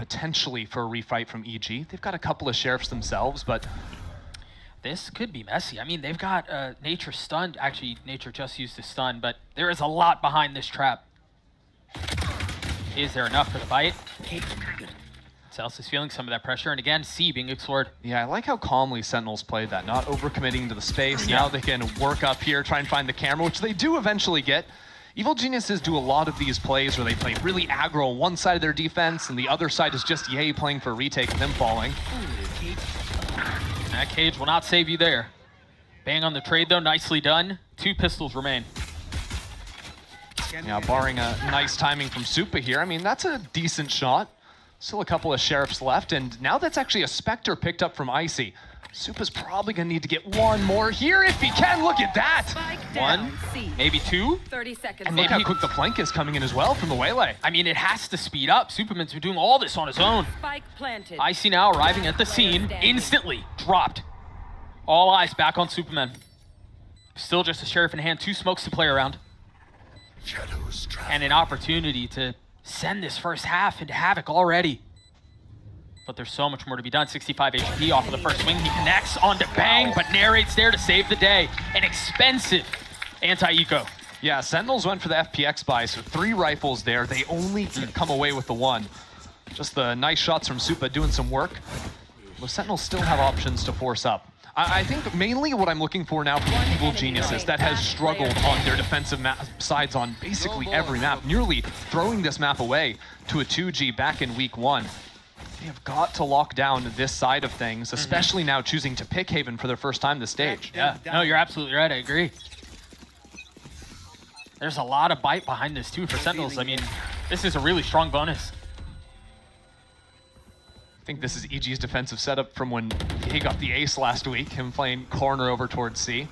potentially for a refight from EG. They've got a couple of sheriffs themselves, but this could be messy. I mean, they've got Nature stunned. Actually, Nature just used a stun, but there is a lot behind this trap. Is there enough for the bite? Cells is feeling some of that pressure, and again, C being explored. Yeah, I like how calmly Sentinels played that, not overcommitting to the space. Now they can work up here, try and find the camera, which they do eventually get. Evil Geniuses do a lot of these plays where they play really aggro on one side of their defense, and the other side is just Ye playing for a retake and them falling. That cage will not save you there. Bang on the trade, though, nicely done. 2 pistols remain. Yeah, barring a nice timing from Supa here, I mean, that's a decent shot. Still a couple of sheriffs left, and now that's actually a Spectre picked up from Icy. Supa's probably gonna need to get one more here if he can. Look at that! One, maybe 2. 30 seconds. And look how quick the flank is coming in as well from the Waylay. I mean, it has to speed up. Superman's been doing all this on his own. Spike planted. Icy now arriving at the scene, instantly dropped. All eyes back on Superman. Still just a sheriff in hand, 2 smokes to play around. And an opportunity to send this first half into Havoc already. But there's so much more to be done. 65 HP off of the first swing. He connects onto Bang, but narrates there to save the day. An expensive anti-eco. Yeah, Sentinels went for the FPX buy, so 3 rifles there. They only come away with the 1. Just the nice shots from Supa doing some work. The Sentinels still have options to force up. I think mainly what I'm looking for now from Evil Geniuses that has struggled on their defensive sides on basically every map, nearly throwing this map away to a 2G back in week 1. They have got to lock down this side of things, especially now choosing to pick Haven for their first time this stage. Yeah, no, you're absolutely right. I agree. There's a lot of bite behind this too for Sentinels. I mean, this is a really strong bonus. I think this is EG's defensive setup from when he got the ace last week, him playing corner over towards C.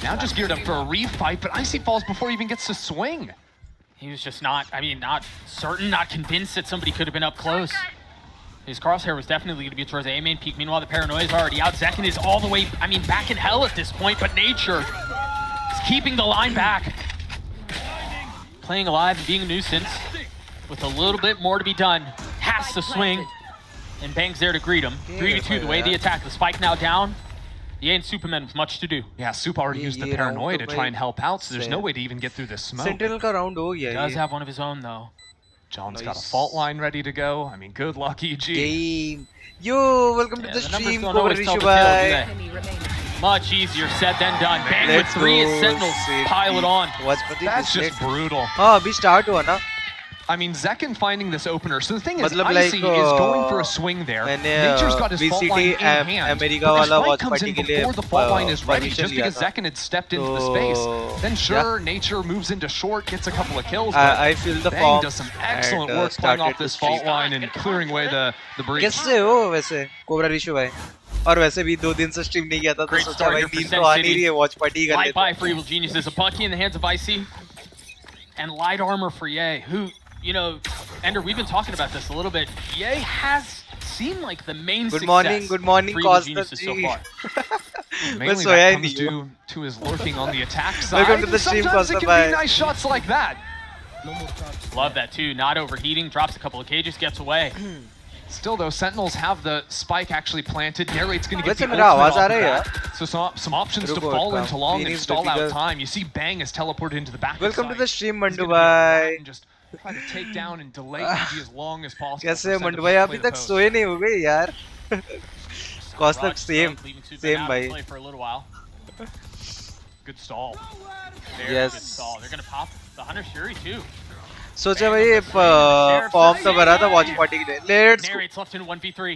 Now just geared up for a refight, but Icy falls before he even gets to swing. He was just not, I mean, not certain, not convinced that somebody could have been up close. His crosshair was definitely going to be towards the A main peak. Meanwhile, the paranoia is already out. Zekin is all the way, I mean, back in hell at this point, but Nature is keeping the line back. Playing alive and being a nuisance with a little bit more to be done. Has to swing. And Bang's there to greet him. 3-2, the way they attack. The spike now down. Ye and Superman with much to do. Yeah, Supa already used the paranoia to try and help out, so there's no way to even get through this smoke. Sentinel ka round ho gaya. He does have one of his own, though. John's got a fault line ready to go. I mean, good luck, EG. Game. Yo, welcome to the stream. Don't always tell the tale, do they? Much easier said than done. Bang with 3 as Sentinels pile it on. That's just brutal. हाँ अभी start हुआ ना. I mean, Zekin finding this opener. So the thing is, मतलब Icy like, is going for a swing there. Nature's got his fault line in hand. America But this वाला fight watch comes in party के लिए before the fault line is ready, permission just because लिया था. Zekin had stepped into the space. Then sure, Nature moves into short, gets a couple of kills. I feel the Bang form does some excellent work playing off this fault line and clearing away the breach. कैसे हो वैसे cobra Rishu भाई और वैसे भी 2 दिन से stream नहीं किया था तो सोचा भाई नींद तो आ नहीं रही है वॉच पार्टी कर Light लेते buy for Evil Geniuses. A Bucky in the hands of Icy. And light armor for Ye, who, you know, Ender, we've been talking about this a little bit. Ye has seemed like the main Good success morning, for Evil Costa Geniuses so G. far. Mainly that comes due to his lurking on the attack side. Welcome to the stream, Sometimes it Costa, can bye. be nice shots like that. Love that too. Not overheating, drops a couple of cages, gets away. Still though, Sentinels have the spike actually planted. Narrate's going to get the वैसे ultimate मेरा आवाज off uh of रहा है that. So some options to रुको, fall रुको. into long and Phoenix stall out difficult. time. You see Bang is teleported into the back of the Welcome to the site. stream He's mandu gonna be भाई around and just try to take down and delay EG as long as possible. कैसे for mandu Sentinels भाई to अभी play the तक post. सोए नहीं हो गए यार cost Rod same Smoke leaving Superman same out of भाई play for a little while. Good stall. Very Yes. good stall. They're gonna pop the Hunter's Fury too. सोचा भाई फॉर्म तो भरा था वॉच पार्टी के लिए let's Narrates left in 1v3.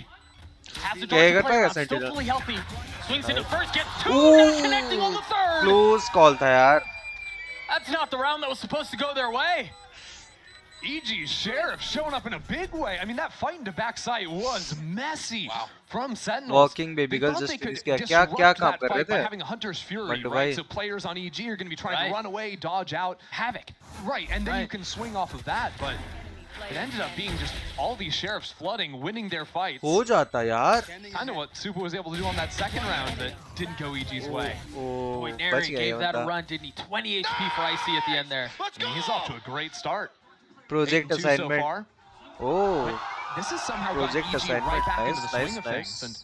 Has the क्या door to करता play है around, still Sentinel? fully healthy. Swings into first, gets 2, not connecting on the third. Close call था यार That's not the round that was supposed to go their way. EG's Sheriff showing up in a big way. I mean, that fight into backside was messy from Sentinels. Walking baby They girl thought they just could क्या disrupt क्या काम that कर रहे fight by थे having a Hunter's Fury, mandu right? भाई So players on EG are going to be trying Right. to run away, dodge out. Havoc. Right, and then you Right. can swing off of that, but it ended up being just all these Sheriffs flooding, winning their fights. हो जाता यार Kind of what Supa was able to do on that second round that didn't go EG's way. Boy, O Narrate बच गया gave ये that a बंदा run, didn't he? 20 HP for Icy at the end there. I mean, he's off to a great start. Project 8-2 so assignment far. Oh this is somehow got Project EG assignment. right back into Nice, the swing nice, of things. And nice.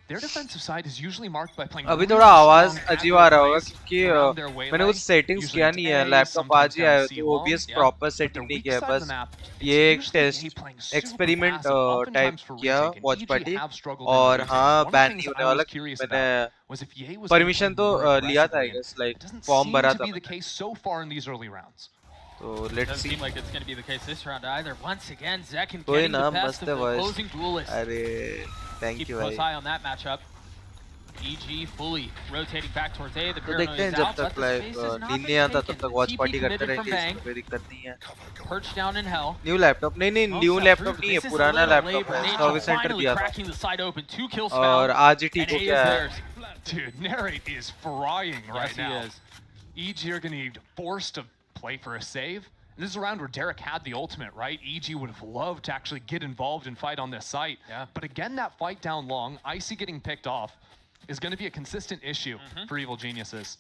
their defensive side is usually marked by playing अभी really थोड़ा आवाज strong अजीब आ रहा होगा plays क्योंकि around their मैंने waylay. कुछ settings Usually किया it's नहीं है A, लैपटॉप आज sometimes ही down आया C तो long. OBS Yeah. Proper But setting their नहीं weak किया है side of बस the map, it's ये एक usually A test playing super experiment passive, type oftentimes for किया retake, and watch EG party have struggled in और the हाँ retake. One of the ban things नहीं I होने वाला was curious मैंने about was if Ye was going to permission play तो more लिया था aggressively, I and guess like it doesn't form seem भरा to था be the मैंने case so far in these early rounds. तो let's Doesn't see seem like it's going to be the case this round either. Once again, Zekin कोई getting ना the best मस्त of है the boys opposing duelist. अरे thank Keep you a close भाई eye on that matchup. EG fully rotating back towards A. The तो paranoia देखते हैं is जब out, but तक the like space has not नींद been नहीं आता तब taken. तक वॉच TP पार्टी करते committed from रहेंगे Bang. इसमें कोई दिक्कत नहीं है Perched down in hell. New laptop नहीं नहीं न्यू Almost लैपटॉप through, नहीं but है this is a पुराना little लैपटॉप late, है but service Nature centre finally दिया था cracking the side open. 2 kills और found, आज ही ठीक and हो A is गया है theirs. Dude, Narrate is frying right Yes, he now. is. EG are going to be forced to play for a save. This is a round where Derek had the ultimate, right? EG would have loved to actually get involved and fight on this site. Yeah. But again, that fight down long, Icy getting picked off, is going to be a consistent issue for Evil Geniuses.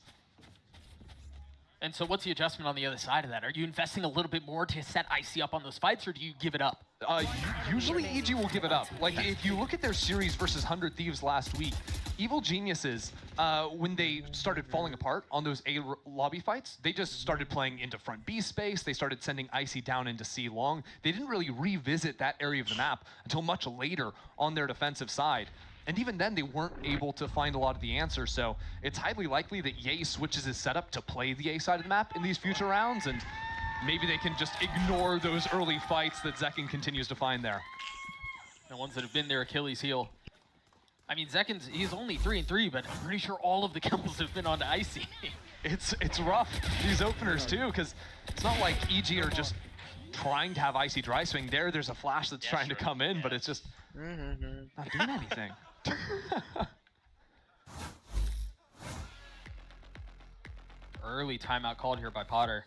And so what's the adjustment on the other side of that? Are you investing a little bit more to set Icy up on those fights, or do you give it up? Usually EG will give it up. Like, if you look at their series versus 100 Thieves last week, Evil Geniuses, when they started falling apart on those A lobby fights, they just started playing into front B space. They started sending Icy down into C long. They didn't really revisit that area of the map until much later on their defensive side. And even then, they weren't able to find a lot of the answers. So it's highly likely that Ye switches his setup to play the A side of the map in these future rounds. And maybe they can just ignore those early fights that Zekin continues to find there. The ones that have been their Achilles heel. I mean, Zekin's, he's only 3-3, but I'm pretty sure all of the kills have been on Icy. It's rough, these openers too, because it's not like EG are just trying to have Icy dry swing. There's a flash that's trying to come in, but it's just not doing anything. Early timeout called here by Potter.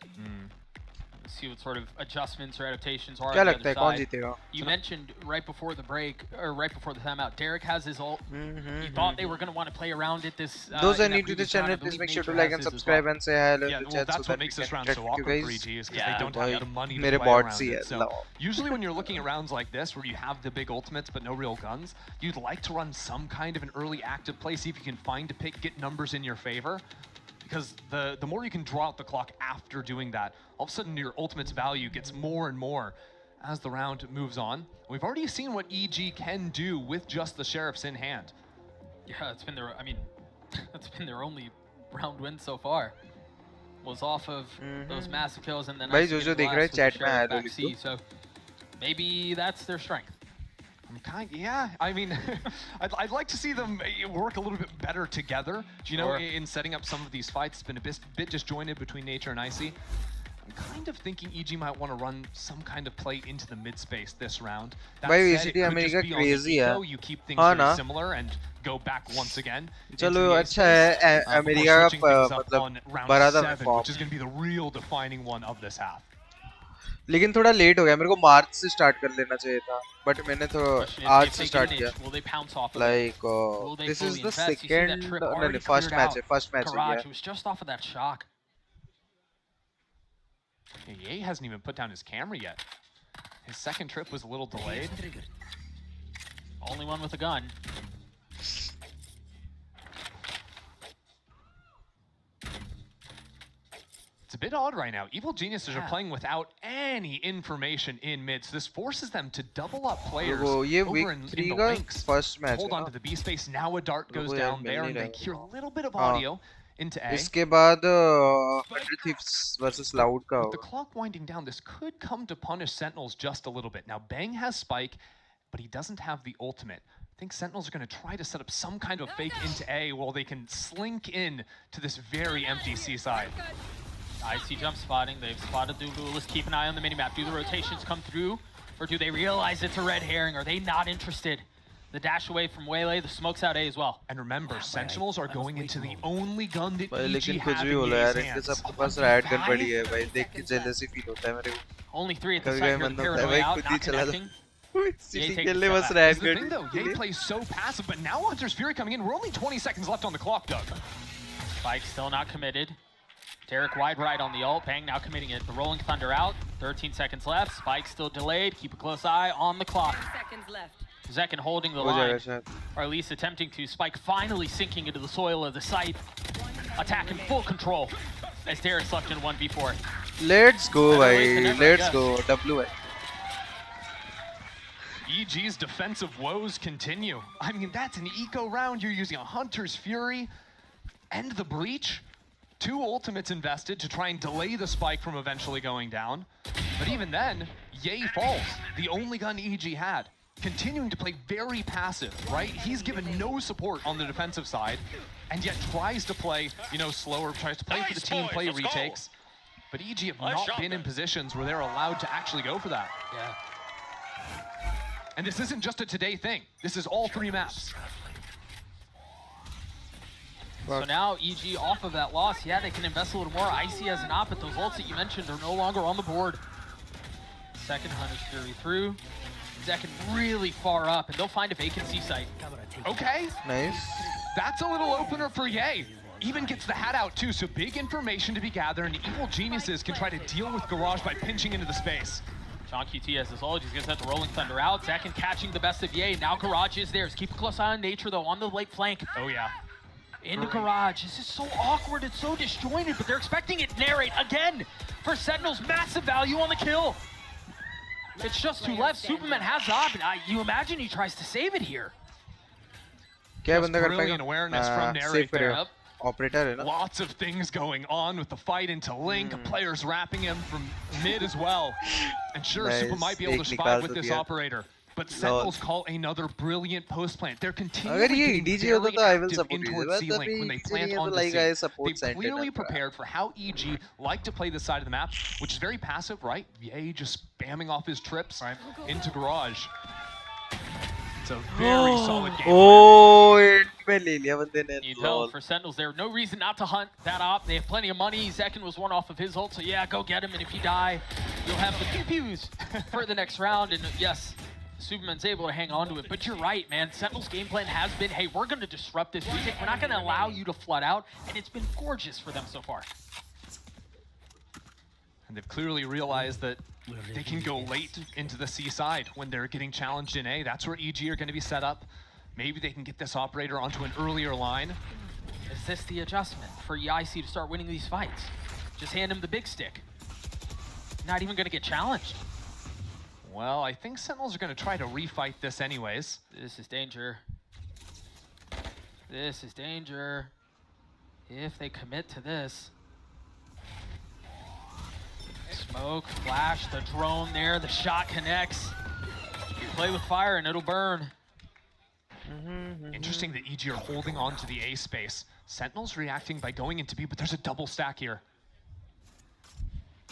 Let's see what sort of adjustments or adaptations are क्या on the लगता है other कौन side. जीतेगा You mentioned right before the break, or right before the timeout, Derek has his ult. You thought they were going to want to play around it this. Those in are that new to the previous round. I channel, please believe make sure to Nature like has and his as subscribe well. and say hello Yeah, in the well, chat so that's that what we makes can this round interact so with you awkward for guys. EG is because Yeah, they don't have the money to मेरे play around bots he it. है So लाओ usually when you're looking at rounds like this where you have the big ultimates but no real guns, you'd like to run some kind of an early active play, see if you can find a pick, get numbers in your favor. Because the more you can draw out the clock after doing that, all of a sudden your ultimate's value gets more and more as the round moves on. We've already seen what EG can do with just the Sheriffs in hand. Yeah, it's been their, I mean, that's been their only round win so far. Was off of those massive kills and then भाई Icy जो getting देख रहे हैं last with the chat में Sheriff hello back लिख C, दो so maybe that's their strength. Yeah, I mean, I'd like to see them work a little bit better together, you know, in setting up some of these fights. It's been a bit disjointed between Nature and Icy. I'm kind of thinking EG might want to run some kind of play into the mid space this round. That भाई said, VCT it could America just be on the crazy है eco, you keep things हाँ very ना similar and go back once again. चलो into the A अच्छा space. है America Switching का things up मतलब on round भरा था 7, form which is going to be the real defining one of this half. लेकिन थोड़ा लेट हो गया मेरे को मार्च से स्टार्ट कर लेना चाहिए था बट मैंने तो आज से स्टार्ट किया Will they pounce off of like Will they this is fully the invest? You see that second trip no, already first cleared match out. है first match Garage, है it was just off of that shock. Ye hasn't even put down his camera yet. His second trip was a little delayed. Only one with a gun. It's a bit odd right now. Evil Geniuses are playing without any information in mid, so this forces them to double up players वो ये over week in 3 the का links. first match Hold है on ना to the B space. Now a dart goes वो यार down mill there, नहीं and they रहा hear a little bit of हाँ audio into A. इसके बाद 100 Thieves versus Loud का With the होगा clock winding down, this could come to punish Sentinels just a little bit. Now, Bang has Spike, but he doesn't have the ultimate. I think Sentinels are going to try to set up some kind of fake into A while they can slink in to this very empty C side. Icy jump spotting. They've spotted the duelist. Keep an eye on the minimap. Do the rotations come through? Or do they realize it's a red herring? Are they not interested? The dash away from Waylay. The smoke's out A as well. And remember, Sentinels are going into the only gun that भाई EG लेकिन कुछ have भी in बोलो Ye's यार इनके hands. सबके पास right gun पड़ी है भाई देख के जेलसी फील होता है मेरे को Only 3 at the कभी site कभी here. मन The होता है paranoia भाई out, खुद ही not चला connecting. सिटी take के the लिए step बस back. Right This is the thing, gun though. Ye plays so passive, but now Hunter's Fury coming in. We're only 20 seconds left on the clock, Doug. Spike still not committed. Derek wide right on the ult. Bang now committing it. The Rolling Thunder out. 13 seconds left. Spike still delayed. Keep a close eye on the clock. 10 seconds left. Zekin holding the हो line, जाएगा शायद. or at least attempting to. Spike finally sinking into the soil of the site. Attack in full control as Derek slept in 1v4. Let's go, Better late than bhai. never, Let's yes. go. W. EG's defensive woes continue. I mean, that's an eco round. You're using a Hunter's Fury and the Breach. 2 ultimates invested to try and delay the spike from eventually going down. But even then, Ye falls, the only gun EG had. Continuing to play very passive, right? He's given no support on the defensive side, and yet tries to play, you know, slower, tries to play for the team, play retakes. But EG have not been in positions where they're allowed to actually go for that. Yeah. And this isn't just a today thing. This is all 3 maps. So now EG off of that loss, yeah, they can invest a little more. Icy has an op, but those ults that you mentioned are no longer on the board. Second Hunter's Fury through. Zekin really far up, and they'll find a vacancy site. Okay, Nice. that's a little opener for Ye. Even gets the hat out too, so big information to be gathered, and Evil Geniuses can try to deal with Garage by pinching into the space. John QT has his ult, he's gonna set the Rolling Thunder out. Zekin catching the best of Ye. Now Garage is theirs. Keep a close eye on Nature though, on the late flank. Oh yeah. Into Garage. This is so awkward, it's so disjointed, but they're expecting it narrate again for Sentinel's massive value on the kill. It's just 2 left. Superman has the op, and you imagine he tries to save it here. क्या Just बंदा कर brilliant पाएगा? awareness from Save Narrate there. करेगा. Operator है ना? Lots of things going on with the fight into Link. Players wrapping him from mid as well. And sure, Nice. Super might be able to एक survive निकाल with तो this दिया. operator. But Sentinels call another brilliant post plant. They're continually अगर ये getting EDG होता very तो I will active support in EDG. towards But C-Link अभी when they EDG plant नहीं है तो onto like I C. support They've clearly Sentinel. prepared for how EG like to play this side of the map, which is very passive, right? Ye just spamming off his trips into Garage. It's a very solid game. Oh, it में ले लिया बंदे ने. You tell for Sentinels there, no reason not to hunt that op. They have plenty of money. Zekin was one off of his ult, so yeah, go get him. And if you die, you'll have the pew-pews for the next round. And yes, Superman's able to hang on to it. But you're right, man. Sentinel's game plan has been, hey, we're going to disrupt this retake. We're not going to allow you to flood out. And it's been gorgeous for them so far. And they've clearly realized that they can go late into the C side when they're getting challenged in A. That's where EG are going to be set up. Maybe they can get this operator onto an earlier line. Is this the adjustment for EIC to start winning these fights? Just hand him the big stick. Not even going to get challenged. Well, I think Sentinels are going to try to refight this anyways. This is danger. This is danger. If they commit to this. Smoke, flash, the drone there, the shot connects. You play with fire and it'll burn. Interesting that EG are holding on to the A space. Sentinels reacting by going into B, but there's a double stack here.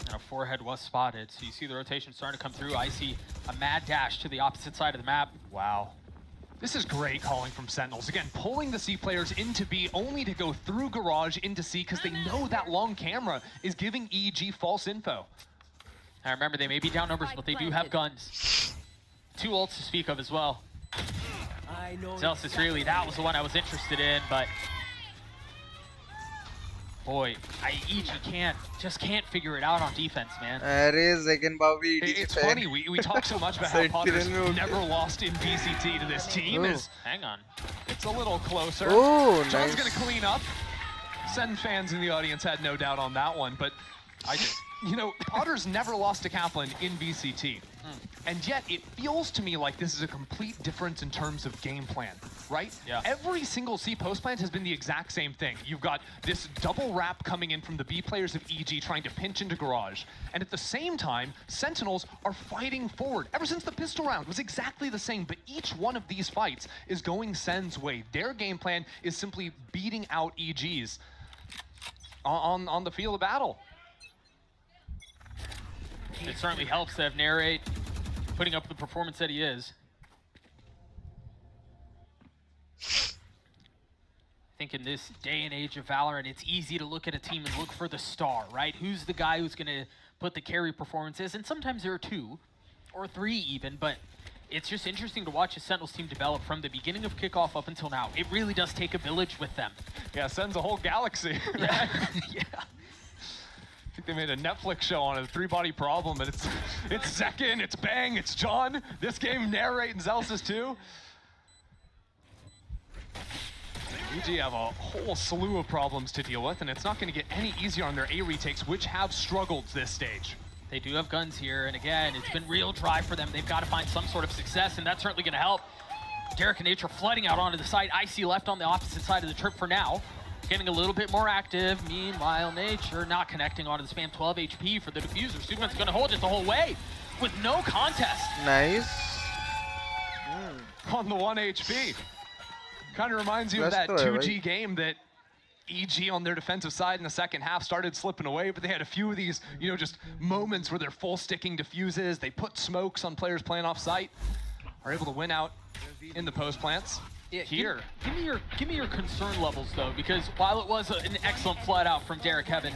And a forehead was spotted, so you see the rotation starting to come through. I see a mad dash to the opposite side of the map. Wow. This is great calling from Sentinels. Again, pulling the C players into B only to go through Garage into C because they know that long camera is giving EG false info. Now remember, they may be down numbers, but they do have guns. 2 ults to speak of as well. Celsius really, that was the one I was interested in, but boy, EG just can't figure it out on defense, man. अरे second Bavi It's funny, we talk so much about how Potter's never lost in VCT to this team. Hang on. It's a little closer. Oh, John's nice. gonna clean up. Sen fans in the audience had no doubt on that one, but you know, Potter's never lost to Kaplan in VCT. And yet, it feels to me like this is a complete difference in terms of game plan, right? Yeah. Every single C post plant has been the exact same thing. You've got this double wrap coming in from the B players of EG trying to pinch into Garage. And at the same time, Sentinels are fighting forward. Ever since the pistol round was exactly the same, but each one of these fights is going Sen's way. Their game plan is simply beating out EG's on the field of battle. It certainly helps to have Narrate putting up the performance that he is. I think in this day and age of Valorant, it's easy to look at a team and look for the star, right? Who's the guy who's going to put the carry performances? And sometimes there are 2 or 3 even, but it's just interesting to watch a Sentinels team develop from the beginning of kickoff up until now. It really does take a village with them. Yeah, Sen's a whole galaxy. Yeah. Yeah. they made a Netflix show on it, a three-body problem, and it's Zekin, it's Bang, it's John. This game, Narrate and Zelsis too. EG have a whole slew of problems to deal with, and it's not going to get any easier on their A retakes, which have struggled this stage. They do have guns here, and again, it's been real drive for them. They've got to find some sort of success, and that's certainly going to help. Derek and Nature flooding out onto the side. Icy left on the opposite side of the trip for now. Getting a little bit more active. Meanwhile, Nature not connecting onto the spam. 12 HP for the diffuser. Superman's going to hold it the whole way with no contest. Nice. On the 1 HP. Kind of reminds you of that 2G game that EG on their defensive side in the second half started slipping away, but they had a few of these, you know, just moments where they're full sticking diffuses. They put smokes on players playing off site, are able to win out in the post plants. Yeah, Here. Give me your concern levels though, because while it was an excellent flood out from Derek Heaven,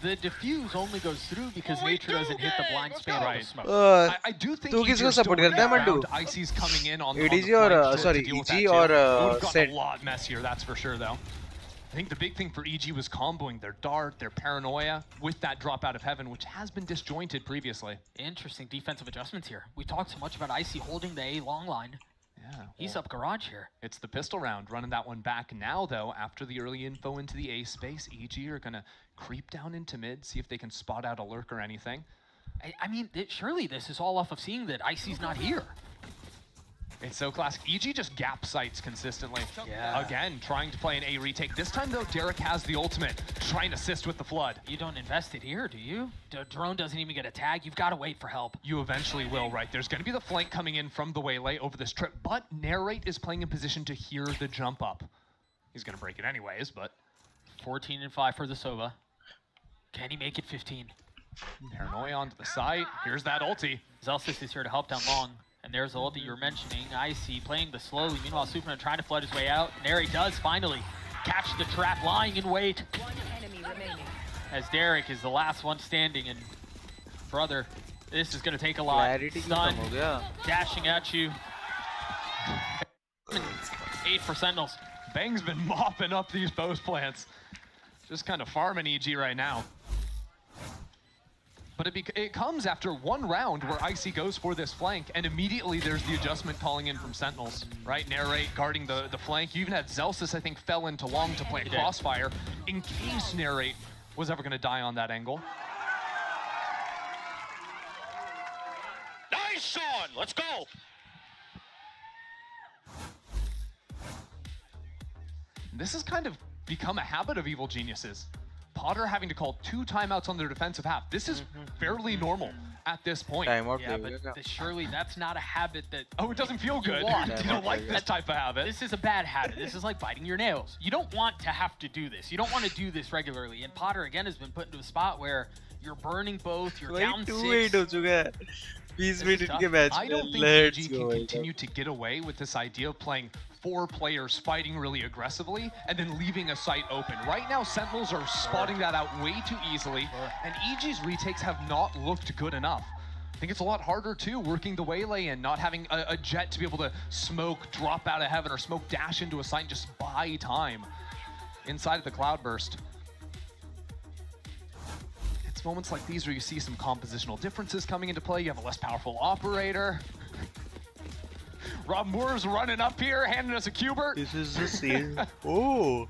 the diffuse only goes through because Nature doesn't hit the blind spam of the smoke. I do think तू किसको support करता है mandu? Icy's coming in on ADG the or flank to sorry, deal with EG that or too. It would have gotten SEN? a lot messier, that's for sure though. I think the big thing for EG was comboing their dart, their paranoia with that drop out of heaven, which has been disjointed previously. Interesting defensive adjustments here. We talked so much about Icy holding the A long line. Yeah, He's up garage here. it's the pistol round, running that one back now, though. After the early info into the A space, EG are going to creep down into mid, see if they can spot out a lurk or anything. I mean, surely this is all off of seeing that Icy's not here. It's so classic. EG just gap sights consistently. Yeah. Again, trying to play an A retake. This time, though, Derek has the ultimate, trying to assist with the flood. You don't invest it here, do you? The drone doesn't even get a tag. You've got to wait for help. You eventually will, right? There's going to be the flank coming in from the waylay over this trip, but Narrate is playing in position to hear the jump up. He's going to break it anyways, but 14 and 5 for the Sova. Can he make it 15? Paranoia onto the site. Here's that ulti. Zelsis is here to help down long. And there's the ult that you were mentioning. Icy playing the slowly. Meanwhile, Superman trying to flood his way out. Nary does finally catch the trap, lying in wait. One enemy remaining. As Derek is the last one standing. And brother, this is going to take a lot. Stun, dashing at you. 8 for Sentinels. Bang's been mopping up these post plants. Just kind of farming EG right now. But it comes after one round where Icy goes for this flank, and immediately there's the adjustment calling in from Sentinels, right? Narrate guarding the flank. You even had Zelsis, I think, fell into long to play a crossfire in case Narrate was ever going to die on that angle. Nice, Sean! Let's go! This has kind of become a habit of Evil Geniuses. Potter having to call 2 timeouts on their defensive half. This is fairly normal at this point. Yeah, but surely that's not a habit that Oh, it doesn't feel good. want. You don't like this type of habit. This is a bad habit. This is like biting your nails. You don't want to have to do this. You don't want to do this regularly. And Potter, again, has been put into a spot where you're burning both. You're down 6. 2-8 हो चुका है 20 minute के match I don't think EG can continue to get away with this idea of playing 4 players fighting really aggressively and then leaving a site open. Right now, Sentinels are spotting that out way too easily, and EG's retakes have not looked good enough. I think it's a lot harder too, working the waylay and not having a jet to be able to smoke, drop out of heaven, or smoke dash into a site and just buy time inside of the cloudburst. It's moments like these where you see some compositional differences coming into play. You have a less powerful operator. Rob Moore's running up here, handing us a Cubert. This is the same. Oh.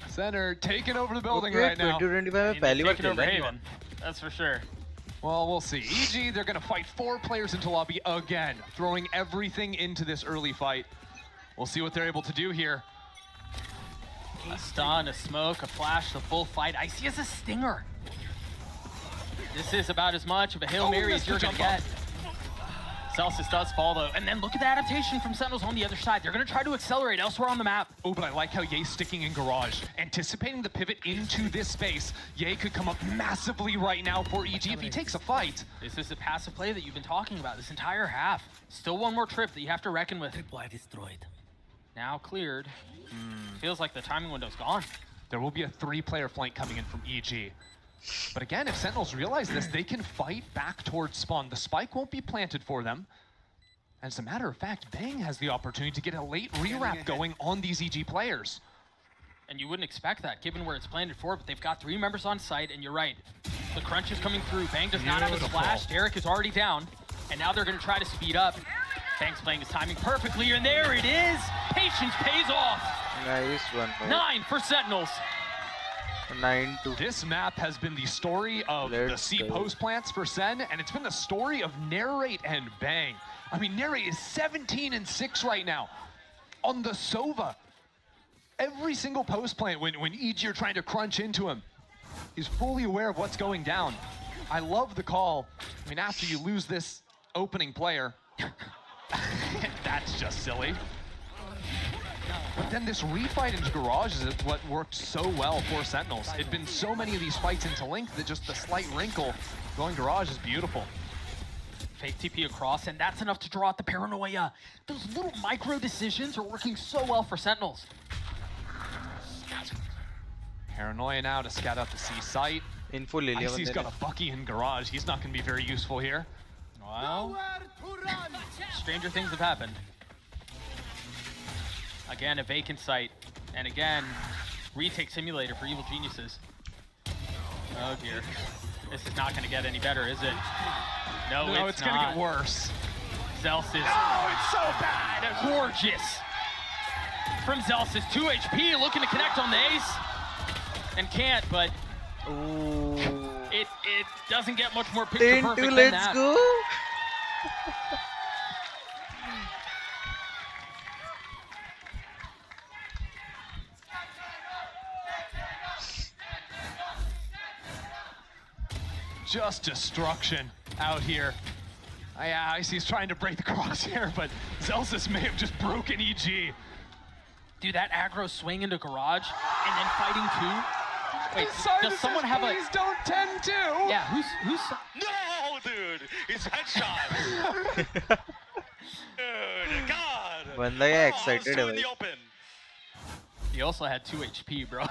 Center taking over the building right now. 2025 में पहली बार Taking over खेला है Haven. That's for sure. Well, we'll see. EG, they're going to fight 4 players into lobby again, throwing everything into this early fight. We'll see what they're able to do here. A stun, a smoke, a flash, the full fight. Icy has a stinger. This is about as much of a Hail Mary as you're going to get. Celsius does fall though, and then look at the adaptation from Sentinels on the other side. They're going to try to accelerate elsewhere on the map. Oh, but I like how Ye's sticking in garage. Anticipating the pivot into this space. Ye could come up massively right now for EG if he takes a fight. This is the passive play that you've been talking about this entire half. Still one more trip that you have to reckon with. Reply destroyed. Now cleared. Feels like the timing window's gone. There will be a 3-player flank coming in from EG. But again, if Sentinels realize this, they can fight back towards spawn. The spike won't be planted for them. And as a matter of fact, Bang has the opportunity to get a late rewrap going on these EG players. And you wouldn't expect that given where it's planted for, but they've got 3 members on site, and you're right. The crunch is coming through. Bang does not have a splash. Derek is already down, and now they're going to try to speed up. Bang's playing his timing perfectly, and there it is! Patience pays off! Nice one, bhai. 9 for Sentinels. 9-2. This map has been the story of the C post plants for Sen, and it's been the story of Narrate and Bang. I mean, Narrate is 17-6 right now on the Sova. Every single post plant, when EG are trying to crunch into him, he's fully aware of what's going down. I love the call. I mean, after you lose this opening player, that's just silly. But then this refight into Garage is what worked so well for Sentinels. It'd been so many of these fights into Link that just the slight wrinkle going Garage is beautiful. Fake TP across, and that's enough to draw out the paranoia. Those little micro decisions are working so well for Sentinels. Paranoia now to scout out the C site. Info le liya Icy's bande got ne. a Bucky in Garage. He's not going to be very useful here. Well, stranger things have happened. Again, a vacant site, and again, retake simulator for Evil Geniuses. Oh dear, this is not going to get any better, is it? No, it's going to get worse. Zelsis. Oh, it's so bad. Gorgeous. From Zelsis, 2 HP, looking to connect on the ace. And can't, but Ooh. it doesn't get much more picture 10-2, perfect than let's that. go. Just destruction out here. Yeah, Icy's trying to break the crosshair, but Zelsis may have just broken EG. Dude, that aggro swing into Garage and then fighting 2. Wait, does someone have please don't 10-2? Yeah, who's No, dude! It's headshot! Dude, God! Banda ya excited hai in the bhai. open. He also had 2 HP, bro.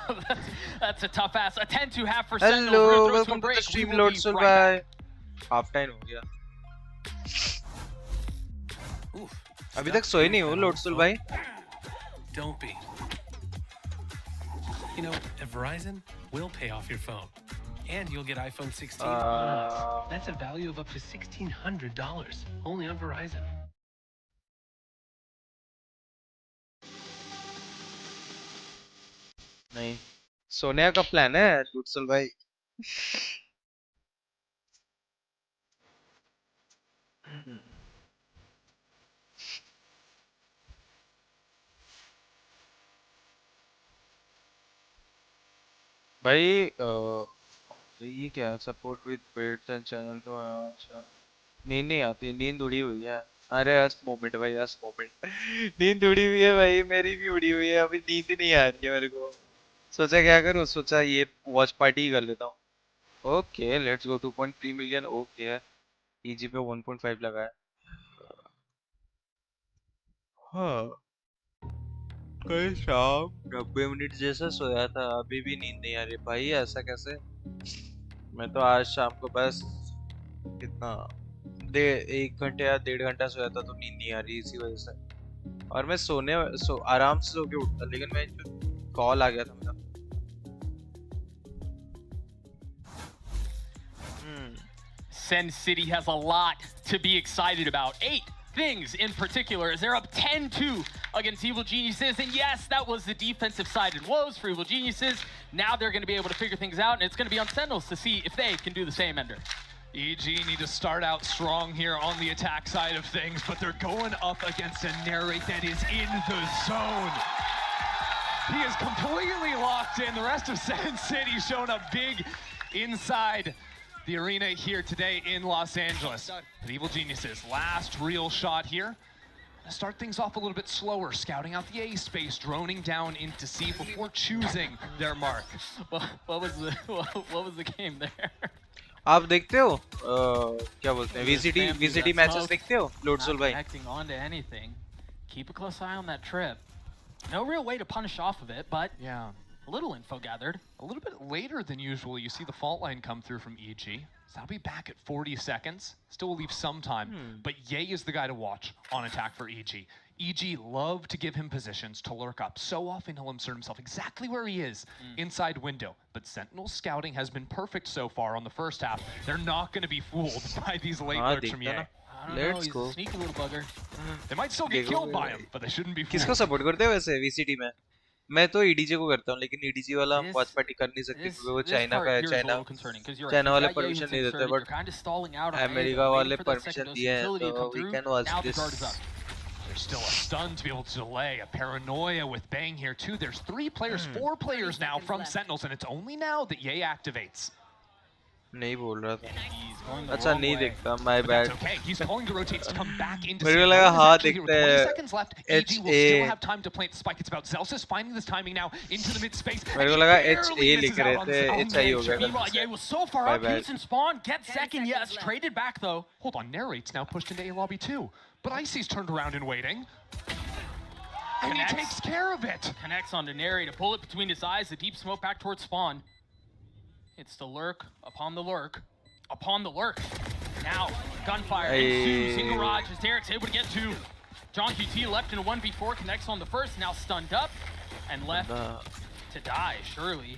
that's a tough ass. A 10-2 half for Sentinels. We're Hello, gonna throw to a welcome to break. the stream, We will Lord be Sul right back. bhai. Half time हो गया. Oof. अभी तक सोए नहीं हो Lord Sul bhai. Don't be. You know, at Verizon, we'll pay off your phone. And you'll get iPhone 16. That's a value of up to $1,600. Only on Verizon. नहीं. सोने का प्लान है Lord Sul bhai. भाई ये क्या support with pets and channel तो अच्छा नींद नहीं आती नींद उड़ी हुई है अरे यस मोमेंट भाई यस मोमेंट नींद उड़ी हुई है भाई मेरी भी उड़ी हुई है अभी नींद नहीं आ रही है मेरे को सोचा क्या करूं सोचा ये वॉच पार्टी कर लेता हूं okay let's go 2.3 million okay है ईजी पे 1.5 लगा है हाँ कल शाम 90 मिनट जैसा सोया था अभी भी नींद नहीं आ रही भाई ऐसा कैसे मैं तो आज शाम को बस कितना 1 घंटे या 1.5 घंटा सोया था तो नींद नहीं आ रही इसी वजह से और मैं आराम से सो के उठता लेकिन मैं कॉल आ गया था मेरा Sen City has a lot to be excited about. 8 things in particular as they're up 10-2 against Evil Geniuses. And yes, that was the defensive sided woes for Evil Geniuses. Now they're going to be able to figure things out, and it's going to be on Sentinels to see if they can do the same, Ender. EG need to start out strong here on the attack side of things, but they're going up against a Narrate that is in the zone. He is completely locked in. The rest of Sen City showing up big inside the arena here today in Los Angeles. But Evil Geniuses, last real shot here. Start things off a little bit slower, scouting out the A space, droning down into C before choosing their mark. What was the game there? आप देखते हो क्या बोलते हैं VCT matches देखते हो Lord Sul भाई Connecting onto anything. Keep a close eye on that trip. No real way to punish off of it, but Yeah. A little info gathered. A little bit later than usual, you see the fault line come through from EG. So that'll be back at 40 seconds. Still will leave some time, but Ye is the guy to watch on attack for EG. EG love to give him positions to lurk up. So often he'll insert himself exactly where he is, inside window. But Sentinel's scouting has been perfect so far on the first half. They're not going to be fooled by these late lurks from Ye. I don't know, Let's he's go. a sneaky little bugger. They might still get killed by him, but they shouldn't be किसको fooled. Support करते हो वैसे VCT में? मैं तो EDG को करता हूँ, लेकिन EDG वाला हम वॉच पार्टी कर नहीं सकते क्योंकि वो चाइना का है. चाइना वाले परमिशन नहीं देते, बट अमेरिका वाले परमिशन दिए हैं, तो we can watch this. There's still a stun to be able to delay. A paranoia with Bang here too. There's 3 players, 4 players now from Sentinels, and it's only now that Ye activates. नहीं बोल रहा था. He's going the अच्छा wrong नहीं way. दिखता, my But bad. that's okay. He's calling the rotates to come back into मेरे को C. लगा Rotates हाँ actually here with दिखता 20 है. seconds left. EG will still have time to plant the spike. It's about Celsius finding this timing now into the mid space. मेरे को लगा HA लिख रहे थे, HI हो गया. Meanwhile, Ye was so far My up, bad. Houston spawn, gets second, yes, traded back though. Hold on, Narrate's now pushed into A lobby too. But Icy's turned around and waiting. And he Connects. takes care of it. Connects onto Neri, a bullet between his eyes, the deep smoke back towards spawn. It's the lurk upon the lurk. Upon the lurk. Now, gunfire ensues in garage as Derek's able to get to John QT left in a 1v4, connects on the first, now stunned up and left to die, surely.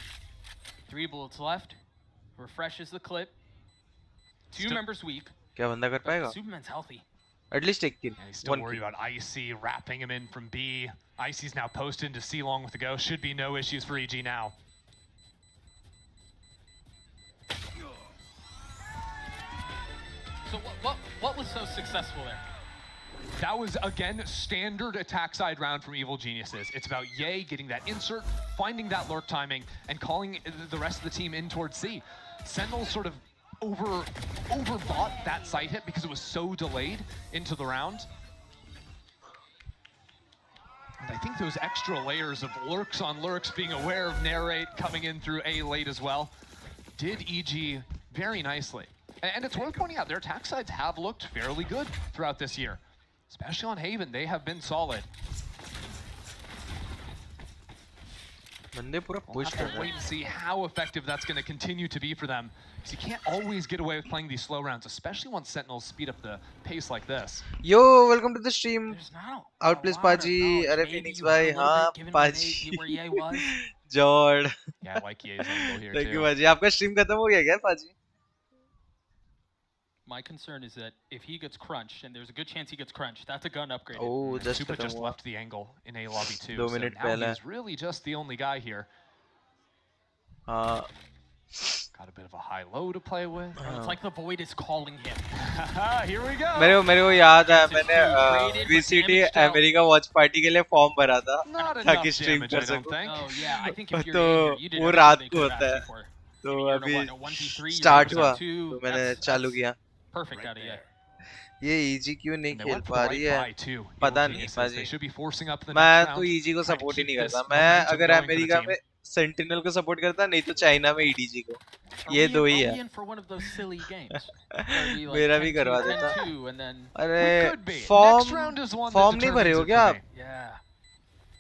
3 bullets left. Refreshes the clip. 2 members weak. क्या बंदा कर पाएगा? Superman's healthy. At least एक kill. And he's still worried about Icy wrapping him in from B. Icy's now posted into C long with the go. Should be no issues for EG now. So what was so successful there? That was, again, standard attack side round from Evil Geniuses. It's about Ye getting that insert, finding that lurk timing, and calling the rest of the team in towards C. Sentinel sort of overbought that site hit because it was so delayed into the round. And I think those extra layers of lurks on lurks, being aware of Narrate coming in through A late as well, did EG very nicely. And it's worth pointing out, their attack sides have looked fairly good throughout this year. Especially on Haven, they have been solid. बंदे पूरा We'll push have कर to रहे wait हैं. and see how effective that's going to continue to be for them. Because you can't always get away with playing these slow rounds, especially once Sentinels speed up the pace like this. Yo, welcome to the stream. There's not Outplays Paji, अरे Phoenix भाई, हाँ Paji, where Ye was. Jord. Yeah, I like Ye's angle here Thank you too. Paji. आपका stream खत्म हो गया क्या Paji? My concern is that if he gets crunched, and there's a good chance he gets crunched, that's a gun upgrade. Oh, just Super खत्म just हुआ. left the angle in A lobby too. 2 So minutes now पहले. he's really just the only guy here. हाँ. Got a bit of a high-low to play with. It's like the void is calling him. Here we go. मेरे को याद है मैंने VCT America watch party के लिए form भरा था Not enough ताकि स्ट्रीम damage, कर I don't सकूं. think. Oh yeah, I think if you're तो in here, you did वो everything रात they को could have होता है. asked you for. तो You're अभी a 1v3, you're start a हुआ 2, तो मैंने that's चालू किया. perfect out of Ye. ये EG क्यों नहीं And they खेल went for पा the रही right है? buy too. पता Evil नहीं Geniuses, They Paji. should be forcing up the मैं next तो round. EG को trying to support he keep नहीं this करता. मैं momentum अगर going for the America team. में सेंटिनल को सपोर्ट करता नहीं तो चाइना में EDG को. Are ये we- दो ही are है. we in for one of those silly games? Where we, like, मेरा भी 10-2, करवा देता. 10-2, and then अरे We could be. Next round is one that form नहीं भरे हो determines it क्या for आप? me. yeah.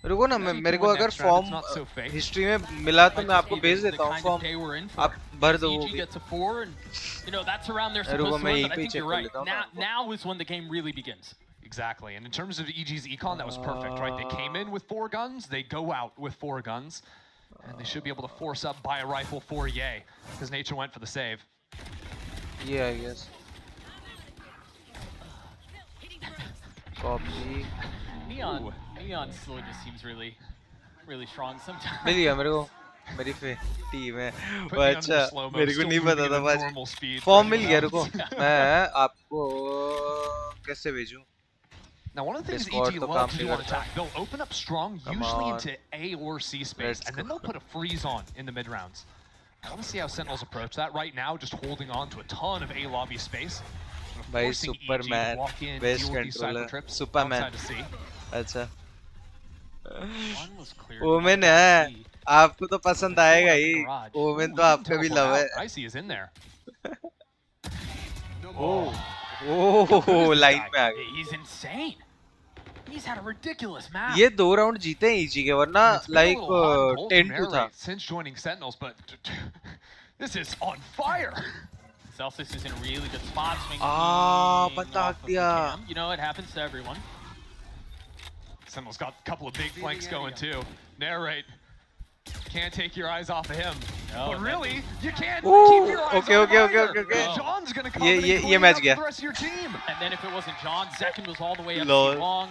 रुको ना, Yeah, you मेरे can को win अगर next round, it's form not so fake. History में मिला तो Might मैं just आपको be भेज the देता हूँ kind of form. day we're in for. आप भर दो वो EG भी. gets a 4, and you know that's around they're रुको, supposed to मैं win, यहीं but I पे think check you're कर right. लेता हूँ Now, आपको. now is when the game really begins. Exactly. And in terms of EG's econ, that was perfect, right? They came in with 4 guns, they go out with 4 guns, and they should be able to force up by a rifle for Ye, because Nature went for the save. Yeah, I guess. Copy. Neon still just seems really strong sometimes. मिल गया मेरे को. मेरी team है. Put me under अच्छा slow mode, मेरे को still नहीं moving पता at था a भाई. normal speed for form mill anyone गया. else. रुको मैं आपको कैसे भेजूं? Now, one of the things Discord EG तो love काम to do नहीं on करता. attack, they'll open up strong, Come usually on. into A or C space, Let's and then go. they'll put a freeze on in the mid rounds. I want to see how Sentinels approach that right now, just holding on to a ton of A lobby space. भाई Forcing EG to Superman walk in, best deal with these cyber controller trips Superman. outside of C. अच्छा One was cleared. Women है. आपको तो पसंद आएगा ही. Women तो आपका भी लव है. Icy is in there. Oh line में आ गई. He's insane. He's had a ridiculous map. ये 2 राउंड जीते हैं EG के, वरना It's been a like little hot and cold from 10-2 air था. raid since joining Sentinels, but this is on fire. Celsius is in a really good spot. Swinging बता off of the दिया. cam. You know, it happens to everyone. Sentinels got a couple of big flanks going too. Narrate. Can't take your eyes off of him. No, But really, you can't Ooh, keep your eyes okay, on okay, him okay, either. okay, okay. John's gonna come ये- in ये- and ये clean match up गया. the rest of your team. And then if it wasn't John, Zekin was all the way up Lol. long.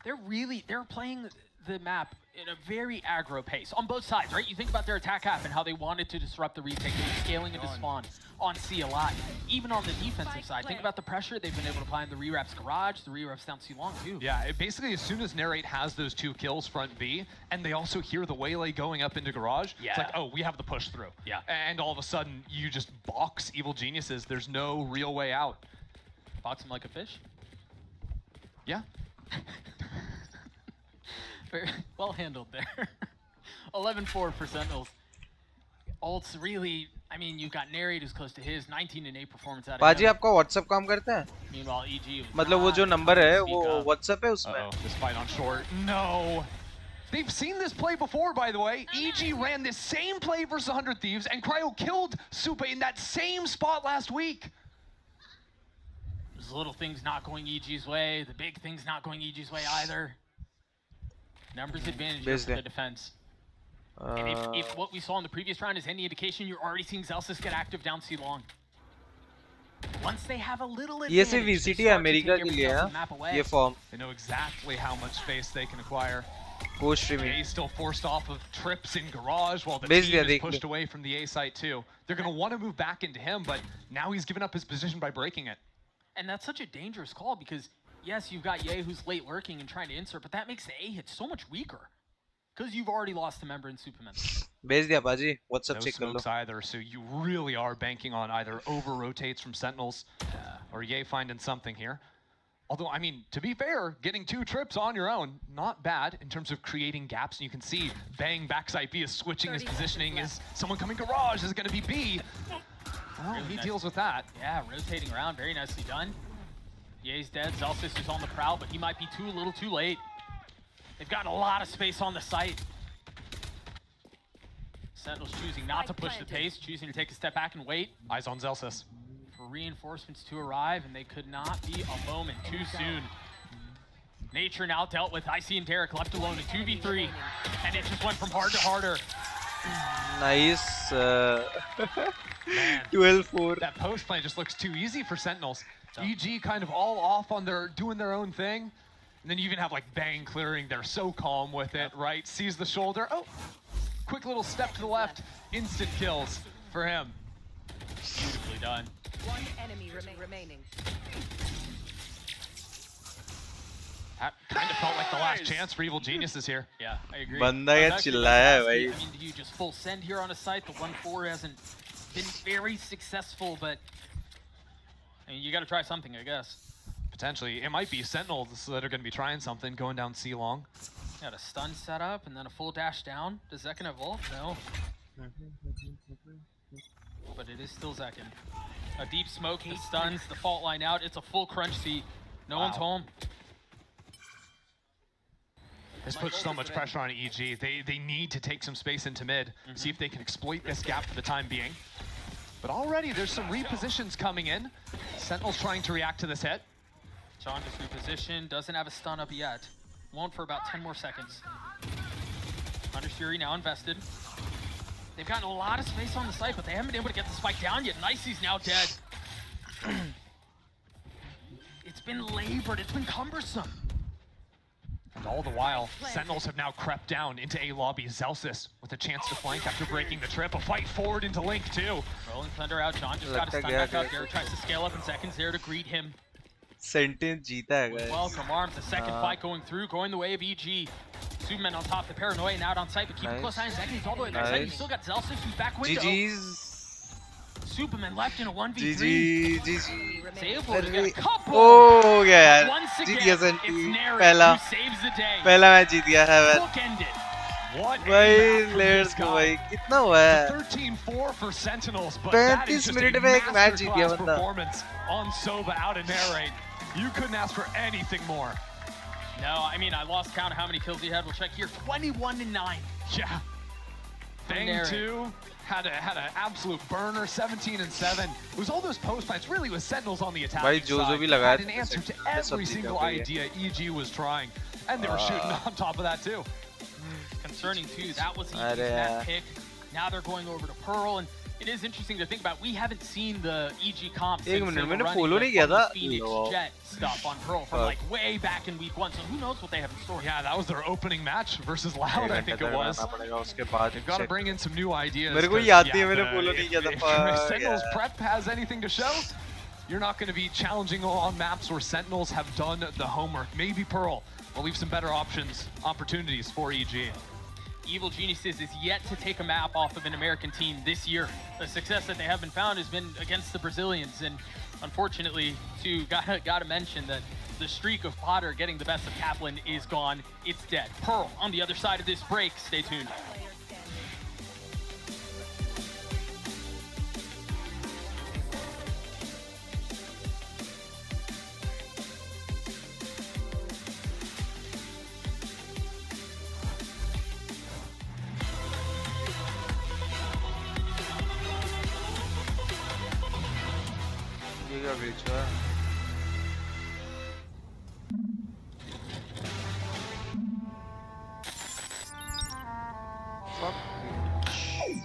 They're playing the map in a very aggro pace on both sides, right? You think about their attack half and how they wanted to disrupt the retake. They were scaling into spawn on C a lot. Even on the defensive side, think about the pressure they've been able to apply in the re-reps garage, the re-reps down C long too. Yeah, basically as soon as Narrate has those 2 kills front B, and they also hear the waylay going up into garage, it's like, Yeah. oh, we have the push through. Yeah. And all of a sudden, you just box Evil Geniuses. There's no real way out. Box him like a fish. Yeah. Very well handled there. 11-4 for Sentinels. Ults really, I mean, you've got Narrate who's close to his 19-8 performance out of बाजी him. आपका WhatsApp काम करता है? Meanwhile, EG was मतलब वो not जो number है speak वो up. WhatsApp है उसमें. Uh-oh, this fight on short. No. They've seen this play before, by the way. EG ran this same play versus 100 Thieves, and Cryo killed Supa in that same spot last week. There's little things not going EG's way, the big things not going EG's way either. Numbers advantage here Based for the it. defense. And if what we saw in the previous round is any indication, you're already seeing Celsius get active down C long. Once they have a little ये advantage, सिर्फ they VCT start to America take के everything लिए else है on the map away. ये form. They know exactly how much space they can acquire. को streaming. He's still forced off of trips in garage while the Based team दिया, is देख pushed low. away from the A site too. They're going to want to move back into him, but now he's given up his position by breaking it. And that's such a dangerous call because, yes, you've got Ye who's late lurking and trying to insert, but that makes the A hit so much weaker. Because you've already lost a member in Superman. भेज दिया बाजी. WhatsApp No check कर लो. smokes either, so you really are banking on either over rotates from Sentinels or Ye finding something here. Although, I mean, to be fair, getting 2 trips on your own, not bad in terms of creating gaps. And you can see Bang backside B is switching his positioning. Is someone coming garage? Is it going to be B? Well, Really he nice. deals with that. Yeah, rotating around, very nicely done. Ye's dead, Celsius is on the prowl, but he might be a little too late. They've got a lot of space on the site. Sentinels choosing not to push the pace, choosing to take a step back and wait Eyes on Zelsis. for reinforcements to arrive, and they could not be a moment too soon. Nature now dealt with Icy and Derek left alone in 2v3, and it just went from hard to harder. Nice. Man, 12-4. that post play just looks too easy for Sentinels. EG kind of all off on doing their own thing. And then you even have like Bang clearing. They're so calm with it, right? Sees the shoulder. Oh, quick little step to the left. Instant kills for him. Beautifully done. One enemy remaining. That kind of felt like the last chance for Evil Geniuses here. Yeah, I agree. बंदा I क्या was actually चिल्लाया है about to भाई. ask you, I mean, do you just full send here on a site? The 1-4 hasn't been very successful, but I mean, you got to try something, I guess. Potentially, it might be Sentinels that are going to be trying something, going down C long. Got a stun set up and then a full dash down. Does Zekin have ult? No. But it is still Zekin. A deep smoke, the stuns, the fault line out. It's a full crunch C. No one's home. This puts so much pressure on EG. They need to take some space into mid, see if they can exploit this gap for the time being. But already there's some repositions coming in. Sentinels trying to react to this hit. John just repositioned, doesn't have a stun up yet. Won't for about 10 more seconds. Under Fury now invested. They've gotten a lot of space on the site, but they haven't been able to get the spike down yet. Nicey's now dead. It's been labored, it's been cumbersome. And all the while, Sentinels have now crept down into A lobby. Zelsis with a chance to flank after breaking the trip. A fight forward into Link too. Rolling Thunder out, John just got a stun back up. Garrett tries to scale up in seconds there to greet him. Sentence जीता है guys. Welcome arms, the second fight going through, going the way of EG. Superman on top, the paranoia and out on site, but keep a close eye on Zekin. He's all the way back. You still got Zelsis who's back window. GG's. Superman left in a 1v3. GG. Save will get a couple. Oh गया यार. Once जीत again, गया it's senti. Narrate पहला who saves the day. Match जीत गया है. Bookended. What a भाई map from let's this go guy. भाई कितना हुआ है 13-4 for Sentinels, but that is 35 just minute a में एक मैच जीत गया masterclass बंदा performance on Sova out of narrate. You couldn't ask for anything more. No, I mean, I lost count of how many kills he had. We'll check here. 21-9. Yeah. Thing Narrate. 2 had an absolute burner, 17-7. It was all those post plants. Really was Sentinels on the भाई attacking जो side. भी लगाया Had an था answer to सब every चीज़ें single कर रही है। idea EG was trying, and they were shooting on top of that too. Concerning too, that was Arre EG's map yaar. pick. Now they're going over to Pearl, and it is interesting to think about. We haven't seen the EG comp एक since they minute, were मैंने running follow the नहीं किया था। funny Phoenix low. Jet stuff on Pearl from like way back in week 1. So who knows what they have in store? Yeah, that was their opening match versus Loud, I think it was. उसके बाद They've got to bring in some new ideas. मेरे को 'cause, याद नहीं है, yeah, मैंने follow नहीं किया था, if fuck, Sentinels yeah. prep has anything to show, you're not going to be challenging on maps where Sentinels have done the homework. Maybe Pearl will leave some better opportunities for EG. Evil Geniuses is yet to take a map off of an American team this year. The success that they have been found has been against the Brazilians, and unfortunately, too, gotta mention that the streak of Potter getting the best of Kaplan is gone. It's dead. Pearl on the other side of this break. Stay tuned. ये क्या बेच रहा है Fuck you.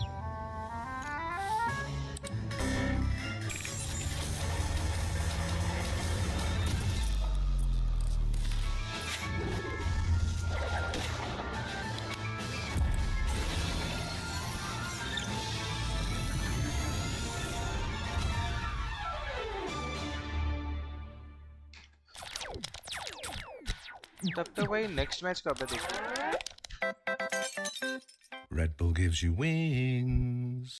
तब तक भाई next match कब है देखो Red Bull gives you wings.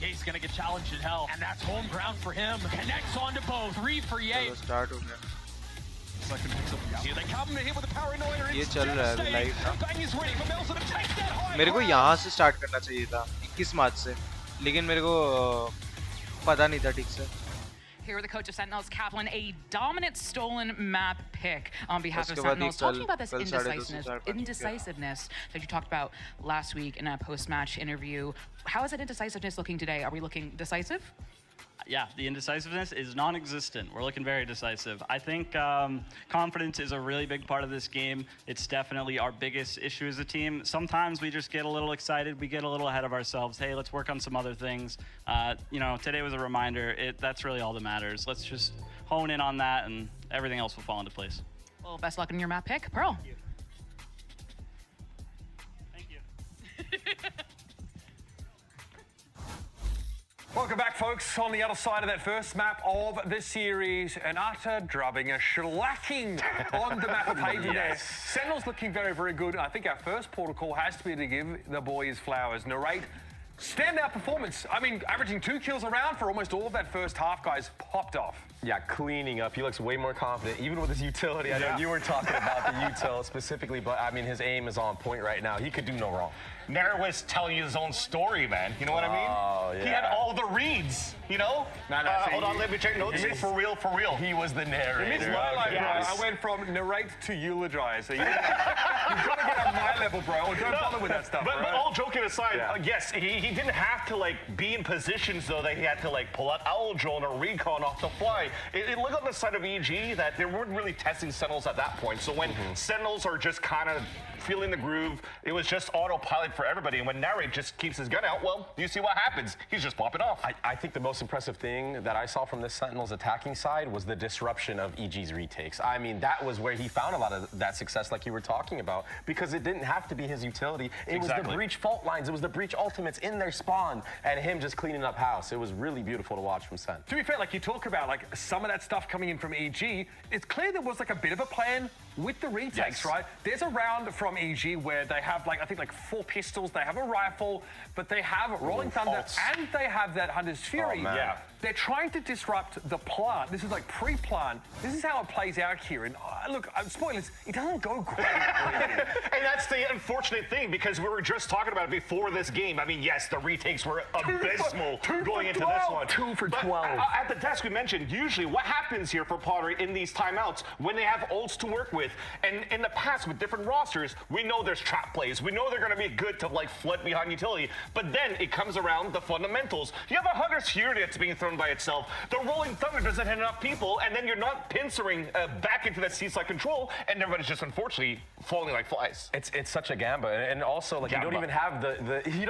Yeah, he's gonna get challenged in hell, and that's home ground for him. Connects onto both. 3 for Ye. चलो स्टार्ट हो गया Second picks up the here they come here with the paranoia. ये It's चल रहा है devastating. Live ना Bang is ready for Mills to take that high. मेरे को यहाँ से स्टार्ट करना चाहिए था 21 मार्च से लेकिन मेरे को पता नहीं था ठीक से Here with the coach of Sentinels, Kaplan, a dominant stolen map pick on behalf of उसके बाद Sentinels. ये Talking about this कल 2:30 indecisiveness that you talked about last week in a post-match interview. How is that indecisiveness looking today? Are we looking decisive? Yeah, the indecisiveness is non-existent. We're looking very decisive. I think confidence is a really big part of this game. It's definitely our biggest issue as a team. Sometimes we just get a little excited. We get a little ahead of ourselves. Hey, let's work on some other things. You know, today was a reminder. That's really all that matters. Let's just hone in on that and everything else will fall into place. Well, best luck in your map pick. Pearl. Thank you. Well, welcome back, folks. On the other side of that first map of the series, an utter drubbing, a shellacking on the map of Haven there. Sentinel's looking very, very good. I think our first protocol has to be to give the boys flowers. Narrate, standout performance. I mean, averaging 2 kills around for almost all of that first half, guys. Popped off. Yeah, cleaning up. He looks way more confident, even with his utility. I know you were talking about the util specifically, but I mean, his aim is on point right now. He could do no wrong. Nair was telling you his own story, man. You know what I mean? Oh, yeah. He had all the reads, you know? Hold on, let me check notes. For real, for real. He was the narrator. You missed my life, bro. I went from narrate to eulogize. So you've got to get on my level, bro. Or don't bother with that stuff, But right? all joking aside, yes, he didn't have to like be in positions though that he had to like pull out owl drone or recon off the fly. It looked on the side of EG that they weren't really testing Sentinels at that point. So when Sentinels are just kind of feeling the groove, it was just autopilot for everybody. And when Narrate just keeps his gun out, well, you see what happens. He's just popping off. I think the most impressive thing that I saw from the Sentinels attacking side was the disruption of EG's retakes. I mean, that was where he found a lot of that success like you were talking about, because it didn't have to be his utility. It was the breach fault lines. It was the breach ultimates in their spawn and him just cleaning up house. It was really beautiful to watch from Sen. To be fair, like you talk about like some of that stuff coming in from EG, it's clear there was like a bit of a plan with the retakes, right? There's a round from EG where they have like, I think like 4 pistols, they have a rifle, but they have Rolling Thunder and they have that Hunter's Fury. They're trying to disrupt the plant. This is like pre-plant. This is how it plays out here. And look, spoilers, it doesn't go great. And that's the unfortunate thing, because we were just talking about it before this game. I mean, yes, the retakes were abysmal going into this one. 2 for 12. At the desk, we mentioned usually what happens here for Pottery in these timeouts when they have ults to work with. And in the past, with different rosters, we know there's trap plays. We know they're going to be good to like flood behind utility. But then it comes around the fundamentals. You have a Hunter's Fury that's being thrown by itself. The Rolling Thunder doesn't hit enough people, and then you're not pincering back into that seaside control, and everybody's just unfortunately falling like flies. It's such a gamba, and also like you don't even have you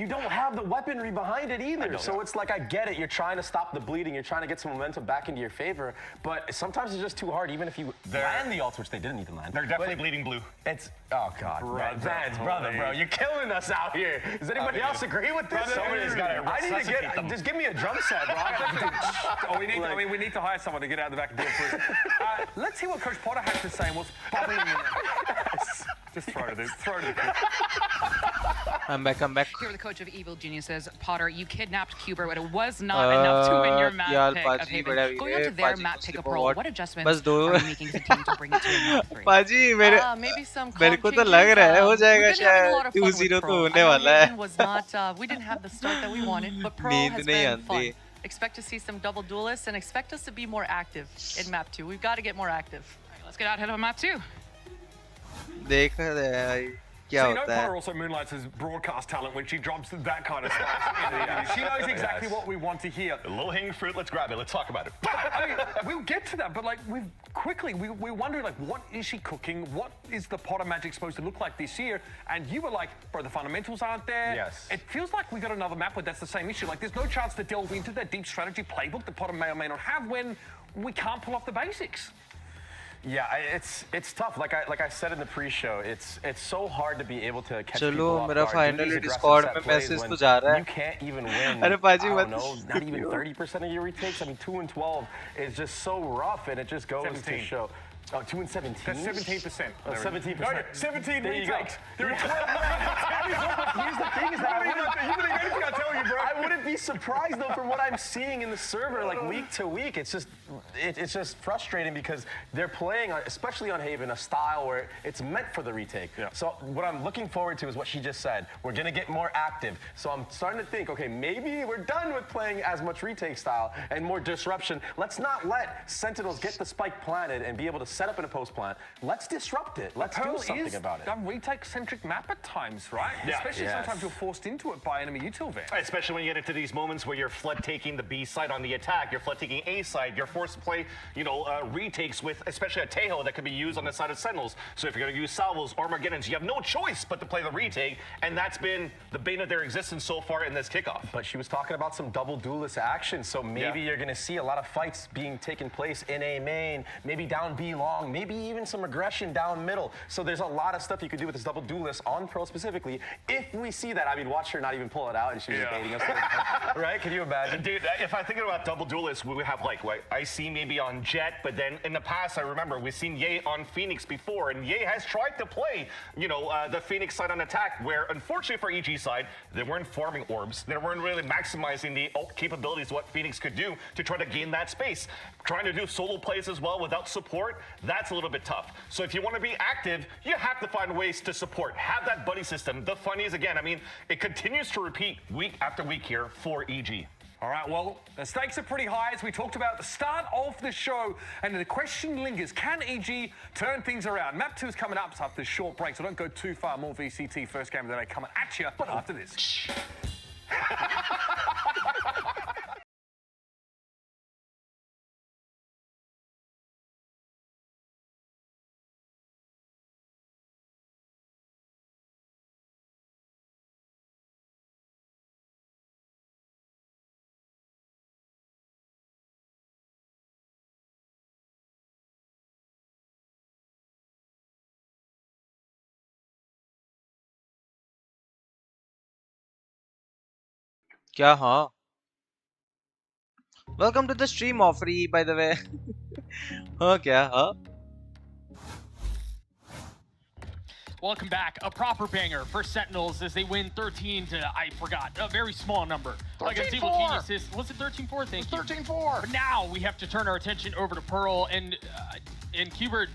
don't have the weaponry behind it either. So it's like, I get it. You're trying to stop the bleeding. You're trying to get some momentum back into your favor, but sometimes it's just too hard. Even if you land the ults, which they didn't even land. They're definitely bleeding blue. It's oh god, Vans, brother, bro, you're killing us out here. Does anybody else agree with this? Somebody's got to I need to get just give me a drum set, bro. we need to hire someone to get out the back and do it for us. Let's hear what Coach Potter has to say and what's bubbling in it. Just throw it in. Throw it in. I'm back. Here, the coach of Evil Geniuses, Potter, you kidnapped Cuber, but it was not enough to win your map pick of Haven. Going on to their map pickup role, what adjustments are you making as a team to bring it to a map 3? पाजी maybe some मेरे को तो लग रहा है हो जाएगा शायद 2-0 तो होने वाला है. was not we didn't have the start that we wanted, but Pro has been fun. Expect to see some double duelists and expect us to be more active in map 2. We've got to get more active. Let's get out ahead of map 2. देख रहे हैं क्या होता है. Potter also moonlights as broadcast talent when she drops that kind of stuff. She knows exactly what we want to hear. A low-hanging fruit, let's grab it. Let's talk about it. I mean, we'll get to that, but like we're wondering like, what is she cooking? What is the Potter magic supposed to look like this year? And you were like, bro, the fundamentals aren't there. Yes. It feels like we got another map where that's the same issue. Like, there's no chance to delve into that deep strategy playbook that Potter may or may not have when we can't pull off the basics. Yeah, it's tough. Like I said in the pre-show, it's so hard to be able to catch चलो people off मेरा guard. Final Discord में message तो जा रहा है. You can't even win. अरे पाजी I मत. don't know, not even 30% of your retakes. I mean, 2-12 is just so rough, and it just goes 17. to show. Oh, 2-17. That's 17%. 17%. No, 17 there retakes. There are 12. Here's the thing is that I wouldn't be surprised though from what I'm seeing in the server like week to week. It's just frustrating because they're playing, especially on Haven, a style where it's meant for the retake. So what I'm looking forward to is what she just said. We're gonna get more active. So I'm starting to think, okay, maybe we're done with playing as much retake style and more disruption. Let's not let Sentinels get the spike planted and be able to set up in a post plant. Let's disrupt it. Let's do something about it. A retake-centric map at times, right? Yeah. Especially sometimes you're forced into it by enemy util van. Especially when you get into these moments where you're flood taking the B side on the attack, you're flood taking A side, you're forced to play, retakes with, especially a Tejo that could be used on the side of Sentinels. So if you're going to use salvos or Armageddons, you have no choice but to play the retake, and that's been the bane of their existence so far in this kickoff. But she was talking about some double duelist action, so maybe you're going to see a lot of fights being taken place in A main, maybe down B long. long, maybe even some aggression down middle. So there's a lot of stuff you could do with this double duelist on Pearl specifically. If we see that, I mean, watch her not even pull it out and she's baiting us. Right? Can you imagine? Dude, if I think about double duelists, we would have like IC maybe on Jet, but then in the past, I remember we've seen Ye on Phoenix before, and Ye has tried to play, you know, the Phoenix side on attack, where unfortunately for EG side, they weren't farming orbs. They weren't really maximizing the ult capabilities of what Phoenix could do to try to gain that space. Trying to do solo plays as well without support, that's a little bit tough. So if you want to be active, you have to find ways to support. Have that buddy system. The funny is, again, I mean, it continues to repeat week after week here for EG. All right, well, the stakes are pretty high, as we talked about at the start of the show, and the question lingers, can EG turn things around? Map 2 is coming up after this short break, so don't go too far. More VCT first game of the day coming at you after this. क्या हाँ? Welcome to the stream, Offrey, by the way. हाँ क्या हाँ? Welcome back. A proper banger for Sentinels as they win 13 to, I forgot, a very small number. Against Evil Geniuses. Was it 13-4? Thank you. 13-4. But now we have to turn our attention over to Pearl and Qbert.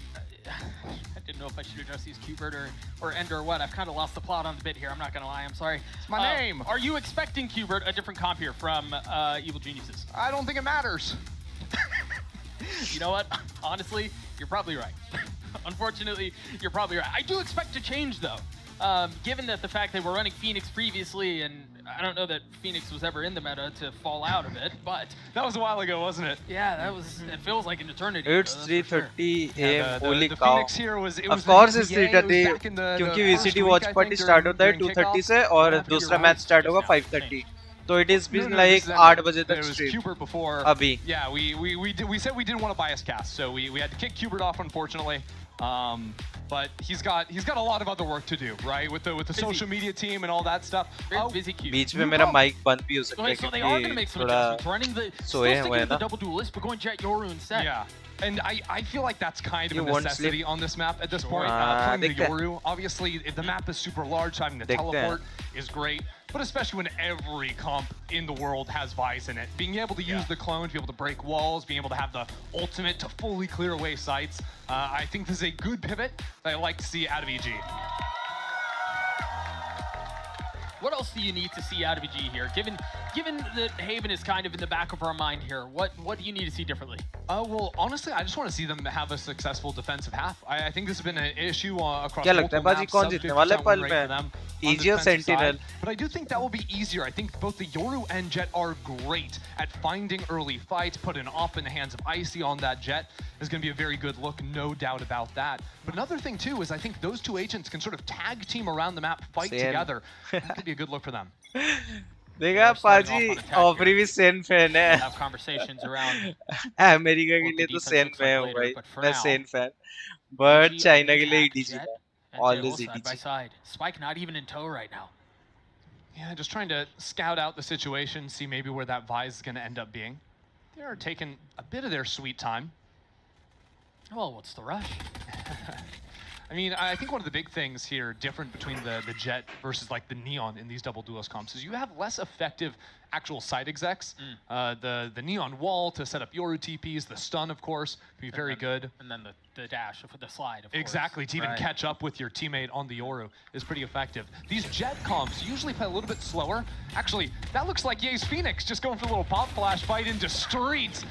I didn't know if I should address these Qbert or Ender or what. I've kind of lost the plot on the bit here. I'm not going to lie. I'm sorry. It's my name. Are you expecting Qbert a different comp here from Evil Geniuses? I don't think it matters. You know what? Honestly, you're probably right. Unfortunately, you're probably right. I do expect to change, though. Given that the fact they were running Phoenix previously, and I don't know that Phoenix was ever in the meta to fall out of it, but that was a while ago, wasn't it? Yeah, that was. It feels like an eternity. It's 3:30 AM. Holy the cow! Phoenix here was, Of course it's 3:30 क्योंकि VCT watch party start होता है 2:30 से और दूसरा match start होगा 5:30. So it has been like 8 बजे तक stream. Before. अभी. Yeah, we said we didn't want to bias cast, so we had to kick Qbert off, unfortunately. But he's got a lot of other work to do, right? With the social media team and all that stuff. Very busy Q. बीच में मेरा mic बंद भी हो सकता है So they are going to make some adjustments. Running the still sticking with the double duelist, but going Jet Yoru instead. Yeah. And I feel like that's kind of a necessity on this map at this point. Playing the Yoru, obviously, if the map is super large, having the teleport is great. But especially when every comp in the world has Vice in it. Being able to use the clone, to be able to break walls, being able to have the ultimate to fully clear away sites. I think this is a good pivot that I like to see out of EG. What else do you need to see out of EG here? Given that Haven is kind of in the back of our mind here, what do you need to see differently? Well, honestly, I just want to see them have a successful defensive half. I think this has been an issue across multiple maps. EG or Sentinel? But I do think that will be easier. I think both the Yoru and Jet are great at finding early fights, putting off in the hands of Icy on that Jet is going to be a very good look, no doubt about that. But another thing too is I think those two agents can sort of tag team around the map, fight together. That could be a good look for them. देखा पाजी offeree भी Sen fan है have conversations around America के लिए तो Sen fan हूँ भाई मैं सेन फैन but चाइना के लिए EDG always side by side. Spike not even in tow right now. Yeah, just trying to scout out the situation, see maybe where that Vise is going to end up being. They're taking a bit of their sweet time. Well, what's the rush? I mean, I think one of the big things here different between the Jet versus like the Neon in these double duelist comps is you have less effective actual side execs. The Neon wall to set up Yoru TPs, the stun, of course, can be very good. And then the dash for the slide, of course. Exactly, to even catch up with your teammate on the Yoru is pretty effective. These Jet comps usually play a little bit slower. Actually, that looks like Ye's Phoenix just going for a little pop flash fight into streets.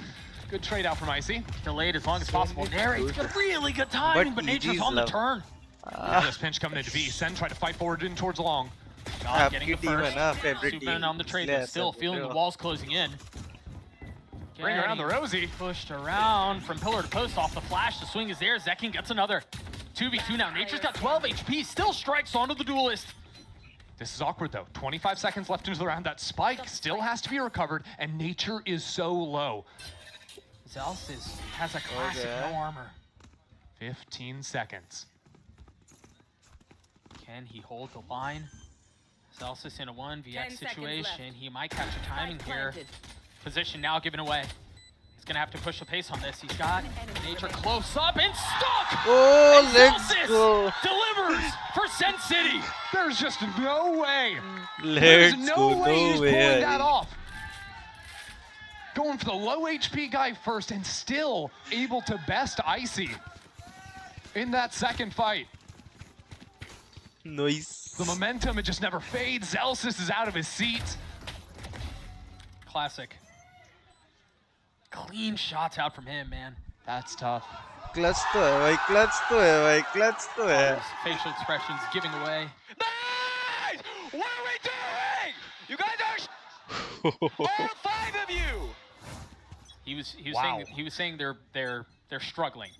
Good trade out from Icy. Delayed as long as possible. Narrate's got really good timing, but Nature's on the turn. This pinch coming into B. Sen tried to fight forward in towards long. God, getting the first. Superman on the trade, but still feeling the walls closing in. Bring around the Rosie. Pushed around from pillar to post off the flash. The swing is there. Zekin gets another. 2v2 now. Nature's got 12 HP. Still strikes onto the duelist. This is awkward though. 25 seconds left into the round. That spike still has to be recovered, and Nature is so low. Zels has a classic no armor. 15 seconds. Can he hold the line? Celsius in a 1vx situation. He might catch a timing here. Position now given away. He's gonna have to push the pace on this. He's got Nature close up and stuck! Oh, and let's Celsius go. delivers for Sen City. There's just no way. Let's There's no go. way he's No way. pulling that off. Going for the low HP guy first and still able to best Icy in that second fight. Nice. The momentum, it just never fades. Celsius is out of his seat. Classic. Clean shots out from him, man. That's tough. Clutch तो है भाई, clutch तो है भाई, clutch तो है. His facial expressions giving away. Guys, what are we doing? You guys are all 5 of you. He was Wow. saying they're struggling.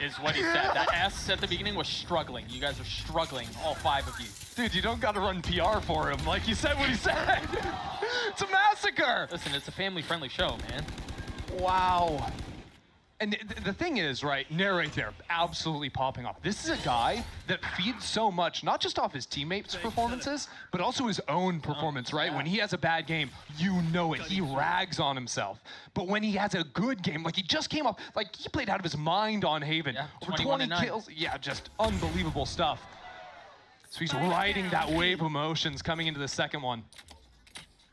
Is what he said. That S at the beginning was struggling. You guys are struggling, all 5 of you. Dude, you don't gotta run PR for him. Like, he said what he said. It's a massacre. Listen, it's a family-friendly show, man. Wow. And the thing is, right, Narrate there, absolutely popping off. This is a guy that feeds so much, not just off his teammates' performances, but also his own performance, right? Yeah. When he has a bad game, you know it. He rags on himself. But when he has a good game, like he just came up, like he played out of his mind on Haven. Yeah, Over 21 20 kills. Yeah, just unbelievable stuff. So he's riding that wave of emotions coming into the second one.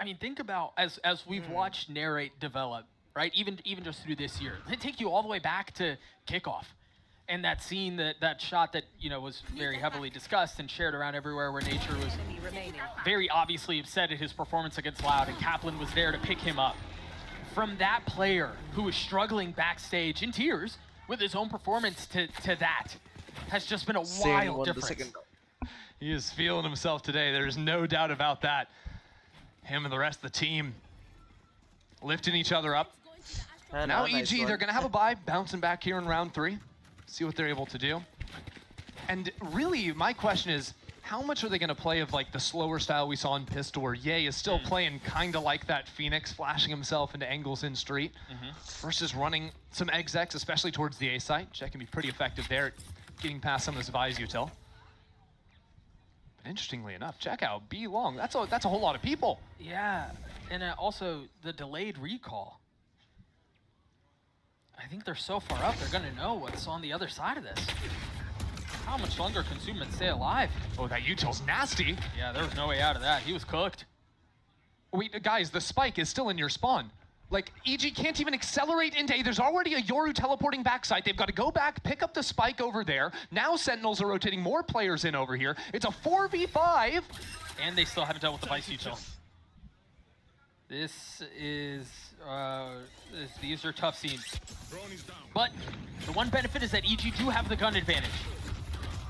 I mean, think about, as we've watched Narrate develop, right? Even just through this year. They take you all the way back to kickoff. And that scene, that shot that, you know, was very heavily discussed and shared around everywhere where Nature was very obviously upset at his performance against Loud, and Kaplan was there to pick him up. From that player who was struggling backstage in tears with his own performance to that has just been a wild difference. He is feeling himself today. There's no doubt about that. Him and the rest of the team lifting each other up. Now EG, they're going to have a bye, bouncing back here in round 3. See what they're able to do. And really, my question is, how much are they going to play of like the slower style we saw in Pistol, where Ye is still playing kind of like that Phoenix, flashing himself into angles in street, versus running some execs, especially towards the A site. Jack can be pretty effective there at getting past some of this Vise util. But interestingly enough, check out B long. That's a whole lot of people. Yeah, and also the delayed recall. I think they're so far up, they're gonna know what's on the other side of this. How much longer can Suman stay alive? Oh, that util's nasty. Yeah, there was no way out of that. He was cooked. Wait, guys, the spike is still in your spawn. Like, EG can't even accelerate into A. There's already a Yoru teleporting backside. They've got to go back, pick up the spike over there. Now Sentinels are rotating more players in over here. It's a 4v5. And they still haven't dealt with the Vice util. This is, these are tough scenes. But the one benefit is that EG do have the gun advantage.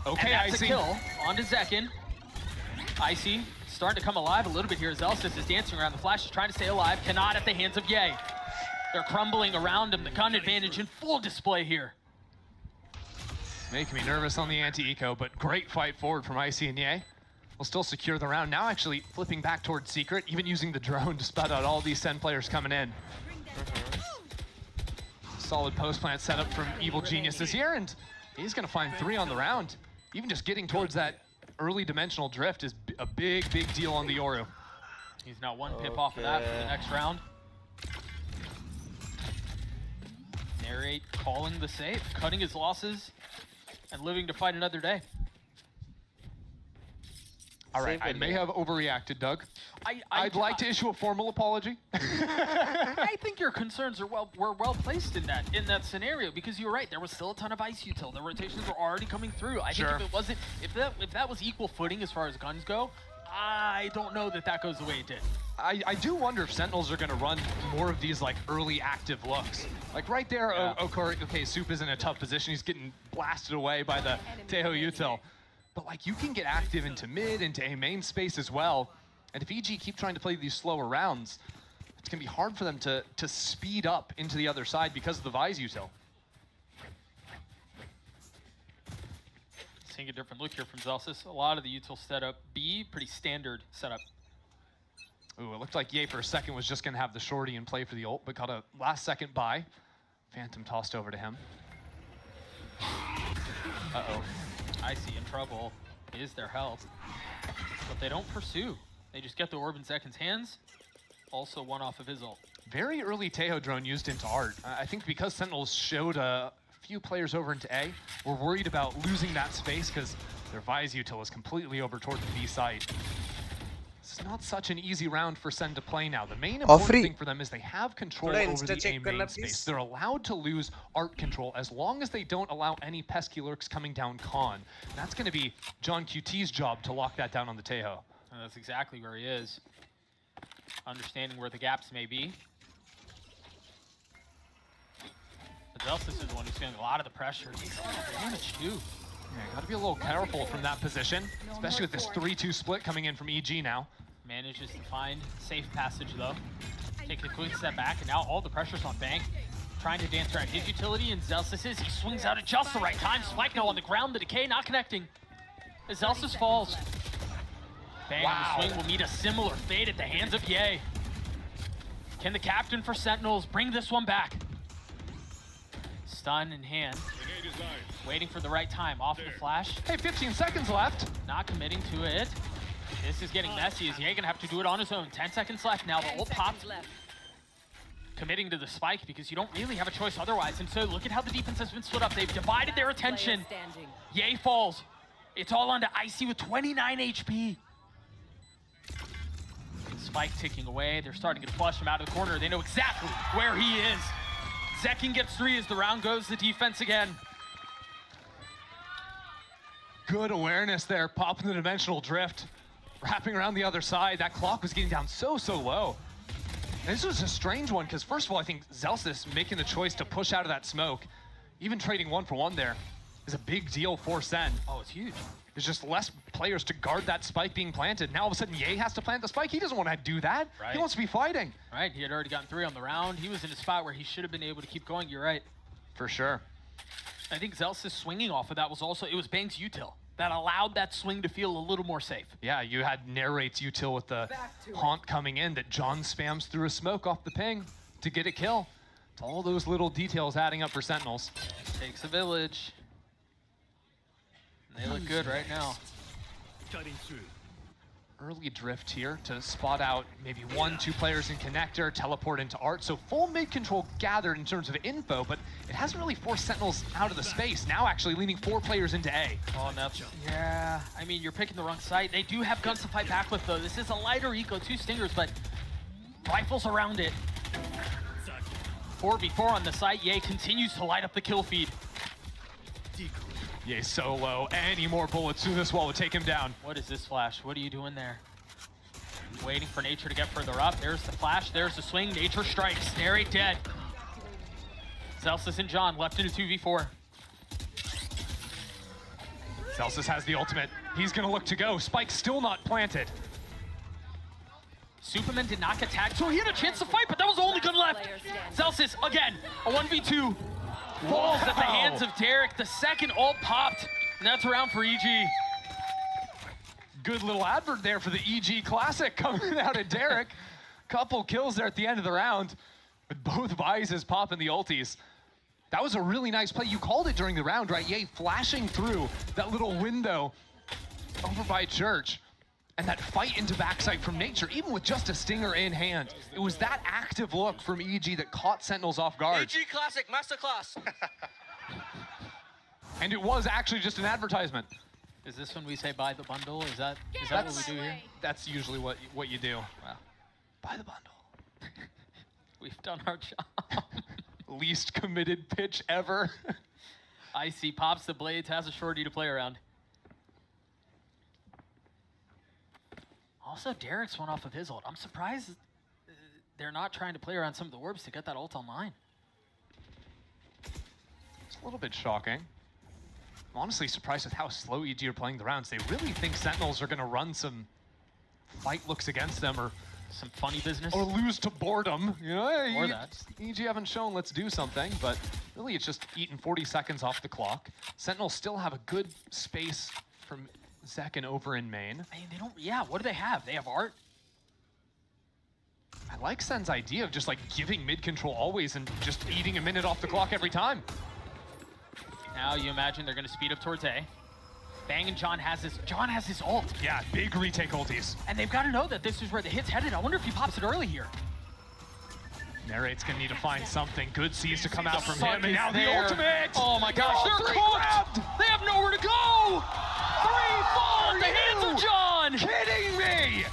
Okay, and that's Icy. a kill onto Zekin. Icy starting to come alive a little bit here as Elsis is dancing around. The Flash is trying to stay alive, cannot at the hands of Ye. They're crumbling around him. The gun advantage in full display here. Making me nervous on the anti-eco, but great fight forward from Icy and Ye. Will still secure the round. Now actually flipping back towards Secret, even using the drone to spot out all these Sen players coming in. Solid post-plant setup from Evil Geniuses here, and he's gonna find 3 on the round. Even just getting towards that early dimensional drift is a big deal on the Yoru. He's now 1 pip off of that for the next round. Narrate calling the save, cutting his losses, and living to fight another day. All right, I may have overreacted, Doug. I'd like to issue a formal apology. I think your concerns were well placed in that scenario, because you're right. There was still a ton of ice util. The rotations were already coming through. I think if that was equal footing as far as guns go, I don't know that goes the way it did. I do wonder if Sentinels are going to run more of these like early active looks. Like right there, okay, Soup is in a tough position. He's getting blasted away by the Teho util. But like you can get active into mid, into a main space as well. And if EG keep trying to play these slower rounds, it's gonna be hard for them to speed up into the other side because of the Vise util. Seeing a different look here from Zelsis. A lot of the util setup B, pretty standard setup. Ooh, it looked like Ye for a second was just gonna have the shorty in play for the ult, but got a last second buy. Phantom tossed over to him. Uh-oh. I see in trouble is their health. But they don't pursue. They just get the orb in Zekin's hands. Also one off of his ult. Very early Tejo drone used into art. I think because Sentinels showed a few players over into A, we're worried about losing that space because their Vise util is completely over toward the B site. It's not such an easy round for Sen to play now. The main important thing for them is they have control over the A main space. They're allowed to lose art control as long as they don't allow any pesky lurks coming down con. And that's going to be John QT's job to lock that down on the Tejo. And that's exactly where he is. Understanding where the gaps may be. But Zelsis is the one who's feeling a lot of the pressure. He's a lot of damage too. Yeah, gotta be a little careful from that position, especially with this 3-2 split coming in from EG now. Manages to find safe passage though. Take a quick step back, and now all the pressure's on Bang. Trying to dance around his utility, and Zelsis he swings out at just the right time. Spike now on the ground, the decay not connecting. As Zelsis falls. Bang on the swing will meet a similar fate at the hands of Ye. Can the captain for Sentinels bring this one back? Stun in hand. Waiting for the right time. Off the flash. Hey, 15 seconds left. Not committing to it. This is getting messy. Is Ye gonna have to do it on his own? 10 seconds left now. The ult popped. Committing to the spike because you don't really have a choice otherwise. And so look at how the defense has been split up. They've divided their attention. Ye falls. It's all onto Icy with 29 HP. Spike ticking away. They're starting to flush him out of the corner. They know exactly where he is. Zekin gets 3 as the round goes to defense again. Good awareness there, popping the dimensional drift. Wrapping around the other side. That clock was getting down so low. And this was a strange one, because first of all, I think Zelsis making the choice to push out of that smoke, even trading 1-for-1 there, is a big deal for Sen. Oh, it's huge. There's just less players to guard that spike being planted. Now all of a sudden, Ye has to plant the spike. He doesn't want to do that. Right. He wants to be fighting. Right, he had already gotten 3 on the round. He was in a spot where he should have been able to keep going. You're right. For sure. I think Zelsis swinging off of that was also, it was Bang's util that allowed that swing to feel a little more safe. Yeah, you had Narrate's util with the haunt coming in that John spams through a smoke off the ping to get a kill. It's all those little details adding up for Sentinels. Takes a village. And they look good right now. Cutting through. Early drift here to spot out maybe 1-2 players in connector, teleport into art. So full mid control gathered in terms of info, but it hasn't really forced Sentinels out of the space. Now actually leading 4 players into A. Oh, no. Yeah, I mean, you're picking the wrong site. They do have guns to fight back with, though. This is a lighter eco, 2 stingers, but rifles around it. 4v4 on the site. Ye continues to light up the kill feed. Ye so low. Any more bullets through this wall would take him down. What is this flash? What are you doing there? Waiting for Nature to get further up. There's the flash. There's the swing. Nature strikes. Narrate dead. Zelsis and John left in a 2v4. Zelsis has the ultimate. He's going to look to go. Spike still not planted. Superman did not get tagged, so he had a chance to fight, but that was the only gun left. Zelsis, again, a 1v2. Falls at the hands of Derek. The second ult popped, and that's a round for EG. Good little advert there for the EG Classic coming out of Derek. Couple kills there at the end of the round, with both Vises popping the ultis. That was a really nice play. You called it during the round, right? Ye flashing through that little window over by Church. And that fight into backside from Nature, even with just a stinger in hand. It was that active look from EG that caught Sentinels off guard. EG Classic, Masterclass. And it was actually just an advertisement. Is this when we say buy the bundle? Is that what we do here? That's usually what you do. Wow. Buy the bundle. We've done our job. Least committed pitch ever. Icy pops the blades, has a shorty to play around. Also, Derek's one off of his ult. I'm surprised they're not trying to play around some of the orbs to get that ult online. It's a little bit shocking. I'm honestly surprised with how slow EG are playing the rounds. They really think Sentinels are going to run some fight looks against them or some funny business. Or lose to boredom. You know, hey, or that. EG haven't shown let's do something, but really it's just eating 40 seconds off the clock. Sentinels still have a good space from Zekin over in main. I mean, they don't, yeah, what do they have? They have art? I like Sen's idea of just like giving mid control always and just eating a minute off the clock every time. Now you imagine they're going to speed up towards A. Bang and John has his ult. Yeah, big retake ulties. And they've got to know that this is where the hit's headed. I wonder if he pops it early here. Narrate's gonna need to find something. Good sees to come out from Suck him, and is now there. the ultimate! Oh my gosh, they're cooked! They have nowhere to go! 3 fall at the hands of John! Kidding me!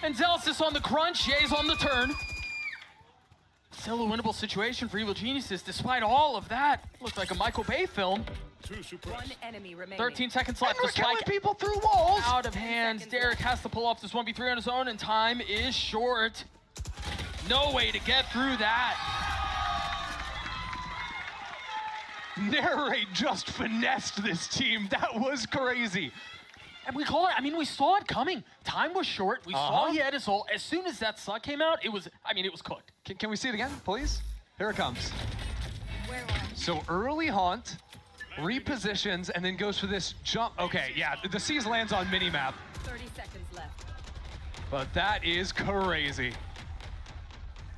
And Zelsis on the crunch, Ye's on the turn. Still a winnable situation for Evil Geniuses, despite all of that. Looks like a Michael Bay film. 1 enemy remaining. 13 seconds left. And we're The spike killing people through walls! out of hands. Derek has to pull off this 1v3 on his own, and time is short. No way to get through that. Narrate just finessed this team. That was crazy. And we call it, I mean, we saw it coming. Time was short. We saw he had his ult. As soon as that suck came out, it was cooked. Can we see it again, please? Here it comes. So early haunt, repositions, and then goes for this jump. Okay, yeah, the C's lands on minimap. 30 seconds left. But that is crazy.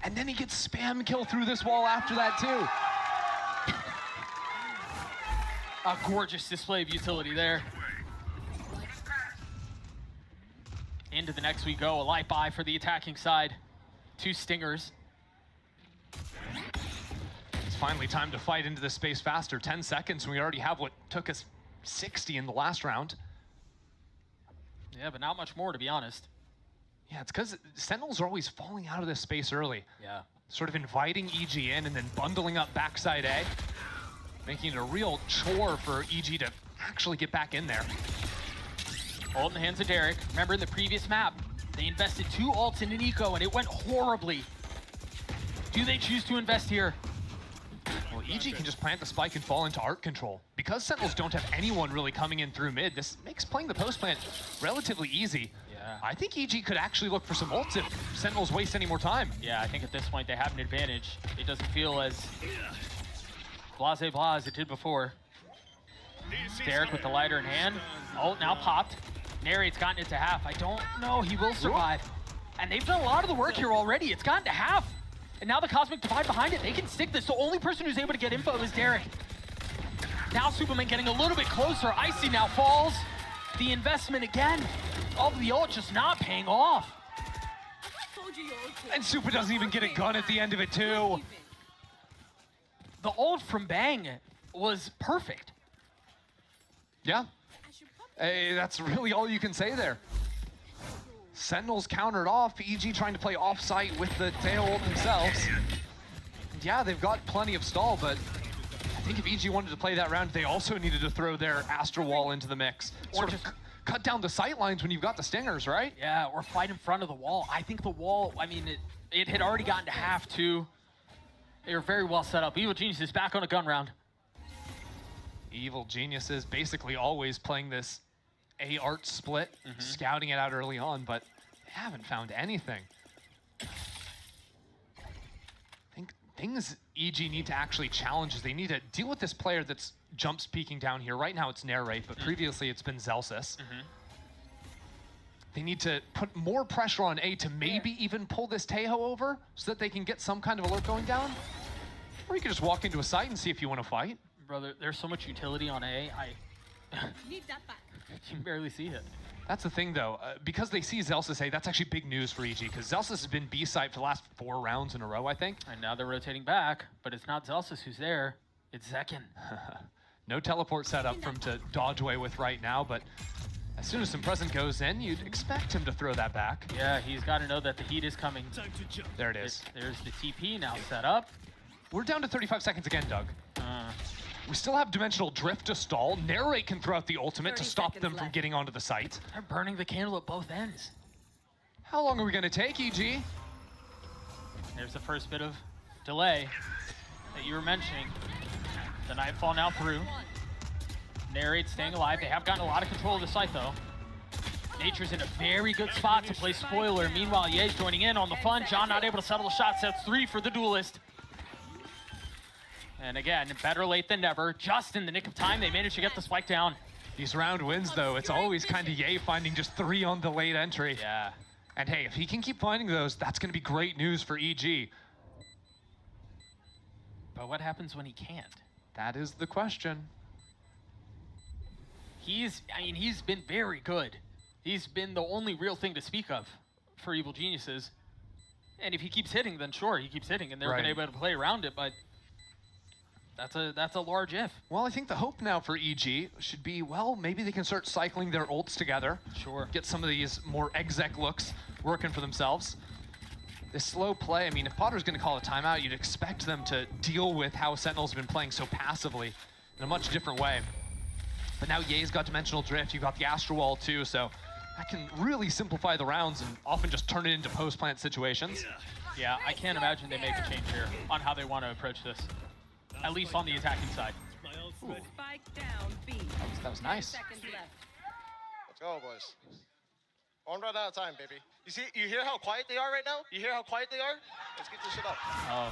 And then he gets spam kill through this wall after that too. A gorgeous display of utility there. Into the next we go. A light buy for the attacking side. 2 stingers. It's finally time to fight into this space faster. 10 seconds, and we already have what took us 60 in the last round. Yeah, but not much more, to be honest. Yeah, it's because Sentinels are always falling out of this space early. Yeah. Sort of inviting EG in and then bundling up backside A, making it a real chore for EG to actually get back in there. Ult in the hands of Derek. Remember in the previous map, they invested 2 ults in an eco and it went horribly. Do they choose to invest here? Well, EG can just plant the spike and fall into art control. Because Sentinels don't have anyone really coming in through mid, this makes playing the post plant relatively easy. Yeah. I think EG could actually look for some ults if Sentinels waste any more time. Yeah, I think at this point they have an advantage. It doesn't feel as blase-blah as it did before. Derek with the lighter in hand. Ult now popped. Narrate's gotten it to half. I don't know, he will survive. And they've done a lot of the work here already. It's gotten to half. And now the Cosmic Divide behind it, they can stick this. The only person who's able to get info is Derek. Now Superman getting a little bit closer. Icy now falls. The investment again of the ult just not paying off. And Super doesn't even get a gun at the end of it too. The ult from Bang was perfect. Yeah. Hey, that's really all you can say there. Sentinels countered off, EG trying to play off-site with the tail ult themselves. And yeah, they've got plenty of stall, but I think if EG wanted to play that round, they also needed to throw their Astral Wall into the mix. Or just cut down the sight lines when you've got the stingers, right? Yeah, or fight in front of the wall. I think the wall, I mean, it had already gotten to half too. They were very well set up. Evil Genius is back on a gun round. Evil Geniuses basically always playing this A-art split, scouting it out early on, but they haven't found anything. I think things EG need to actually challenge is they need to deal with this player that's jumps peeking down here. Right now it's Narrate, but previously it's been Zelsis. They need to put more pressure on A to maybe even pull this Tejo over so that they can get some kind of alert going down. Or you can just walk into a site and see if you want to fight. Brother, there's so much utility on A. You can barely see it. That's the thing, though. Because they see Zelsis A, that's actually big news for EG, because Zelsis has been B-site for the last 4 rounds in a row, I think. And now they're rotating back, but it's not Zelsis who's there. It's Zekin. No teleport setup for him to dodge away with right now, but as soon as some present goes in, you'd expect him to throw that back. Yeah, he's got to know that the heat is coming. There it is. There's the TP now set up. We're down to 35 seconds again, Doug. We still have Dimensional Drift to stall. Narrate can throw out the ultimate to stop them from getting onto the site. They're burning the candle at both ends. How long are we going to take, EG? There's the first bit of delay that you were mentioning. The Nightfall now through. Narrate staying alive. They have gotten a lot of control of the site, though. Nature's in a very good spot to play spoiler. Meanwhile, Ye's joining in on the fun. John not able to settle the shot. Sets 3 for the Duelist. And again, better late than never. Just in the nick of time, they managed to get the spike down. These round wins, though, it's always kind of Ye finding just 3 on the late entry. Yeah. And hey, if he can keep finding those, that's going to be great news for EG. But what happens when he can't? That is the question. I mean, he's been very good. He's been the only real thing to speak of for Evil Geniuses. And if he keeps hitting, then sure, he keeps hitting, and they're going to be able to play around it, but that's a large if. Well, I think the hope now for EG should be, well, maybe they can start cycling their ults together. Sure. Get some of these more exec looks working for themselves. This slow play, I mean, if Potter's going to call a timeout, you'd expect them to deal with how Sentinel's been playing so passively in a much different way. But now Ye's got Dimensional Drift, you've got the Astral Wall too, so that can really simplify the rounds and often just turn it into post-plant situations. Yeah, I can't imagine they make a change here on how they want to approach this, at least on the attacking side. Spike down B. That was nice. Seconds left. Let's go, boys. One run at a time, baby. You hear how quiet they are right now? You hear how quiet they are? Let's get this shit up. Oh,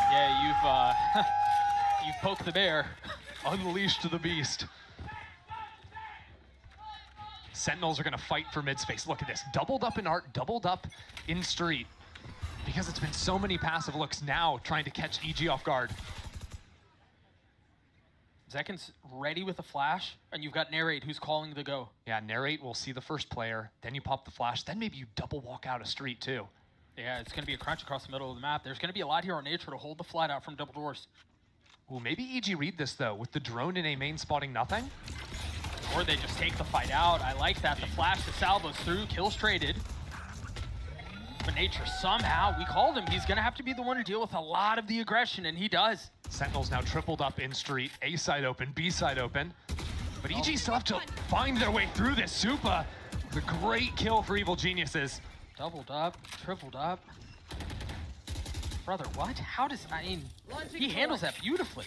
yeah, you've poked the bear. Unleashed the beast. Sentinels are going to fight for mid-space. Look at this. Doubled up in art, doubled up in street. Because it's been so many passive looks now trying to catch EG off guard. Zekken's ready with a flash, and you've got Narrate who's calling the go. Yeah, Narrate will see the first player, then you pop the flash, then maybe you double walk out a street too. Yeah, it's going to be a crunch across the middle of the map. There's going to be a lot here on Nature to hold the flat out from double doors. Ooh, maybe EG read this though, with the drone in A main spotting nothing. Or they just take the fight out. I like that. The flash to salvos through, kills traded. But Nature somehow, we called him. He's going to have to be the one to deal with a lot of the aggression, and he does. Sentinels now tripled up in street. A side open, B side open. But EG still have to find their way through this. Supa, the great kill for Evil Geniuses. Doubled up, tripled up. Brother, what? How does, I mean, he handles that beautifully.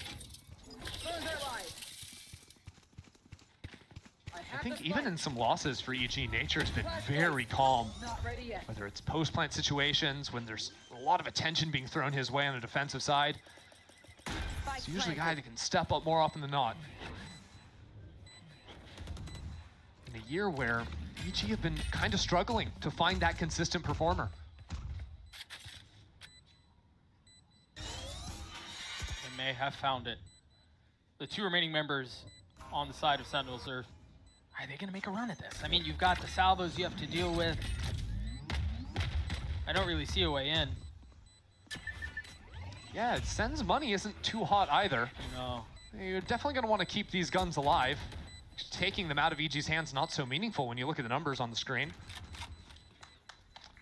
I think even in some losses for EG, Nature has been very calm. Whether it's post-plant situations, when there's a lot of attention being thrown his way on the defensive side. It's usually a guy that can step up more often than not. In a year where EG have been kind of struggling to find that consistent performer. They may have found it. The two remaining members on the side of Sentinels are they going to make a run at this? I mean, you've got the salvos you have to deal with. I don't really see a way in. Yeah, Sen's money isn't too hot either. No. You're definitely going to want to keep these guns alive. Taking them out of EG's hands not so meaningful when you look at the numbers on the screen.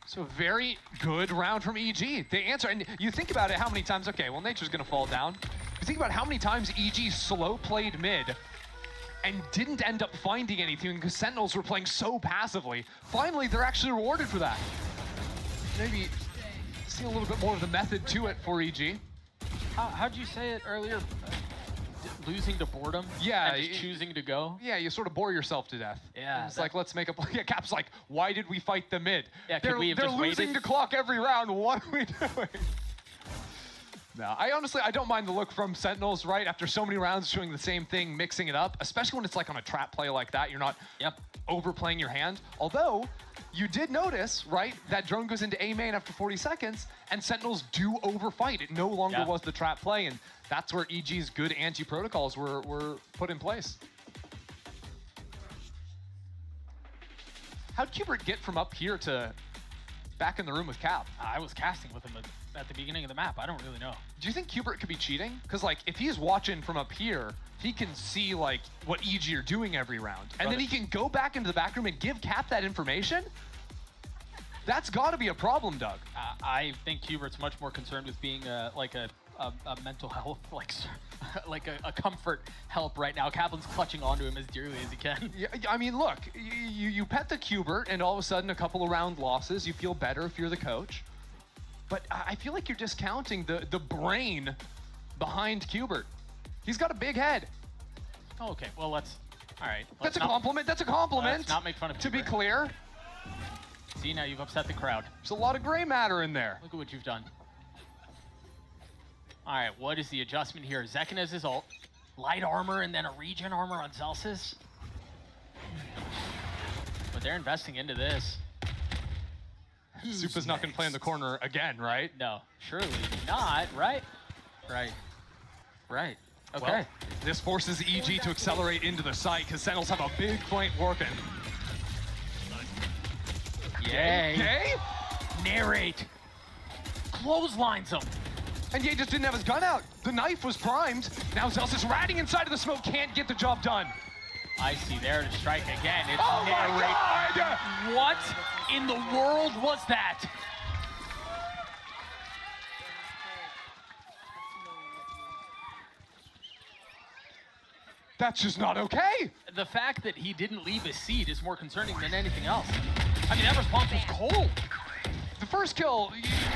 So a very good round from EG. They answer, and you think about it, how many times, okay, well, Nature's going to fall down. You think about how many times EG slow played mid and didn't end up finding anything because Sentinels were playing so passively. Finally, they're actually rewarded for that. Maybe see a little bit more of the method to it for EG. How'd you say it earlier? Losing to boredom? Yeah. And just choosing to go? Yeah, you sort of bore yourself to death. Yeah. It's like, let's make a play. Yeah, Cap's like, why did we fight the mid? Yeah, they're we have they're just losing waited? the clock every round. What are we doing? No, I don't mind the look from Sentinels, right? After so many rounds doing the same thing, mixing it up, especially when it's like on a trap play like that, you're not overplaying your hand. Although, you did notice, right, that drone goes into A main after 40 seconds, and Sentinels do overfight. It no longer was the trap play, and that's where EG's good anti-protocols were put in place. How'd Kubert get from up here to back in the room with Cap? I was casting with him at the beginning of the map. I don't really know. Do you think Kubert could be cheating? Because, like, if he's watching from up here, he can see, like, what EG are doing every round. And then he can go back into the back room and give Cap that information? That's got to be a problem, Doug. I think Kubert's much more concerned with being like a mental health, like a comfort help right now. Kaplan's clutching onto him as dearly as he can. Yeah, I mean, look, you pet the Kubert, and all of a sudden, a couple of round losses, you feel better if you're the coach. But I feel like you're discounting the brain behind Kubert. He's got a big head. Oh, okay, well, all right. That's a compliment. That's a compliment. Let's not make fun of To Kubert. be clear. See, now you've upset the crowd. There's a lot of gray matter in there. Look at what you've done. All right, what is the adjustment here? Zekken has his ult. Light armor and then a regen armor on Zelsis. But they're investing into this. Supa's not going to play in the corner again, right? No, surely not, right? Right. Okay. Well, This forces EG to accelerate into the site because Sentinels have a big flank working. Yay. Yay? Narrate. Clotheslines him. And Ye just didn't have his gun out. The knife was primed. Now Zels is ratting inside of the smoke, can't get the job done. Icy there to strike again. It's Oh my narrate. God! What in the world was that? That's just not okay. The fact that he didn't leave his seat is more concerning than anything else. I mean, that response was cold. The first kill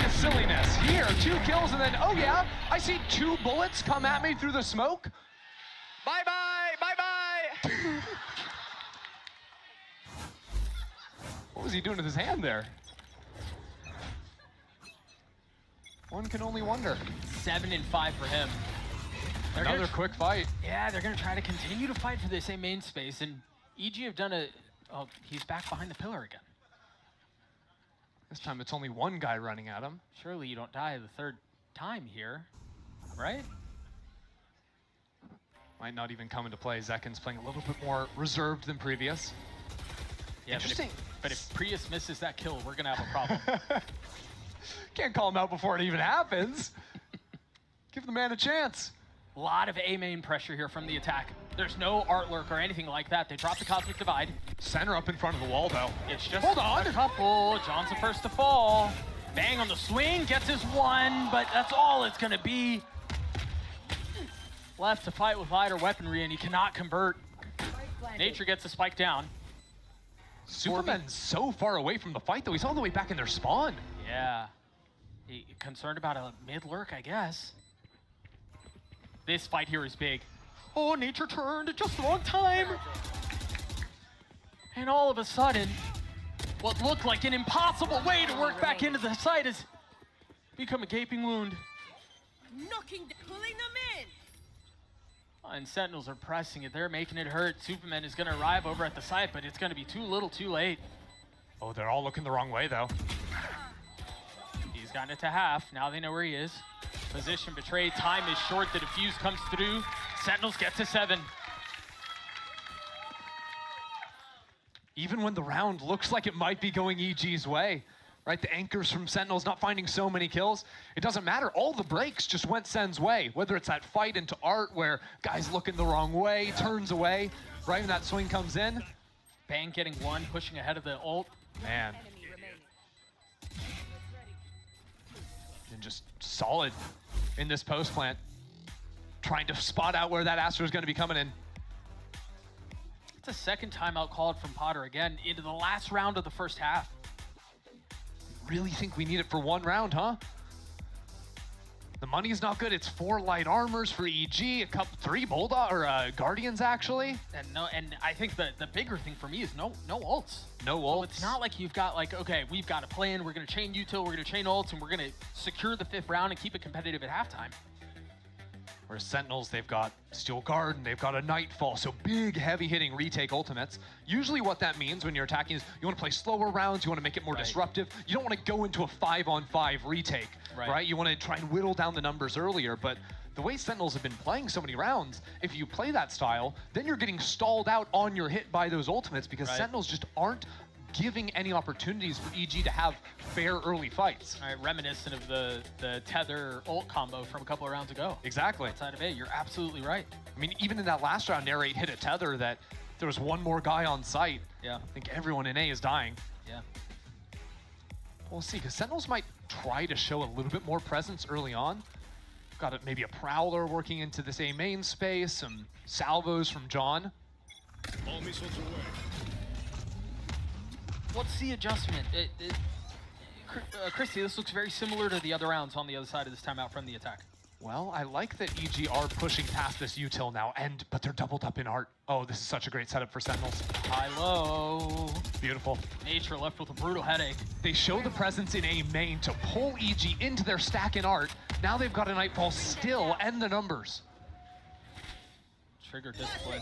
is silliness. Here, 2 kills and then, oh yeah, I see 2 bullets come at me through the smoke. Bye-bye, bye-bye. What was he doing with his hand there? One can only wonder. 7 and 5 for him. Another quick fight. Yeah, they're gonna try to continue to fight for this A main space, and EG have done a, oh, he's back behind the pillar again. This time it's only one guy running at him. Surely you don't die the 3rd time here, right? Might not even come into play. Zekin's playing a little bit more reserved than previous. Yeah, Interesting. But if Prius misses that kill, we're gonna have a problem. Can't call him out before it even happens. Give the man a chance. A lot of A main pressure here from the attack. There's no art lurk or anything like that. They drop the Cosmic Divide. Center up in front of the wall, though. It's just Hold on. a couple. John's the first to fall. Bang on the swing, gets his 1, but that's all it's gonna be. Left to fight with lighter weaponry, and he cannot convert. Nature gets the spike down. Superman's so far away from the fight, though. He's all the way back in their spawn. Yeah. He concerned about a mid lurk, I guess. This fight here is big. Oh, Nature turned at just the wrong time. And all of a sudden, what looked like an impossible way to work back into the site has become a gaping wound. Pulling them in. And Sentinels are pressing it. They're making it hurt. Superman is going to arrive over at the site, but it's going to be too little too late. Oh, they're all looking the wrong way, though. He's gotten it to half. Now they know where he is. Position betrayed. Time is short. The defuse comes through. Sentinels get to 7. Even when the round looks like it might be going EG's way, right? The anchors from Sentinels not finding so many kills. It doesn't matter. All the breaks just went Sen's way, whether it's that fight into Art where guys looking the wrong way, turns away, right when that swing comes in. Bang getting 1, pushing ahead of the ult. Man. And just solid in this post plant. Trying to spot out where that Astro is going to be coming in. It's a second timeout called from Potter again into the last round of the first half. Really think we need it for 1 round, huh? The money's not good. It's 4 light armors for EG, a couple 3 Bulldog or Guardians actually. And I think the bigger thing for me is no ults. No ults. So it's not like you've got like, okay, we've got a plan. We're gonna chain util, we're gonna chain ults, and we're gonna secure the 5th round and keep it competitive at halftime. Whereas Sentinels, they've got Steel Guard and they've got a Nightfall, so big, heavy-hitting retake ultimates. Usually what that means when you're attacking is you want to play slower rounds, you want to make it more disruptive. You don't want to go into a 5-on-5 retake, right? You want to try and whittle down the numbers earlier, but the way Sentinels have been playing so many rounds, if you play that style, then you're getting stalled out on your hit by those ultimates because Sentinels just aren't giving any opportunities for EG to have fair early fights. All right, reminiscent of the Tether ult combo from a couple of rounds ago. Exactly. Outside of A, you're absolutely right. I mean, even in that last round, Narrate hit a Tether that there was 1 more guy on site. Yeah. I think everyone in A is dying. Yeah. We'll see, because Sentinels might try to show a little bit more presence early on. Got maybe a Prowler working into this A main space, some salvos from John. All missiles away. What's the adjustment? Christy, this looks very similar to the other rounds on the other side of this timeout from the attack. Well, I like that EG are pushing past this util now, but they're doubled up in Art. Oh, this is such a great setup for Sentinels. High-low. Beautiful. Nature left with a brutal headache. They show the presence in A main to pull EG into their stack in Art. Now they've got a Nightfall still and the numbers. Trigger discipline.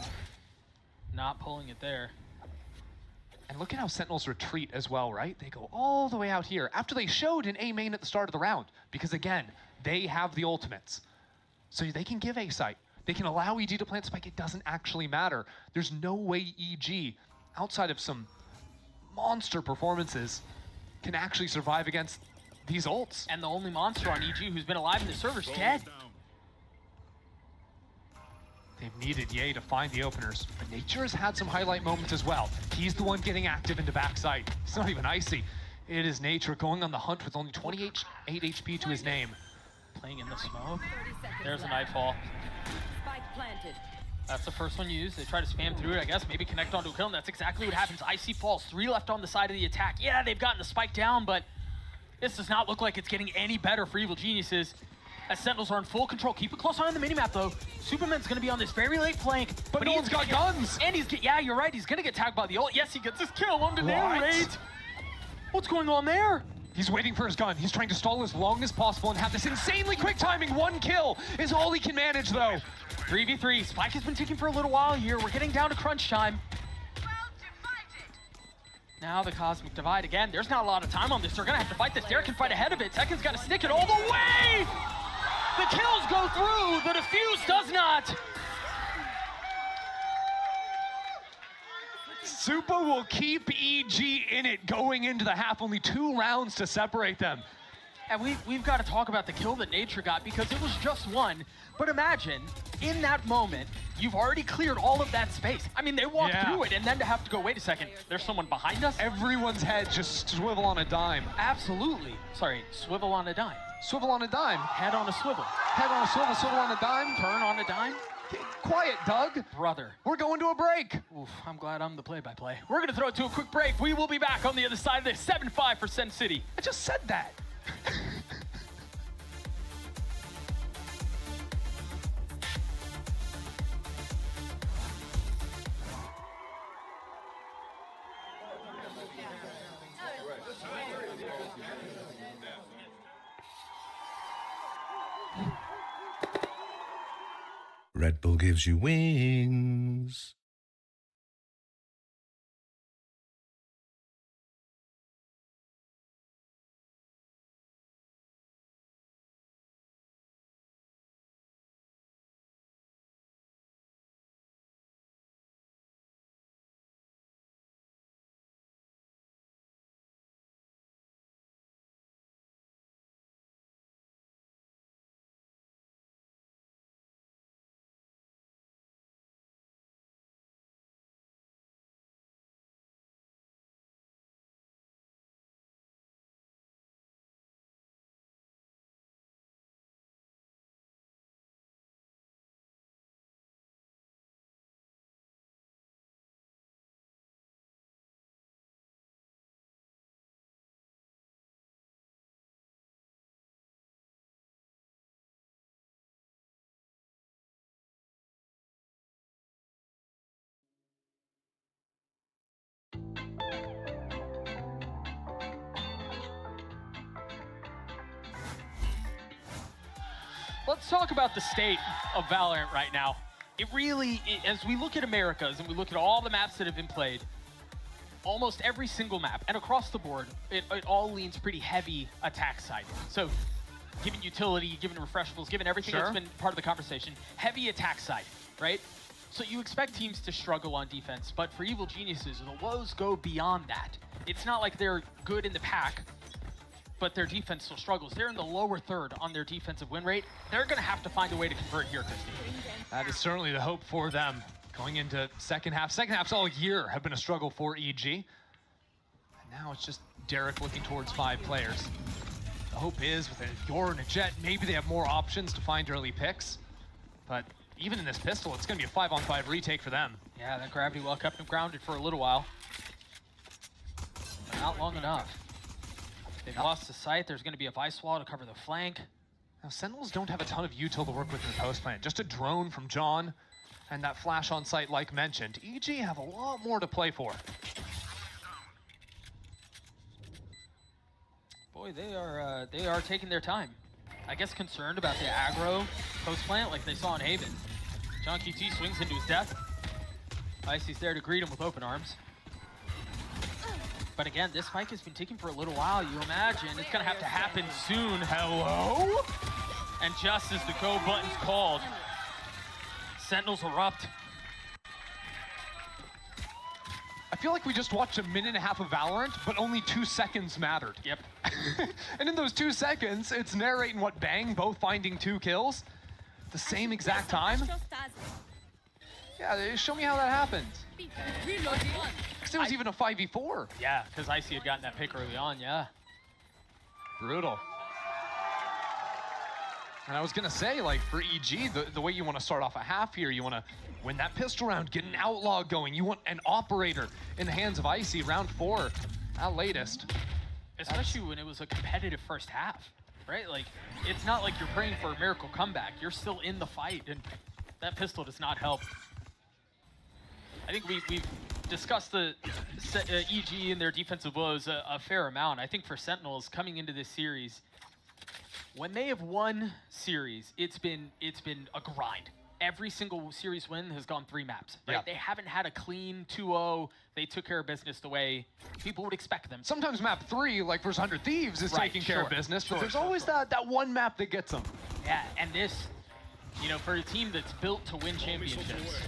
Not pulling it there. And look at how Sentinels retreat as well, right? They go all the way out here after they showed an A main at the start of the round. Because again, they have the ultimates. So they can give A site. They can allow EG to plant spike. It doesn't actually matter. There's no way EG, outside of some monster performances, can actually survive against these ults. And the only monster on EG who's been alive in the server's dead. They've needed Ye to find the openers, but Nature has had some highlight moments as well. He's the one getting active into backside. It's not even Icy. It is Nature going on the hunt with only 28 HP to his name. Playing in the smoke. There's a Nightfall. Spike planted. That's the first one used. They try to spam through it, I guess, maybe connect onto a kill, and that's exactly what happens. Icy falls, 3 left on the side of the attack. Yeah, they've gotten the spike down, but this does not look like it's getting any better for Evil Geniuses. As Sentinels are in full control. Keep a close eye on the minimap, though. Superman's going to be on this very late flank. But no one's got guns! And yeah, you're right. He's going to get tagged by the ult. Yes, he gets his kill on the nail rate. What's going on there? He's waiting for his gun. He's trying to stall as long as possible and have this insanely quick timing. 1 kill is all he can manage, though. 3v3. Spike has been ticking for a little while here. We're getting down to crunch time. Now the Cosmic Divide again. There's not a lot of time on this. They're going to have to fight this. Derek can fight ahead of it. Tekken's got to stick it all the way! The kills go through, the defuse does not. Supa will keep EG in it going into the half. Only 2 rounds to separate them. And we've got to talk about the kill that Nature got because it was just 1. But imagine, in that moment, you've already cleared all of that space. I mean, they walked through it and then to have to go, wait a second, there's someone behind us? Everyone's head just swivel on a dime. Absolutely. Sorry, swivel on a dime. Swivel on a dime. Head on a swivel. Head on a swivel, swivel on a dime. Turn on a dime. Quiet, Doug. Brother. We're going to a break. Oof, I'm glad I'm the play-by-play. We're going to throw it to a quick break. We will be back on the other side of this. 7-5 for Sen City. I just said that. Red Bull gives you wings. Let's talk about the state of Valorant right now. It really, as we look at Americas and we look at all the maps that have been played, almost every single map and across the board, it all leans pretty heavy attack side. So given utility, given refreshables, given everything that's been part of the conversation, heavy attack side, right? So you expect teams to struggle on defense, but for Evil Geniuses, the woes go beyond that. It's not like they're good in the pack, but their defense still struggles. They're in the lower third on their defensive win rate. They're going to have to find a way to convert here, Christy. That is certainly the hope for them going into second half. Second halves all year have been a struggle for EG. And now it's just Derek looking towards 5 players. The hope is with a Yor and a Jet, maybe they have more options to find early picks. But even in this pistol, it's going to be a 5-on-5 retake for them. Yeah, that gravity well kept him grounded for a little while. But not long enough. They've lost the sight. There's going to be a Vice Wall to cover the flank. Now, Sentinels don't have a ton of util to work with in the post plant. Just a drone from John and that flash on site like mentioned. EG have a lot more to play for. Boy, they are taking their time. I guess concerned about the aggro post plant like they saw in Haven. John QT swings into his death. Icy's there to greet him with open arms. But again, this fight has been taking for a little while. You imagine it's going to have to happen soon. Hello? And just as the go button's called, Sentinels erupt. I feel like we just watched a minute and a half of Valorant, but only 2 seconds mattered. Yep. And in those 2 seconds, it's narrating what Bang, both finding 2 kills at the same exact time. Yeah, show me how that happened. Because it was even a 5v4. Yeah, because Icy had gotten that pick early on, yeah. Brutal. And I was going to say, like, for EG, the way you want to start off a half here, you want to win that pistol round, get an outlaw going. You want an operator in the hands of Icy, round 4 at latest. Especially when it was a competitive first half, right? Like, it's not like you're praying for a miracle comeback. You're still in the fight, and that pistol does not help. I think we've discussed the EG and their defensive woes a fair amount. I think for Sentinels, coming into this series, when they have won series, it's been a grind. Every single series win has gone 3 maps, right? Yeah. They haven't had a clean 2-0. They took care of business the way people would expect them. Sometimes map 3, like versus 100 Thieves, is taking care of business, but there's always that one map that gets them. Yeah, and this, you know, for a team that's built to win championships,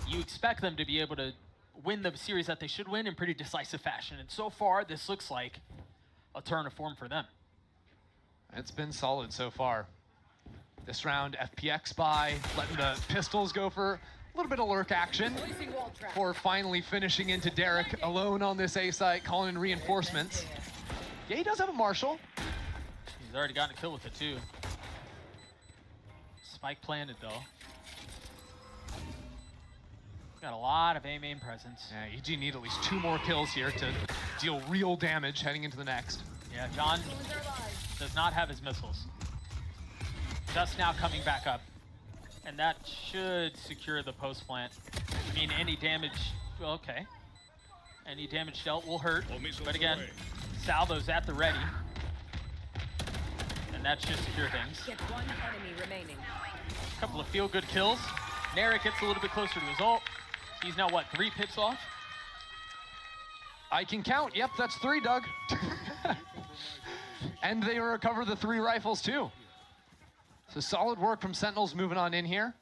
you expect them to be able to win the series that they should win in pretty decisive fashion. And so far, this looks like a turn of form for them. It's been solid so far. This round, FPX by, letting the pistols go for a little bit of lurk action before finally finishing into Derek alone on this A site, calling in reinforcements. Yeah, he does have a Marshal. He's already gotten a kill with it too. Spike planted though. Got a lot of A main presence. Yeah, EG need at least 2 more kills here to deal real damage heading into the next. Yeah, John does not have his missiles. Just now coming back up. And that should secure the post plant. I mean, any damage, well, okay. Any damage dealt will hurt. But again, salvo's at the ready. And that should secure things. Get 1 enemy remaining. A couple of feel-good kills. Narek gets a little bit closer to his ult. He's now, what, 3 pips off? I can count. Yep, that's 3, Doug. And they recover the 3 rifles, too. So solid work from Sentinels moving on in here.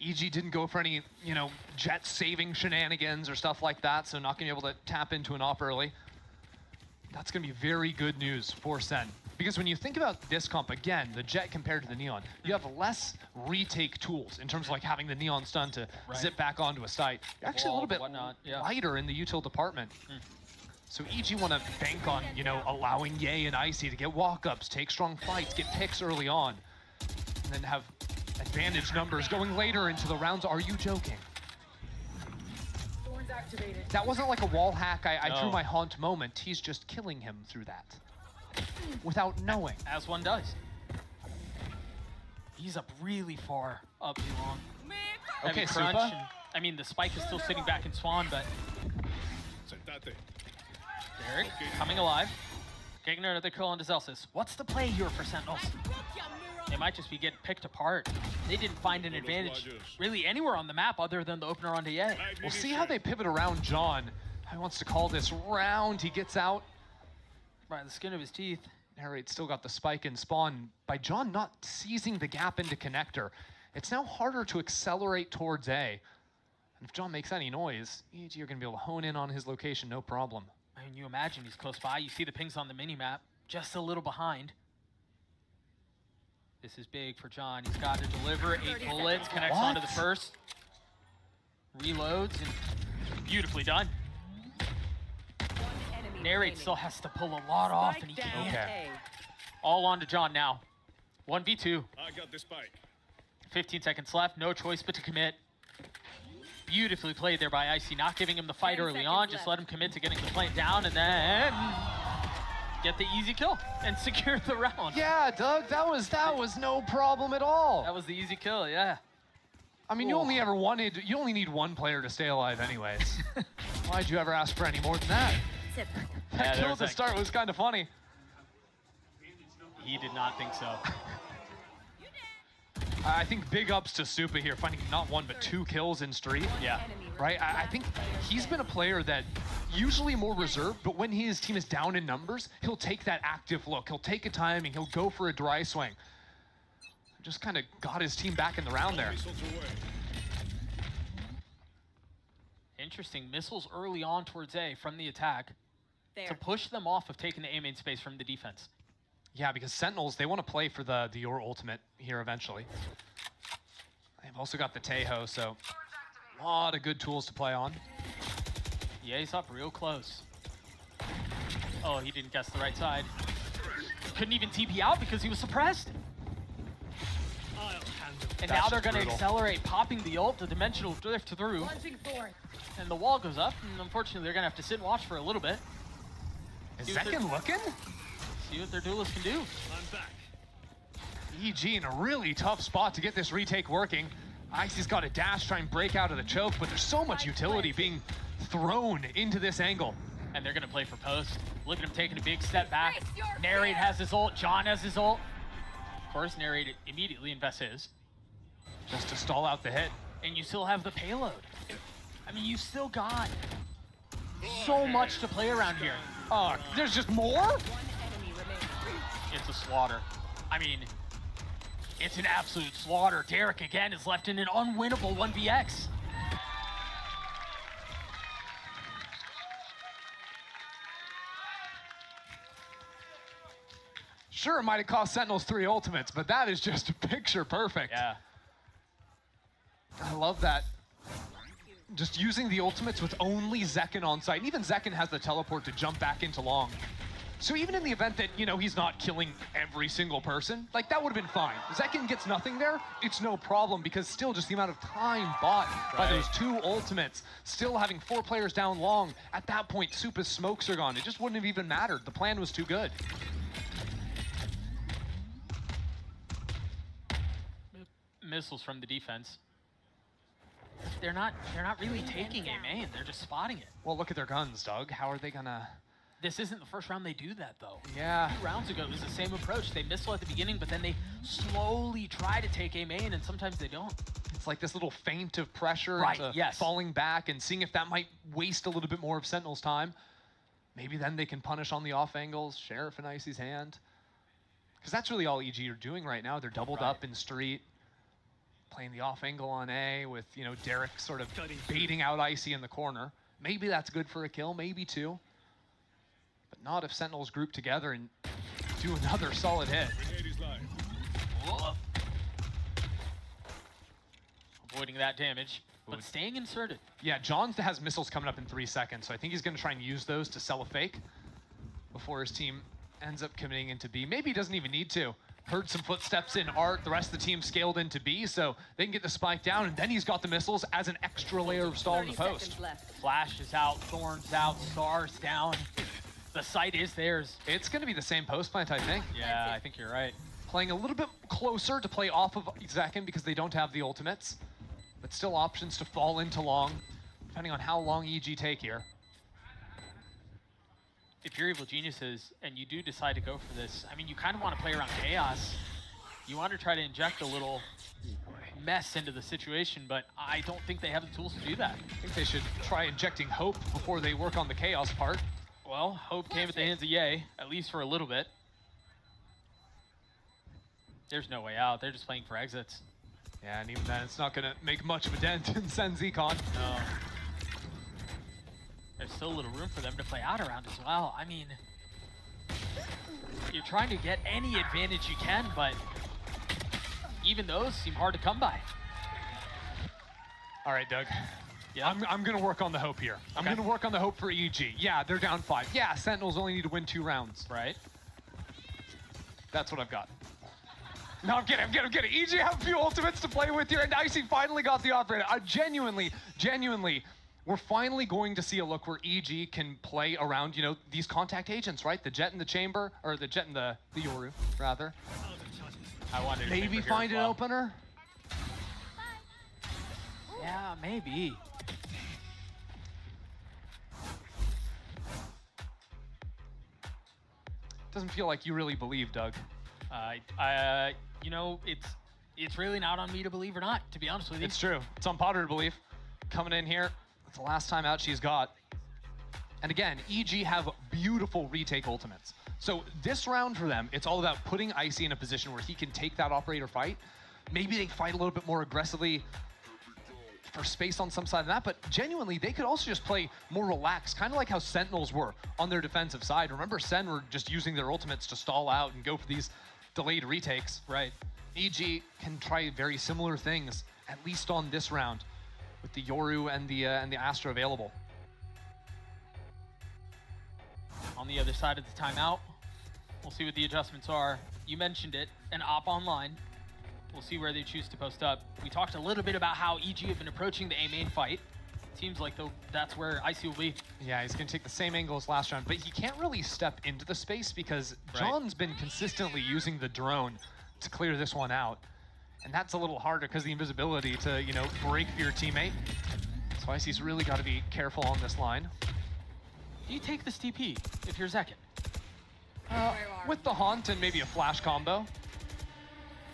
EG didn't go for any, you know, jet saving shenanigans or stuff like that, so not going to be able to tap into an op early. That's going to be very good news for Sen. Because when you think about this comp, again, the jet compared to the neon, you have less retake tools in terms of like having the neon stun to zip back onto a site. You're actually a little bit lighter in the util department. So EG want to bank on, you know, allowing Ye and Icy to get walk-ups, take strong fights, get picks early on, and then have advantage numbers going later into the rounds. Are you joking? That wasn't like a wall hack. I drew my haunt moment. He's just killing him through that without knowing. As one does. He's up really far up too long. Okay, crunch. Supa. And, I mean, the spike is still sitting back in Swan, but Derek coming alive. Getting another kill on Zelsis. What's the play here for Sentinels? They might just be getting picked apart. They didn't find an advantage really anywhere on the map other than the opener onto Ye. We'll see how they pivot around John. He wants to call this round. He gets out by the skin of his teeth. Narrate still got the spike in spawn. By John not seizing the gap into connector, it's now harder to accelerate towards A. And if John makes any noise, EG are going to be able to hone in on his location, no problem. I mean, you imagine he's close by. You see the pings on the mini-map, just a little behind. This is big for John. He's got to deliver 8 bullets, connects onto the first. Reloads, and beautifully done. Narrate still has to pull a lot off, and he can't. Okay. All on to John now. 1v2. I got the spike. 15 seconds left, no choice but to commit. Beautifully played there by Icy, not giving him the fight early on, just let him commit to getting the plane down and then get the easy kill and secure the round. Yeah, Doug, that was no problem at all. That was the easy kill, yeah. I mean, you only need 1 player to stay alive anyways. Why'd you ever ask for any more than that? That kill at the start was kind of funny. He did not think so. I think big ups to Supa here, finding not 1 but 2 kills in street. Yeah. Right? I think he's been a player that usually more reserved, but when his team is down in numbers, he'll take that active look. He'll take a timing. He'll go for a dry swing. Just kind of got his team back in the round there. Interesting. Missiles early on towards A from the attack to push them off of taking the A main space from the defense. Yeah, because Sentinels, they want to play for the Dior ultimate here eventually. They've also got the Tejo, so a lot of good tools to play on. Yeah, he's up real close. Oh, he didn't guess the right side. Couldn't even TP out because he was suppressed. And now they're going to accelerate, popping the ult, the dimensional drift through. And the wall goes up, and unfortunately they're going to have to sit and watch for a little bit. Is Zekken looking? See what their duelist can do. I'm back. EG in a really tough spot to get this retake working. Icy's got a dash, try and break out of the choke, but there's so much utility being thrown into this angle. And they're going to play for post. Look at him taking a big step back. Narrate has his ult, John has his ult. Of course, Narrate immediately invests his. Just to stall out the hit. And you still have the payload. I mean, you still got so much to play around here. Oh, there's just more? It's a slaughter. I mean, it's an absolute slaughter. Derek again is left in an unwinnable 1vx. Sure, it might have cost Sentinels 3 ultimates, but that is just picture perfect. Yeah. I love that. Just using the ultimates with only Zekken on site. And even Zekken has the teleport to jump back into long. So even in the event that, you know, he's not killing every single person, like that would have been fine. Zekken gets nothing there, it's no problem because still just the amount of time bought by those 2 ultimates, still having 4 players down long, at that point, Supa's smokes are gone. It just wouldn't have even mattered. The plan was too good. Missiles from the defense. They're not really taking a main, they're just spotting it. Well, look at their guns, Doug. How are they gonna... This isn't the first round they do that, though. Yeah. 2 rounds ago, it was the same approach. They missile at the beginning, but then they slowly try to take a main, and sometimes they don't. It's like this little feint of pressure into yes. falling back and seeing if that might waste a little bit more of Sentinel's time. Maybe then they can punish on the off angles, Sheriff in Icy's hand. Because that's really all EG are doing right now. They're doubled up in street, playing the off angle on A with, you know, Derek sort of baiting out Icy in the corner. Maybe that's good for a kill, maybe 2. But not if Sentinels group together and do another solid hit. Avoiding that damage, but staying inserted. Yeah, John has missiles coming up in 3 seconds, so I think he's going to try and use those to sell a fake before his team ends up committing into B. Maybe he doesn't even need to. Heard some footsteps in Art, the rest of the team scaled into B, so they can get the spike down, and then he's got the missiles as an extra layer of stall in the post. Flash is out, Thorn's out, Stars down. The site is theirs. It's going to be the same post plant, I think. Yeah, I think you're right. Playing a little bit closer to play off of Zekken because they don't have the ultimates, but still options to fall into long, depending on how long EG take here. If you're Evil Geniuses and you do decide to go for this, I mean, you kind of want to play around chaos. You want to try to inject a little mess into the situation, but I don't think they have the tools to do that. I think they should try injecting hope before they work on the chaos part. Well, hope came at the hands of Ye, at least for a little bit. There's no way out. They're just playing for exits. Yeah, and even then, it's not going to make much of a dent in Sen's econ. No. There's still a little room for them to play out around as well. I mean, you're trying to get any advantage you can, but even those seem hard to come by. All right, Doug. Yeah. I'm going to work on the hope here. I'm going to work on the hope for EG. Yeah, they're down 5. Yeah, Sentinels only need to win 2 rounds. Right. That's what I've got. No, I'm kidding. EG have a few ultimates to play with here, and Icy finally got the operator. Genuinely, we're finally going to see a look where EG can play around, you know, these contact agents, right? The Jet in the chamber, or the Jet in the Yoru, rather. I wanted to maybe find an opener? Yeah, maybe. Doesn't feel like you really believe, Doug. You know, it's really not on me to believe or not, to be honest with you. It's true. It's on Potter to believe. Coming in here, it's the last time out she's got. And again, EG have beautiful retake ultimates. So this round for them, it's all about putting Icy in a position where he can take that operator fight. Maybe they fight a little bit more aggressively for space on some side of that, but genuinely, they could also just play more relaxed, kind of like how Sentinels were on their defensive side. Remember, Sen were just using their ultimates to stall out and go for these delayed retakes. Right. EG can try very similar things, at least on this round, with the Yoru and the Astra available. On the other side of the timeout, we'll see what the adjustments are. You mentioned it, an op online. We'll see where they choose to post up. We talked a little bit about how EG have been approaching the A main fight. Seems like that's where Icy will be. Yeah, he's gonna take the same angle as last round, but he can't really step into the space because John's been consistently using the drone to clear this one out. And that's a little harder because the invisibility to, you know, break for your teammate. So Icy's really got to be careful on this line. Do you take this TP if you're Zekin? With the Haunt and maybe a flash combo.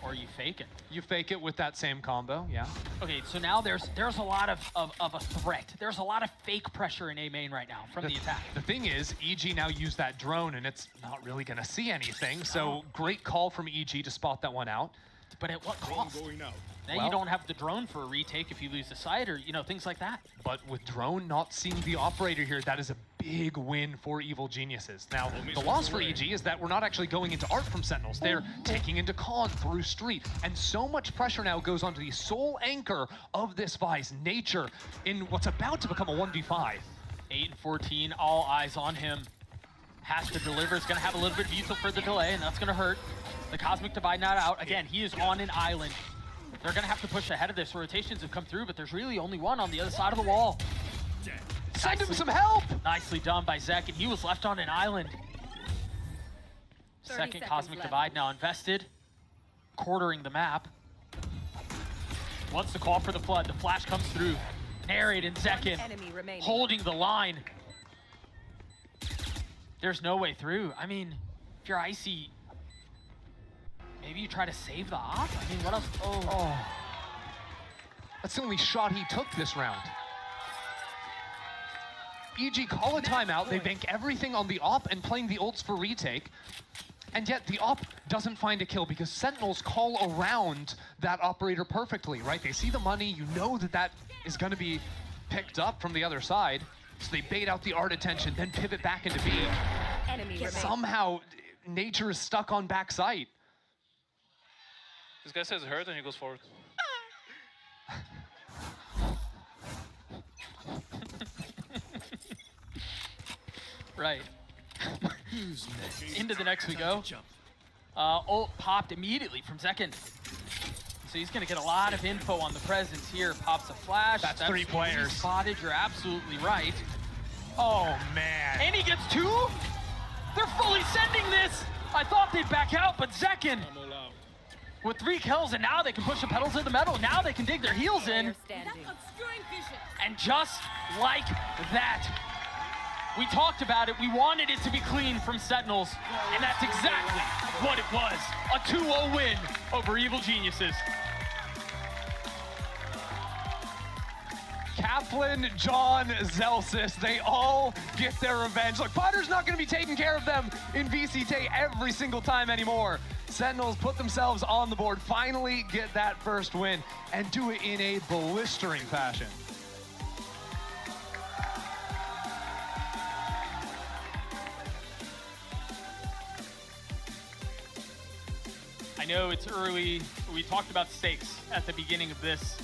Or you fake it. You fake it with that same combo, yeah. Okay, so now there's a lot of a threat. There's a lot of fake pressure in A main right now from the attack. The thing is, EG now used that drone and it's not really gonna see anything. So great call from EG to spot that one out. But at what cost? Then you don't have the drone for a retake if you lose the side, or, you know, things like that. But with drone not seeing the operator here, that is a big win for Evil Geniuses. Now, the loss for EG is that we're not actually going into art from Sentinels. They're taking into con through street. And so much pressure now goes onto the sole anchor of this Vice, Nature, in what's about to become a 1v5. 8 and 14, all eyes on him. Has to deliver. It's going to have a little bit of util for the delay, and that's going to hurt. The Cosmic Divide not out. Again, he is on an island. They're going to have to push ahead of this. Rotations have come through, but there's really only one on the other side of the wall. Send him some help! Nicely done by Zek, and he was left on an island. Second Cosmic Divide now invested. Quartering the map. Once the call for the flood, the flash comes through. Narrate and Zekin holding the line. There's no way through. I mean, if you're Icy, maybe you try to save the op? I mean, what else? Oh. That's the only shot he took this round. EG call a timeout, they bank everything on the op and playing the ults for retake. And yet the op doesn't find a kill because Sentinels call around that operator perfectly, right? They see the money, you know that that is gonna be picked up from the other side. So they bait out the art attention, then pivot back into B. Somehow, Nature is stuck on backside. This guy says hurt and he goes forward. Right. Into the next we go. Ult popped immediately from Zekin. So he's going to get a lot of info on the presence here. Pops a flash. That's 3 players. Spotted, you're absolutely right. Oh, man. And he gets 2? They're fully sending this! I thought they'd back out, but Zekin with 3 kills, and now they can push the pedals to the metal. Now they can dig their heels in. And just like that, we talked about it. We wanted it to be clean from Sentinels, and that's exactly what it was. A 2-0 win over Evil Geniuses. Kaplan, John, Zelsis, they all get their revenge. Look, Potter's not going to be taking care of them in VCT every single time anymore. Sentinels put themselves on the board, finally get that first win, and do it in a blistering fashion. I know it's early. We talked about stakes at the beginning of this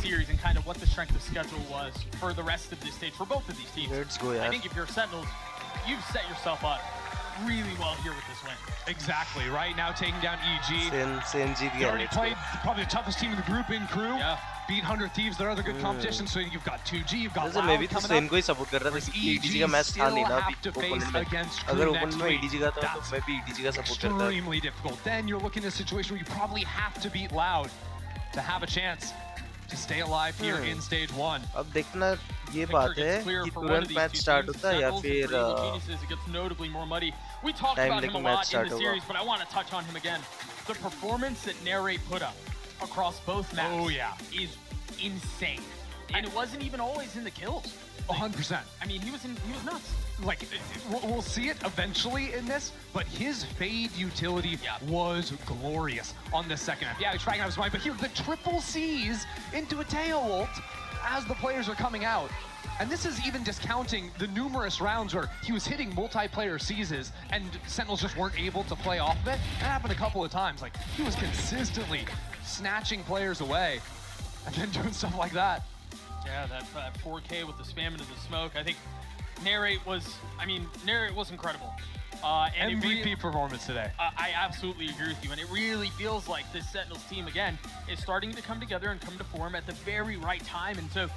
series and kind of what the strength of schedule was for the rest of this stage for both of these teams. Let's go, yeah. I think if you're Sentinels, you've set yourself up really well here with this win. Exactly, right now taking down EG. Sen They already played probably the toughest team in the group in crew. Yeah. Beat 100 Thieves, their other good competition, so you've got 2G, you've got Loud Loud तो coming Sen को ही support कर रहा था क्योंकि EDG का match था नहीं ना अभी अगर open में EDG का था तो मैं भी EDG का support करता. Extremely difficult. Then you're looking at a situation where you probably have to beat Loud to have a chance to stay alive here in stage 1. अब देखना ये बात है कि तुरंत match start होता है या फिर it gets notably more muddy. We talked about him a lot in the series, but I want to touch on him again. The performance that Narrate put up across both maps is insane. And it wasn't even always in the kills. 100%. I mean, he was nuts. Like, we'll see it eventually in this, but his fade utility was glorious on the second half. Yeah, he's tracking out his mind, but here, the triple C's into a tail ult as the players are coming out. And this is even discounting the numerous rounds where he was hitting multiplayer seizes and Sentinels just weren't able to play off of it. That happened a couple of times. Like, he was consistently snatching players away and then doing stuff like that. Yeah, that 4K with the spam into the smoke. I think Narrate was incredible. And MVP performance today. I absolutely agree with you, and it really feels like this Sentinels team, again, is starting to come together and come to form at the very right time. And so,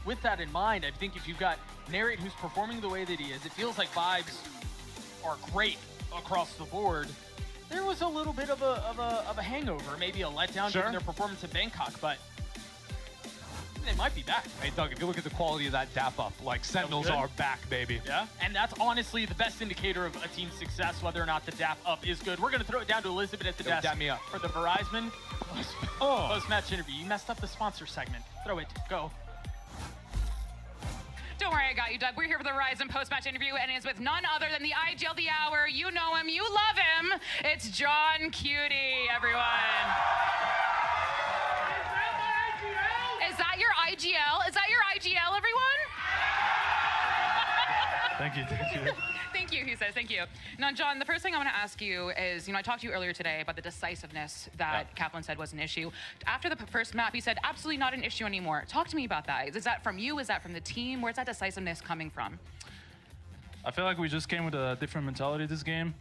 with that in mind, I think if you've got Narrate who's performing the way that he is, it feels like vibes are great across the board. There was a little bit of a hangover, maybe a letdown given their performance in Bangkok, but they might be back. Hey, Doug, if you look at the quality of that DAP up, like, Sentinels are back, baby. Yeah, and that's honestly the best indicator of a team's success, whether or not the DAP up is good. We're going to throw it down to Elizabeth at the desk dap me up. for the Verizon post-match interview. You messed up the sponsor segment. Throw it. Go. Don't worry, I got you, Doug. We're here for the Verizon post-match interview, and it's with none other than the IGL of the hour. You know him. You love him. It's John Cutie, everyone. Is that your IGL? Is that your IGL, everyone? Thank you. Thank you, he says. Thank you. Now, John, the first thing I want to ask you is, I talked to you earlier today about the decisiveness that Kaplan said was an issue. After the first map, he said, absolutely not an issue anymore. Talk to me about that. Is that from you? Is that from the team? Where's that decisiveness coming from? I feel like we just came with a different mentality this game.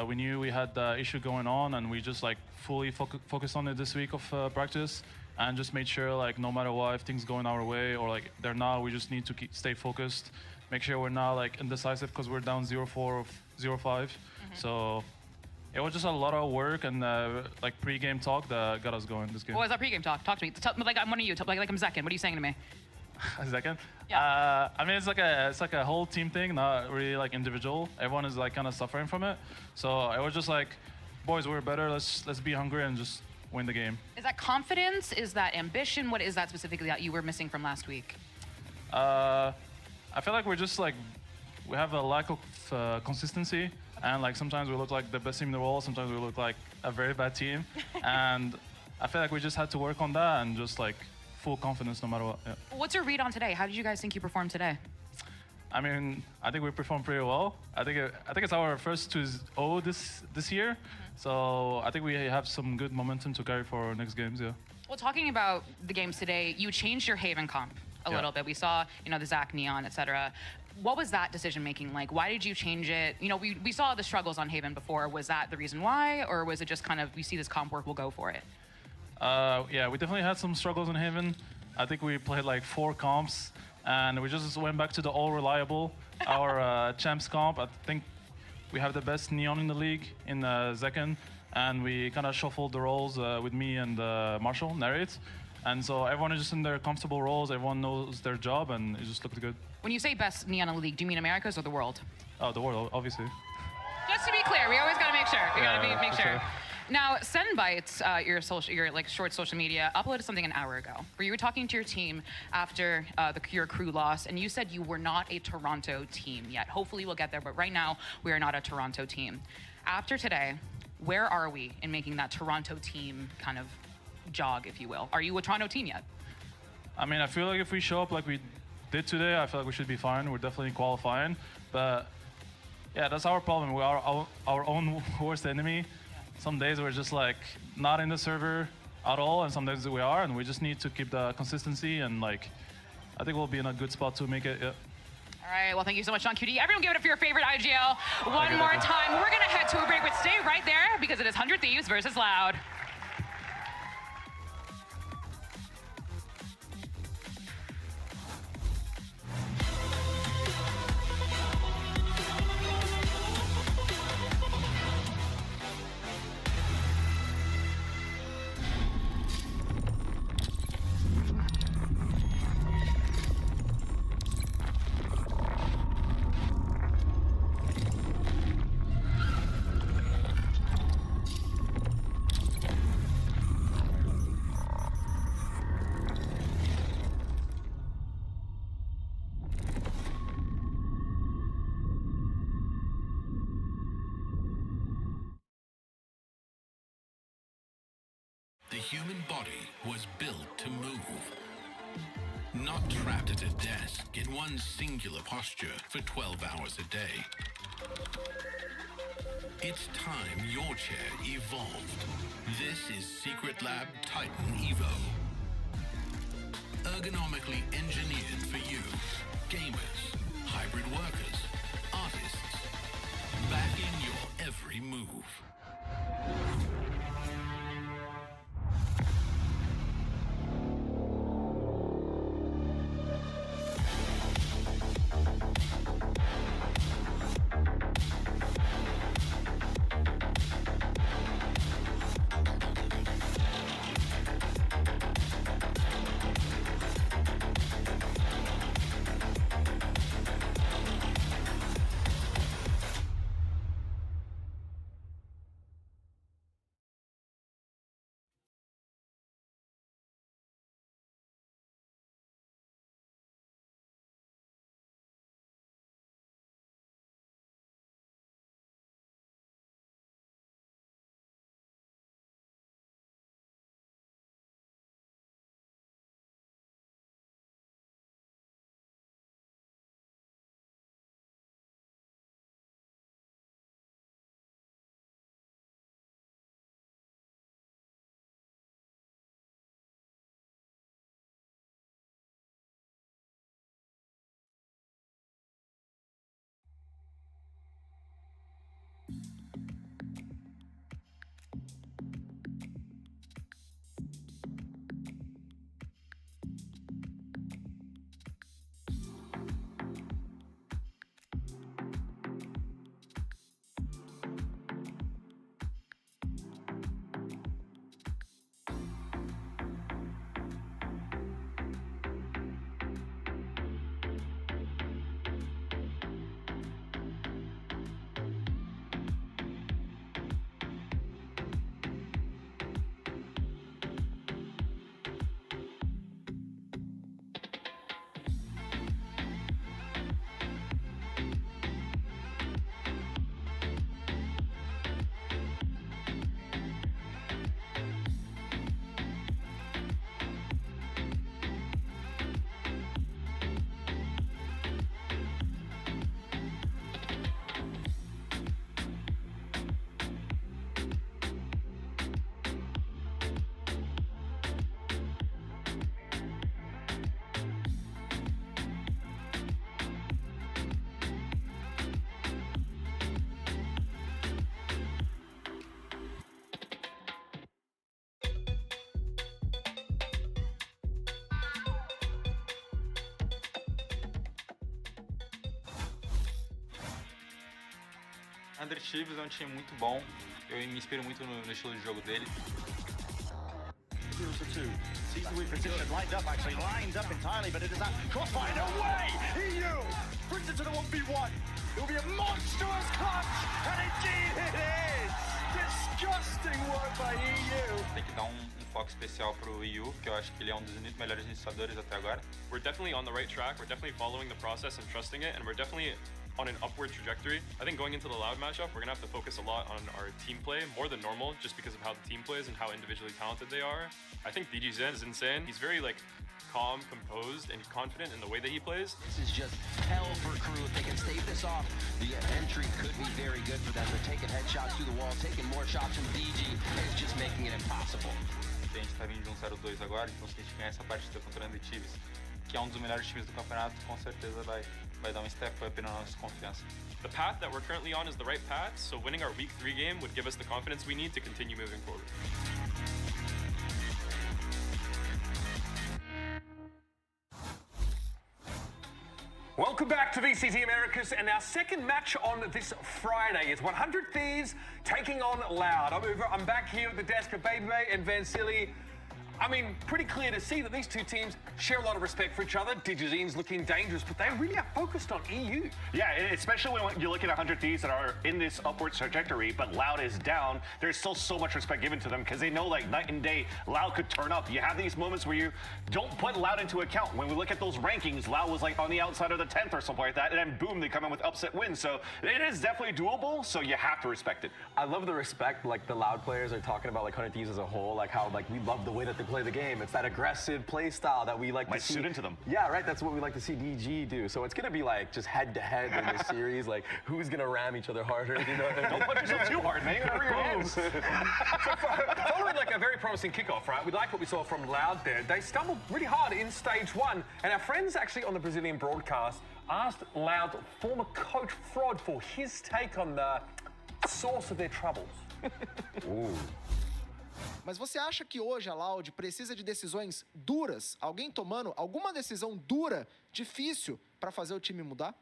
We knew we had the issue going on, and we just fully focused on it this week of practice, and just made sure no matter what, if things going our way or they're not, we just need to stay focused. Make sure we're not indecisive because we're down 0-4 or 0-5. So it was just a lot of work and pre-game talk that got us going this game. What was that pre-game talk? Talk to me. I'm one of you. I'm Zekin. What are you saying to me? Zekin? Yeah. I mean, it's like a whole team thing, not really individual. Everyone is kind of suffering from it. So it was just boys, we're better. Let's be hungry and just win the game. Is that confidence? Is that ambition? What is that specifically that you were missing from last week? I feel like we're just we have a lack of consistency, and sometimes we look like the best team in the world, sometimes we look like a very bad team, and I feel like we just had to work on that and just full confidence no matter what. Yeah. What's your read on today? How did you guys think you performed today? I mean, I think we performed pretty well. I think it's our first 2-0 this year, so I think we have some good momentum to carry for our next games. Yeah. Well, talking about the games today, you changed your Haven comp a little bit. We saw, the Zach Neon, etc. What was that decision making like? Why did you change it? We saw the struggles on Haven before. Was that the reason why, or was it just kind of we see this comp work, we'll go for it? Yeah, we definitely had some struggles on Haven. I think we played 4 comps, and we just went back to the all reliable, our champs comp. I think we have the best Neon in the league in Zekken, and we kind of shuffled the roles with me and Marshall, Narrate. And so everyone is just in their comfortable roles, everyone knows their job, and it just looked good. When you say best Neon in the league, do you mean Americas or the world? Oh, the world, obviously. Just to be clear, we always got to make sure. We got to make sure. Sure. Now, SEN Bites, your short social media, uploaded something an hour ago where you were talking to your team after your crew loss, and you said you were not a Toronto team yet. Hopefully we'll get there, but right now we are not a Toronto team. After today, where are we in making that Toronto team kind of jog, if you will? Are you a Toronto team yet? I mean, I feel like if we show up like we did today, I feel like we should be fine. We're definitely qualifying, but yeah, that's our problem. We are our own worst enemy. Some days we're just not in the server at all, and some days we are, and we just need to keep the consistency, and I think we'll be in a good spot to make it. Yeah. All right, well, thank you so much, Sean QD. Everyone give it up for your favorite IGL one more time. We're gonna head to a break, but stay right there because it is 100 Thieves versus Loud. human body was built to move. Not trapped at a desk in one singular posture for 12 hours a day. It's time your chair evolved. This is Secret Lab Titan Evo. Ergonomically engineered for you, gamers, hybrid workers, artists, backing your every move. Andrew Chives é um time muito bom, eu me inspiro muito no estilo de jogo dele. 0-2. Sees the weak position, lined up actually, lined up entirely, but it is that crossfire. No way! EU brings it to the 1v1. It will be a monstrous clutch, and indeed it is! Disgusting work by EU. Tem que dar um foco especial pro EU, que eu acho que ele é um dos melhores iniciadores até agora. We're definitely on the right track, we're definitely following the process and trusting it, and we're definitely on an upward trajectory. I think going into the Loud matchup, we're gonna have to focus a lot on our team play, more than normal, just because of how the team plays and how individually talented they are. I think DG Zen is insane. He's very calm, composed, and confident in the way that he plays. This is just hell for Crew. If they can stave this off, the entry could be very good for them. They're taking headshots through the wall, taking more shots from DG, and it's just making it impossible. A gente tá vindo de 0-2 agora, então se a gente ganhar essa partida contra o Andy Chives, que é um dos melhores times do campeonato, com certeza vai dar um step up na nossa confiança. The path that we're currently on is the right path, so winning our Week 3 game would give us the confidence we need to continue moving forward. Welcome back to VCT Americas, and our second match on this Friday is 100 Thieves taking on Loud. I'm back here at the desk of Baby and Vansili. I mean, pretty clear to see that these two teams share a lot of respect for each other. DPI's looking dangerous, but they really are focused on EU. Yeah, especially when you look at 100 Thieves that are in this upward trajectory, but Loud is down. There's still so much respect given to them because they know, like, night and day, Loud could turn up. You have these moments where you don't put Loud into account. When we look at those rankings, Loud was like on the outside of the 10th or something like that, and then boom, they come in with upset wins. So it is definitely doable, so you have to respect it. I love the respect, like the Loud players are talking about, like 100 Thieves as a whole, like how like we love the way that they play the game. It's that aggressive play style that we like to see. Suit into them. Yeah, right. That's what we like to see DG do. So it's gonna be like just head to head in this series. Like who's gonna ram each other harder? You know? Don't punch yourself too hard, man. You gotta hurry your hands. So following like a very promising kickoff, right? We like what we saw from Loud there. They stumbled really hard in stage 1, and our friends actually on the Brazilian broadcast asked Loud's former coach Frod for his take on the source of their troubles. Mas você acha que hoje a Loud precisa de decisões duras? Alguém tomando alguma decisão dura, difícil, para fazer o time mudar?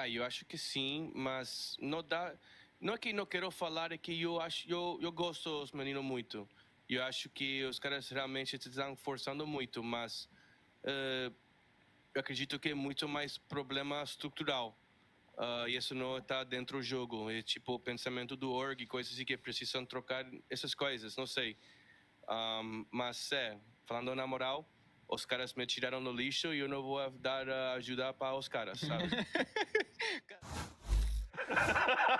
Eu acho que sim, mas não dá. Não é que não quero falar, é que eu gosto dos meninos muito. Eu acho que os caras realmente estão forçando muito, mas eu acredito que é muito mais problema estrutural. E isso não está dentro do jogo. É tipo o pensamento do org, coisas assim que precisam trocar essas coisas, não sei. Mas falando na moral, os caras me tiraram no lixo e eu não vou dar ajuda para os caras, sabe?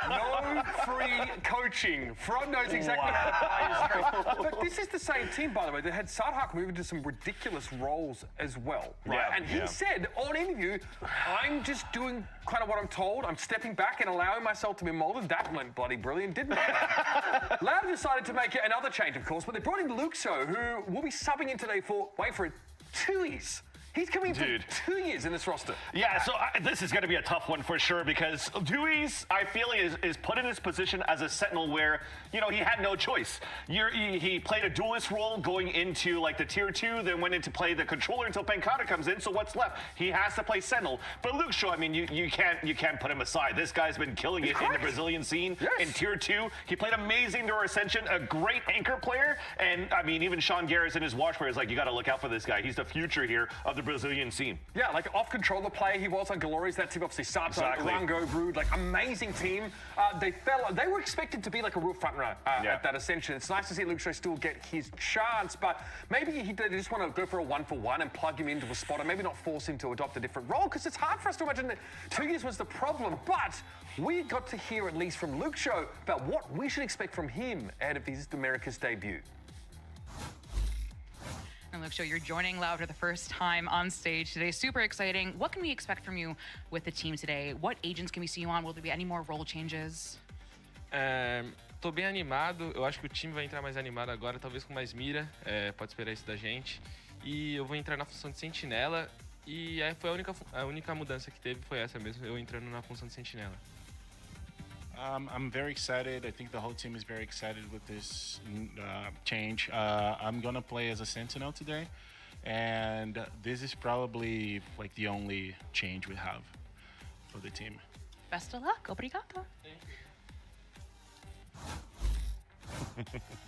No free coaching. Frod knows exactly how to play his strength. But this is the same team, by the way, that had Sadhak move into some ridiculous roles as well, right? Yeah, and he said on interview, I'm just doing kind of what I'm told. I'm stepping back and allowing myself to be molded. That went bloody brilliant, didn't it? Loud decided to make another change, of course, but they brought in Luxo, who will be subbing in today for, wait for it, 2 years. He's coming for 2 years in this roster. Yeah, so this is going to be a tough one for sure because Dewey's, I feel, is put in his position as a Sentinel where, you know, he had no choice. He played a duelist role going into, like, the Tier 2, then went into play the controller until Pancata comes in, so what's left? He has to play Sentinel. But Luke Shaw, I mean, you can't put him aside. This guy's been killing it in the Brazilian scene in Tier 2. He played amazing during Ascension, a great anchor player, and, I mean, even Sean Garrison, his watch player, is like, you got to look out for this guy. He's the future here of the Brazilian scene. Yeah, like off-controller player he was on Glorious. That team obviously Sato, Rango, Brood, like amazing team. They were expected to be like a real front runner at that Ascension. It's nice to see Luke Shaw still get his chance, but maybe they just want to go for a 1-for-1 and plug him into a spot and maybe not force him to adopt a different role because it's hard for us to imagine that 2 years was the problem, but we got to hear at least from Luke Shaw about what we should expect from him ahead of his America's debut. And Luke Shaw, you're joining Loud for the first time on stage today. Super exciting. What can we expect from you with the team today? What agents can we see you on? Will there be any more role changes? Tô bem animado. Eu acho que o time vai entrar mais animado agora, talvez com mais mira. Pode esperar isso da gente. E eu vou entrar na função de sentinela. E foi a única mudança que teve foi essa mesmo, eu entrando na função de sentinela. I'm very excited. I think the whole team is very excited with this change. I'm gonna play as a sentinel today, and this is probably like the only change we have for the team. Best of luck. Obrigado.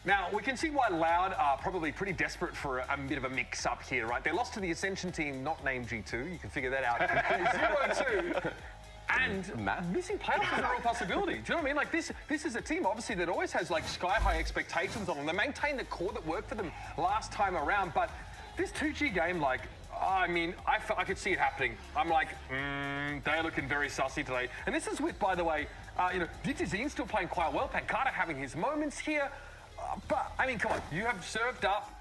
Now, we can see why Loud are probably pretty desperate for a bit of a mix-up here, right? They lost to the Ascension team, not named G2. You can figure that out. 0-2. And missing playoffs is a real possibility. Do you know what I mean? Like, this is a team, obviously, that always has, like, sky-high expectations on them. They maintain the core that worked for them last time around, but this 2G game, like, I mean, I could see it happening. I'm like, they're looking very sussy today. And this is with, by the way, you know, DPI still playing quite well. Pancata having his moments here. But, I mean, come on, you have served up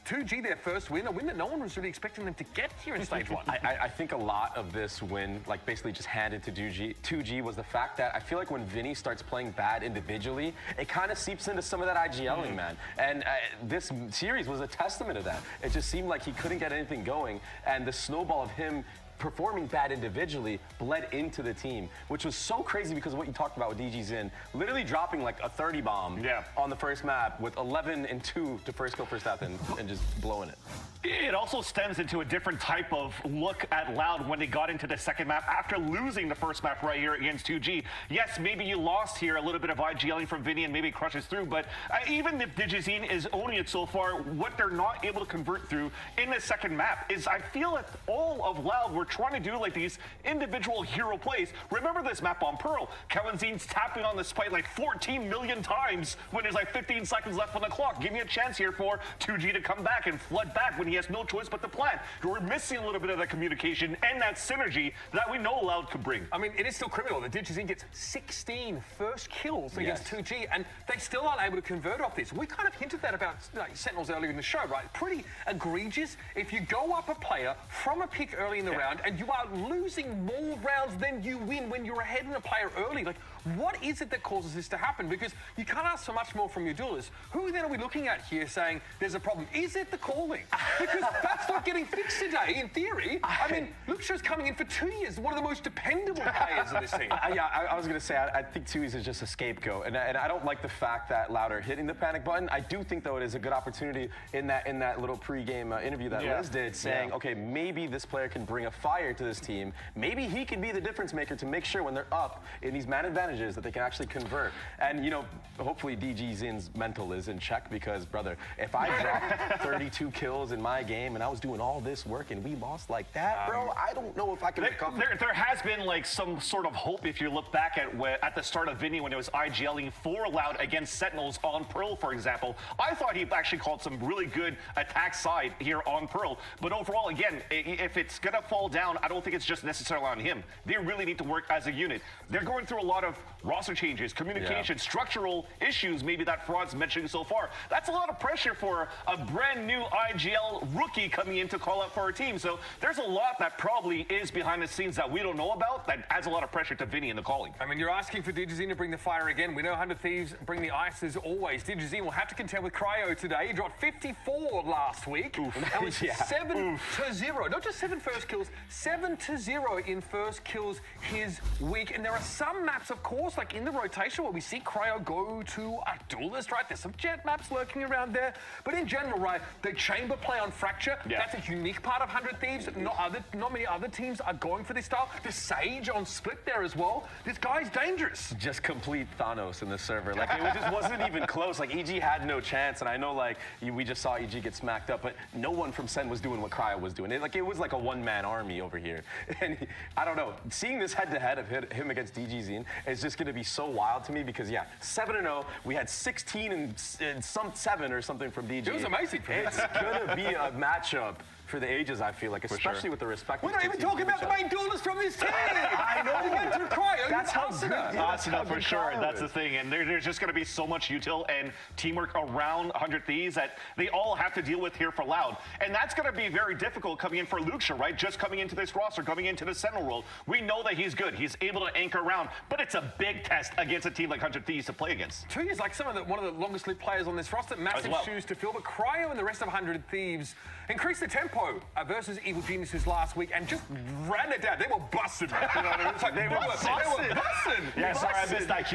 2G their first win, a win that no one was really expecting them to get here in stage 1. I think a lot of this win, like basically just handed to 2G was the fact that I feel like when Vinny starts playing bad individually, it kind of seeps into some of that IGLing, man. And this series was a testament to that. It just seemed like he couldn't get anything going, and the snowball of him performing bad individually bled into the team, which was so crazy because of what you talked about with DG Zin, literally dropping like a 30 bomb on the first map with 11 and 2 to first kill first half and just blowing it. It also stems into a different type of look at Loud when they got into the second map after losing the first map right here against 2G. Yes, maybe you lost here a little bit of IGLing from Vinny and maybe crushes through, but even if Digizine is owning it so far, what they're not able to convert through in the second map is I feel that all of Loud were trying to do like these individual hero plays. Remember this map on Pearl? Kalenzin's tapping on the spike like 14 million times when there's like 15 seconds left on the clock. Give me a chance here for 2G to come back and flood back when he has no choice but to plant. We're missing a little bit of that communication and that synergy that we know Loud could bring. I mean, it is still criminal that Digizine gets 16 first kills against 2G, and they still aren't able to convert off this. We kind of hinted that about Sentinels earlier in the show, right? Pretty egregious. If you go up a player from a pick early in the round and you are losing more rounds than you win when you're ahead in a player early, like, what is it that causes this to happen? Because you can't ask so much more from your duelists. Who then are we looking at here saying there's a problem? Is it the calling? Because that's not getting fixed today, in theory. I mean, Luxio's coming in for 2 years, one of the most dependable players of this team. I was going to say, I think 2E's is just a scapegoat, and I don't like the fact that Loud are hitting the panic button. I do think, though, it is a good opportunity in that little pre-game interview that Liz did, saying, okay, maybe this player can bring a fire to this team. Maybe he can be the difference maker to make sure when they're up in these man advantages that they can actually convert. And, you know, hopefully DG Zin's mental is in check because, brother, if I dropped 32 kills in my game and I was doing all this work and we lost like that, bro, I don't know if I can recover. There has been like some sort of hope if you look back at the start of Vinny when it was IGLing for Loud against Sentinels on Pearl, for example. I thought he actually called some really good attack side here on Pearl. But overall, again, if it's going to fall down, I don't think it's just necessarily on him. They really need to work as a unit. They're going through a lot of roster changes, communication, structural issues maybe that Fraud's mentioning so far. That's a lot of pressure for a brand new IGL rookie coming in to call out for our team. So there's a lot that probably is behind the scenes that we don't know about that adds a lot of pressure to Vinny in the calling. I mean, you're asking for Digizine to bring the fire again. We know 100 Thieves bring the ice as always. Digizine will have to contend with Cryo today. He dropped 54 last week. Oof. That was 7-0. Not just 7 first kills, 7-0 in first kills his week. And there are some maps, of course, like in the rotation where we see Cryo go to a duelist, right? There's some jet maps lurking around there. But in general, right, the chamber play on Fracture, that's a unique part of 100 Thieves. Not many other teams are going for this style. The Sage on Split there as well. This guy's dangerous. Just complete Thanos in the server. Like, it just wasn't even close. Like, EG had no chance, and I know, like, we just saw EG get smacked up, but no one from SEN was doing what Cryo was doing. It was like a one-man army over here. And I don't know, seeing this head-to-head of him against DG Zine is just going to be so wild to me because, 7-0, we had 16 and some 7 or something from DG. It was amazing for me. It's going to be a matchup for the ages, I feel like, especially with the respect. We're not even talking about the main duelist from this team. I know. He went through Cryo. That's how good. Asuna for sure. That's the thing. And there's just going to be so much util and teamwork around 100 Thieves that they all have to deal with here for Loud. And that's going to be very difficult coming in for Luxia, right? Just coming into this roster, coming into the Sentinel role. We know that he's good. He's able to anchor around. But it's a big test against a team like 100 Thieves to play against. 2 years, like one of the longest-lived players on this roster. Massive shoes to fill. But Cryo and the rest of 100 Thieves increased the tempo versus Evil Geniuses last week and just ran it down. They were busting. You know what I mean? It's like they were busting. Yeah, sorry, I missed that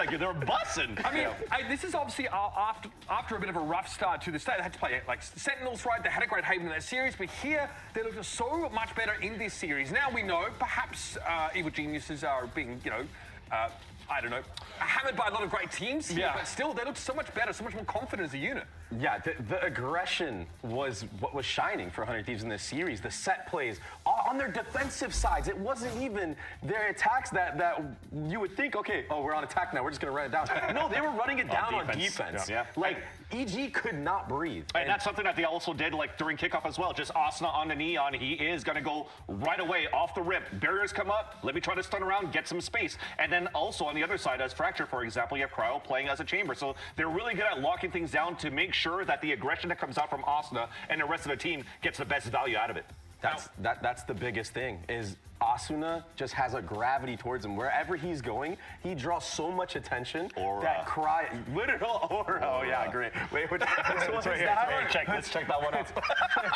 cue. They were busting. I mean, this is obviously after a bit of a rough start to the state. They had to play like Sentinels, right? They had a great Haven in that series, but here they look so much better in this series. Now we know perhaps Evil Geniuses are being, I don't know, hammered by a lot of great teams here, but still they look so much better, so much more confident as a unit. Yeah, the aggression was what was shining for 100 Thieves in this series. The set plays on their defensive sides. It wasn't even their attacks that you would think, okay, we're on attack now, we're just going to run it down. No, they were running it down on defense. Like, EG could not breathe. And that's something that they also did like during kickoff as well. Just Asuna on the Neon. He is going to go right away off the rip. Barriers come up. Let me try to stun around, get some space. And then also on the other side, as Fracture, for example, you have Cryo playing as a chamber. So they're really good at locking things down to make sure that the aggression that comes out from Asuna and the rest of the team gets the best value out of it. That's the biggest thing is Asuna just has a gravity towards him. Wherever he's going, he draws so much attention. That cry, literal aura. Oh yeah, great. Wait, it's right here. Let's check that one out. It's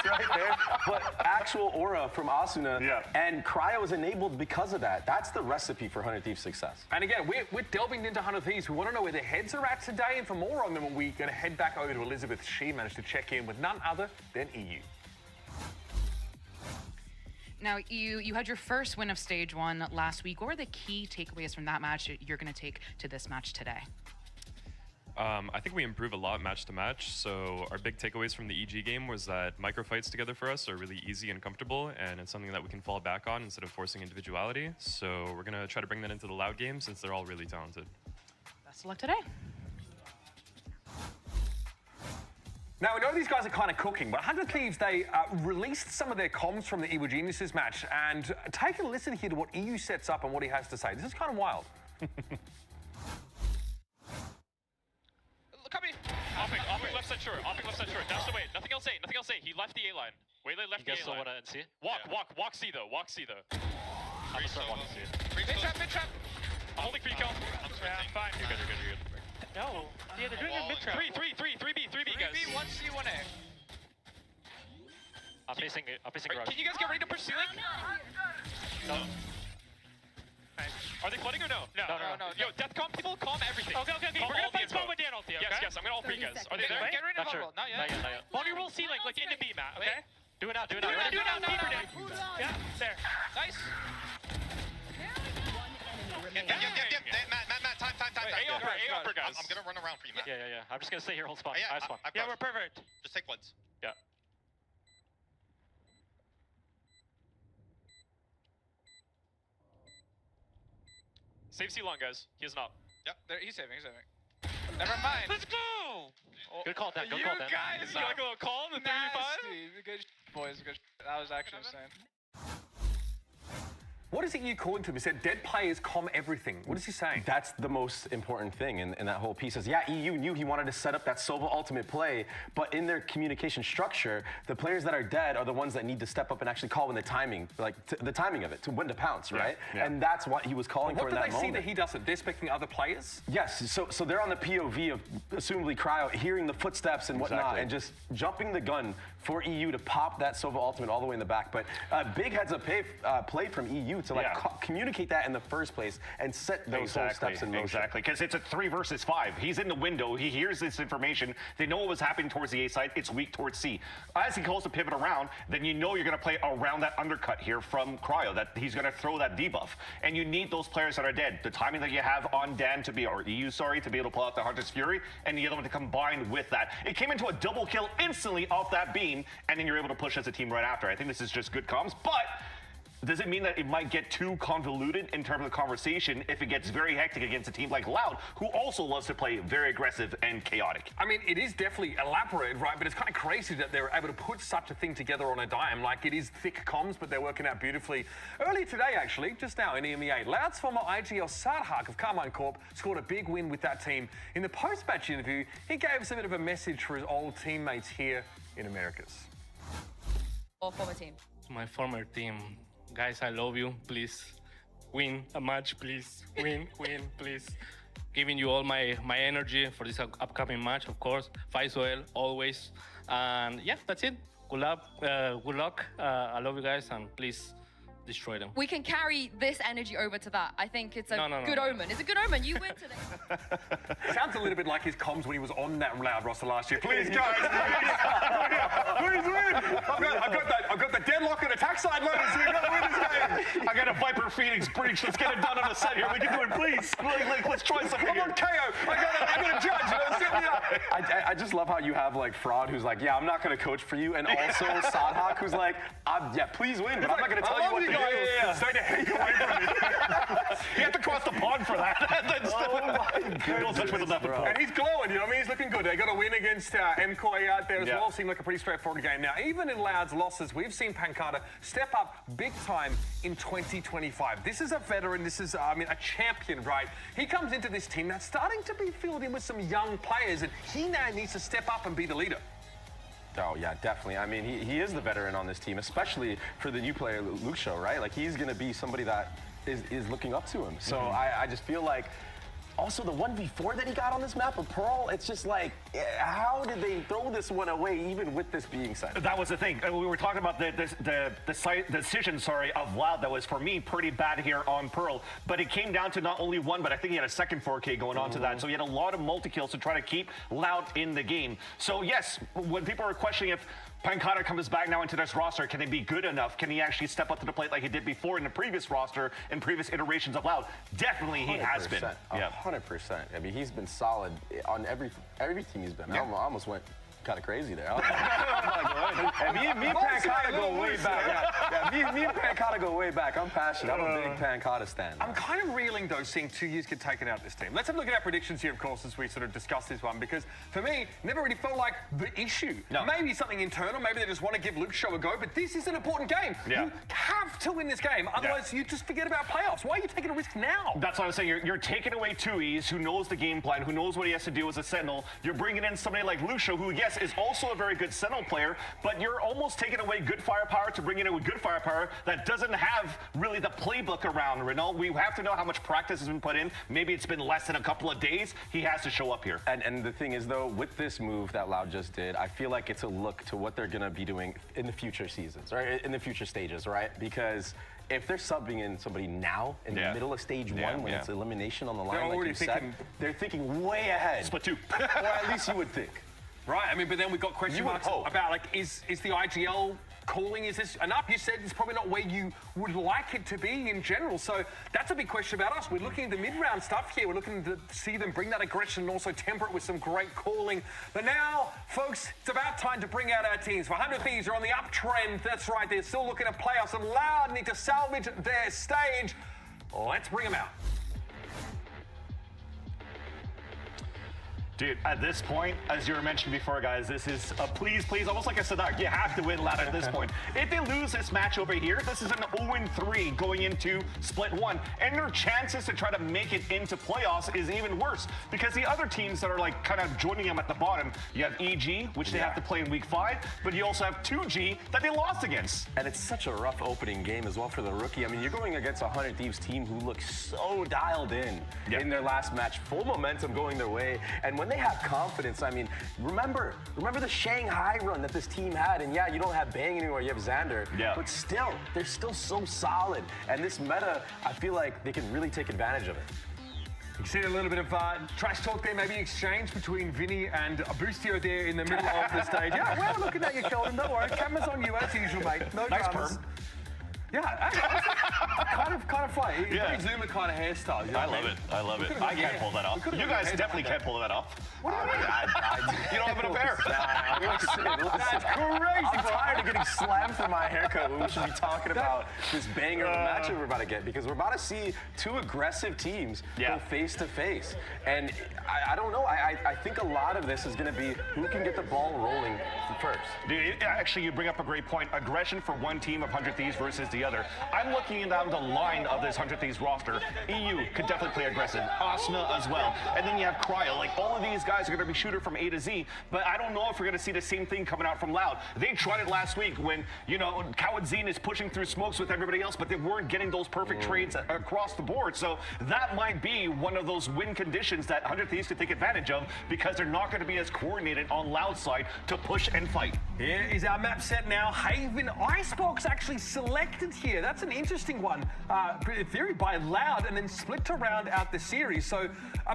right there. But actual aura from Asuna, and Cryo is enabled because of that. That's the recipe for 100 Thieves' success. And again, we're delving into 100 Thieves. We want to know where their heads are at today, and for more on them, we're going to head back over to Elizabeth. She managed to check in with none other than EU. Now, you had your first win of stage 1 last week. What were the key takeaways from that match that you're going to take to this match today? I think we improve a lot match to match. So our big takeaways from the EG game was that micro fights together for us are really easy and comfortable, and it's something that we can fall back on instead of forcing individuality. So we're going to try to bring that into the loud game since they're all really talented. Best of luck today. Now, we know these guys are kind of cooking, but 100 Thieves, they released some of their comms from the Evil Geniuses match, and take a listen here to what EU sets up and what he has to say. This is kind of wild. Come here. Opping left side short. Opping left side short. Dash away. Nothing else A. Nothing else A. He left the A line. Waylay left the A line. You guys still want to see it? Walk C though. Walk C though. I'm gonna start walking C. Mid trap. I'm holding for you, Kel. Yeah, fine. You're good. No. Yeah, they're doing a mid trap. 3B, guys. 3B, 1C, 1A. I'm facing garage. Can you guys get ready to push ceiling? No. Are they flooding or no? No. Yo, Deathcom people, calm everything. Okay. We're gonna fight spawn with Dan ulti, okay? Yes, I'm gonna ult for you guys. Are they there? Get ready to roll. Not yet. Bonnie roll C like into B, Matt, okay? Do it now. Do it now. Yeah, there. Nice. Yep. Matt, time. A upper, guys. I'm gonna run around for you, Matt. Yeah. I'm just gonna stay here, hold spawn. Yeah, I have spawn. yeah, we're perfect. Just take blitz. Yeah. Save C long, guys. He is not. Yep, he's saving. Never mind. Let's go! Good call, Dan. You guys, you like a little call in the 3v5? Good boys. That was actually insane. What is EU calling to him? He said, dead players calm everything. What is he saying? That's the most important thing in that whole piece is, yeah, EU knew he wanted to set up that Sova ultimate play, but in their communication structure, the players that are dead are the ones that need to step up and actually call when the timing, the timing of it, to when to pounce, right? Yeah. And that's what he was calling for in that moment. What do they see that he doesn't? They're expecting other players? Yes, so they're on the POV of, assumably Cryo, hearing the footsteps and whatnot, and just jumping the gun for EU to pop that Sova ultimate all the way in the back. But big heads up play from EU to communicate that in the first place and set those whole steps in motion. Exactly, because it's a 3 versus 5. He's in the window. He hears this information. They know what was happening towards the A side. It's weak towards C. As he calls to pivot around, then you know you're going to play around that undercut here from Cryo, that he's going to throw that debuff. And you need those players that are dead. The timing that you have on Dan to be, or EU, sorry, to be able to pull out the Hunter's Fury, and the other one to combine with that. It came into a double kill instantly off that beam, and then you're able to push as a team right after. I think this is just good comms, but does it mean that it might get too convoluted in terms of the conversation if it gets very hectic against a team like Loud, who also loves to play very aggressive and chaotic? I mean, it is definitely elaborate, right? But it's kind of crazy that they were able to put such a thing together on a dime. Like, it is thick comms, but they're working out beautifully. Earlier today, actually, just now in EMEA, Loud's former IGL Sarhak of Carmine Corp scored a big win with that team. In the post-match interview, he gave us a bit of a message for his old teammates here in Americas. Or former team. My former team. Guys, I love you. Please win a match, please. Win, please. Giving you all my energy for this upcoming match, of course. Fight well, always. And yeah, that's it. Good luck. I love you guys, and please destroy them. We can carry this energy over to that. I think it's a good omen. It's a good omen. You win today. Sounds a little bit like his comms when he was on that Loud roster last year. Please, guys, please win. I've got the deadlock and attack side loaded, so we got to win this game. I got a Viper Phoenix breach. Let's get it done on a set here. We can do it, please. Let's try something. I'm on KO. I got a judge. Set me up. I just love how you have like Fraud, who's like, yeah, I'm not going to coach for you, and also Sadhak, who's like, yeah, please win, but I'm not going to tell you what to do. Yeah. Starting to hate away from me. You have to cross the pond for that. Don't touch with the and he's glowing, you know what I mean? He's looking good. They got a win against MKOI out there as well. Seemed like a pretty straightforward game. Now, even in Loud's losses, we've seen Pancada step up big time in 2025. This is a veteran. This is, a champion, right? He comes into this team that's starting to be filled in with some young players, and he now needs to step up and be the leader. Oh, yeah, definitely. I mean, he is the veteran on this team, especially for the new player, Luke Show, right? Like, he's going to be somebody that is looking up to him. So I just feel like, also the 1v4 that he got on this map of Pearl, it's just like, how did they throw this one away, even with this being said? That was the thing. We were talking about the decision, of Loud that was, for me, pretty bad here on Pearl. But it came down to not only one, but I think he had a second 4K going on to that. So he had a lot of multi-kills to try to keep Loud in the game. So yes, when people are questioning if Pancada comes back now into this roster, can he be good enough? Can he actually step up to the plate like he did before in the previous roster and previous iterations of Loud? Definitely he has been. 100%. I mean, he's been solid on every team he's been. Yeah. I almost went kind of crazy there. And me and Pancada go way back. Me and Pancada go way back. I'm passionate. I'm a big Pancada stan. I'm kind of reeling, though, seeing 2 years get taken out of this team. Let's have a look at our predictions here, of course, as we sort of discuss this one, because for me, never really felt like the issue. No. Maybe something internal, maybe they just want to give Luke Show a go, but this is an important game. Yeah. You have to win this game, otherwise you just forget about playoffs. Why are you taking a risk now? That's what I was saying. You're taking away 2Es, who knows the game plan, who knows what he has to do as a Sentinel. You're bringing in somebody like Luke Show, who, yes, is also a very good Sentinel player, but you're almost taking away good firepower to bring in with good firepower that doesn't have really the playbook around Renault. We have to know how much practice has been put in. Maybe it's been less than a couple of days. He has to show up here. And the thing is, though, with this move that Loud just did, I feel like it's a look to what they're going to be doing in the future seasons, right? In the future stages, right? Because if they're subbing in somebody now in the middle of stage one when it's elimination on the line, like you said, they're thinking way ahead. Split 2. Or at least you would think. Right, I mean, but then we've got question marks about, like, is the IGL calling, is this enough? You said it's probably not where you would like it to be in general, so that's a big question about us. We're looking at the mid-round stuff here. We're looking to see them bring that aggression and also temper it with some great calling. But now, folks, it's about time to bring out our teams. For 100 Thieves are on the uptrend. That's right, they're still looking at playoffs, and Loud need to salvage their stage. Let's bring them out. Dude, at this point, as you were mentioning before, guys, this is a please, almost like a Sadak. You have to win Loud at this point. If they lose this match over here, this is an 0-3 going into Split 1. And their chances to try to make it into playoffs is even worse. Because the other teams that are like kind of joining them at the bottom, you have EG, which they have to play in week 5, but you also have 2G that they lost against. And it's such a rough opening game as well for the rookie. I mean, you're going against a 100 Thieves team who looks so dialed in their last match, full momentum going their way. And when they have confidence, I mean, remember the Shanghai run that this team had, and yeah, you don't have Bang anymore, you have Xander, but still, they're still so solid. And this meta, I feel like they can really take advantage of it. You see a little bit of trash talk there, maybe exchange between Vinny and Boostio there in the middle of the stage. Yeah, well, looking at you, Kelvin, don't worry, camera's on you as usual, mate. No dramas. Yeah, kind of funny. Very Zoomer kind of hairstyle. You know I love it. I can't pull that off. You guys definitely can't pull that off. What do you mean? You don't have enough hair. That's crazy. I'm tired of getting slammed for my haircut when we should be talking about this banger of a matchup we're about to get, because we're about to see 2 aggressive teams go face to face. And I don't know. I think a lot of this is going to be who can get the ball rolling first. Dude, actually, you bring up a great point. Aggression for one team of 100 Thieves versus the other. I'm looking down the line of this 100 Thieves roster. EU could definitely play aggressive. Asna as well. And then you have Cryo. Like, all of these guys are going to be shooter from A to Z, but I don't know if we're going to see the same thing coming out from Loud. They tried it last week when, you know, Kawadzine is pushing through smokes with everybody else, but they weren't getting those perfect trades across the board. So that might be one of those win conditions that 100 Thieves could take advantage of, because they're not going to be as coordinated on Loud's side to push and fight. Here is our map set now. Haven Icebox actually selected here. That's an interesting one. In theory by Loud, and then split to round out the series. So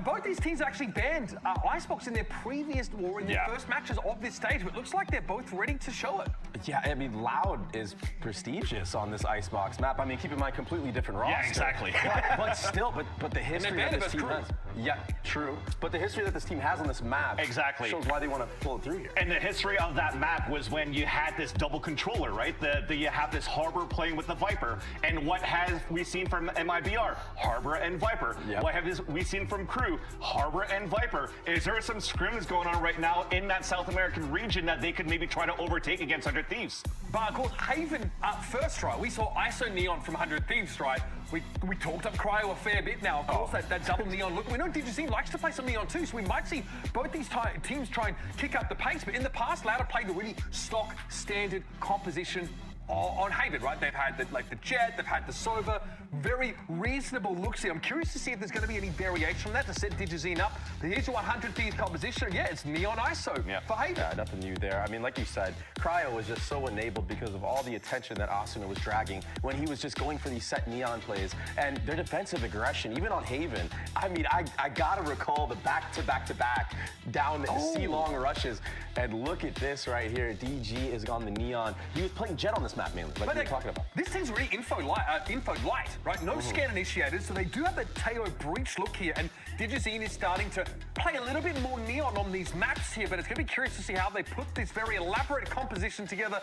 both these teams actually banned Icebox in their previous or in their first matches of this stage, but it looks like they're both ready to show it. Yeah, I mean, Loud is prestigious on this Icebox map. I mean, keep in mind, completely different roster. Yeah, exactly. but still, but the history that this team has. Yeah, true. But the history that this team has on this map shows why they want to pull it through here. And the history of that map was when you had this double controller, right? You have this Harbor playing with the Viper. And what have we seen from MIBR? Harbor and Viper. Yep. What have we seen from Crew? Harbor and Viper. Is there some scrims going on right now in that South American region that they could maybe try to overtake against 100 Thieves? But of course, Haven first, right? We saw ISO Neon from 100 Thieves, right? We talked up Cryo a fair bit now. Of course, that double Neon look. We know DGZ likes to play some Neon too, so we might see both these teams try and kick up the pace. But in the past, Loud have played a really pretty stock standard composition on Haven, right? They've had the Jet, they've had the Sova, very reasonable looks here. I'm curious to see if there's going to be any variation from that to set Digizine up. But here's your 100 piece composition. Yeah, it's Neon ISO for Haven. Yeah, nothing new there. I mean, like you said, Cryo was just so enabled because of all the attention that Asuna was dragging when he was just going for these set Neon plays. And their defensive aggression, even on Haven, I mean, I gotta recall the back-to-back-to-back down the C-long rushes. And look at this right here. DG is on the Neon. He was playing Jet on this map mainly, like we were talking about. This thing's really info light, right? No scan initiators, so they do have the Teo breach look here, and Digizine is starting to play a little bit more Neon on these maps here, but it's going to be curious to see how they put this very elaborate composition together.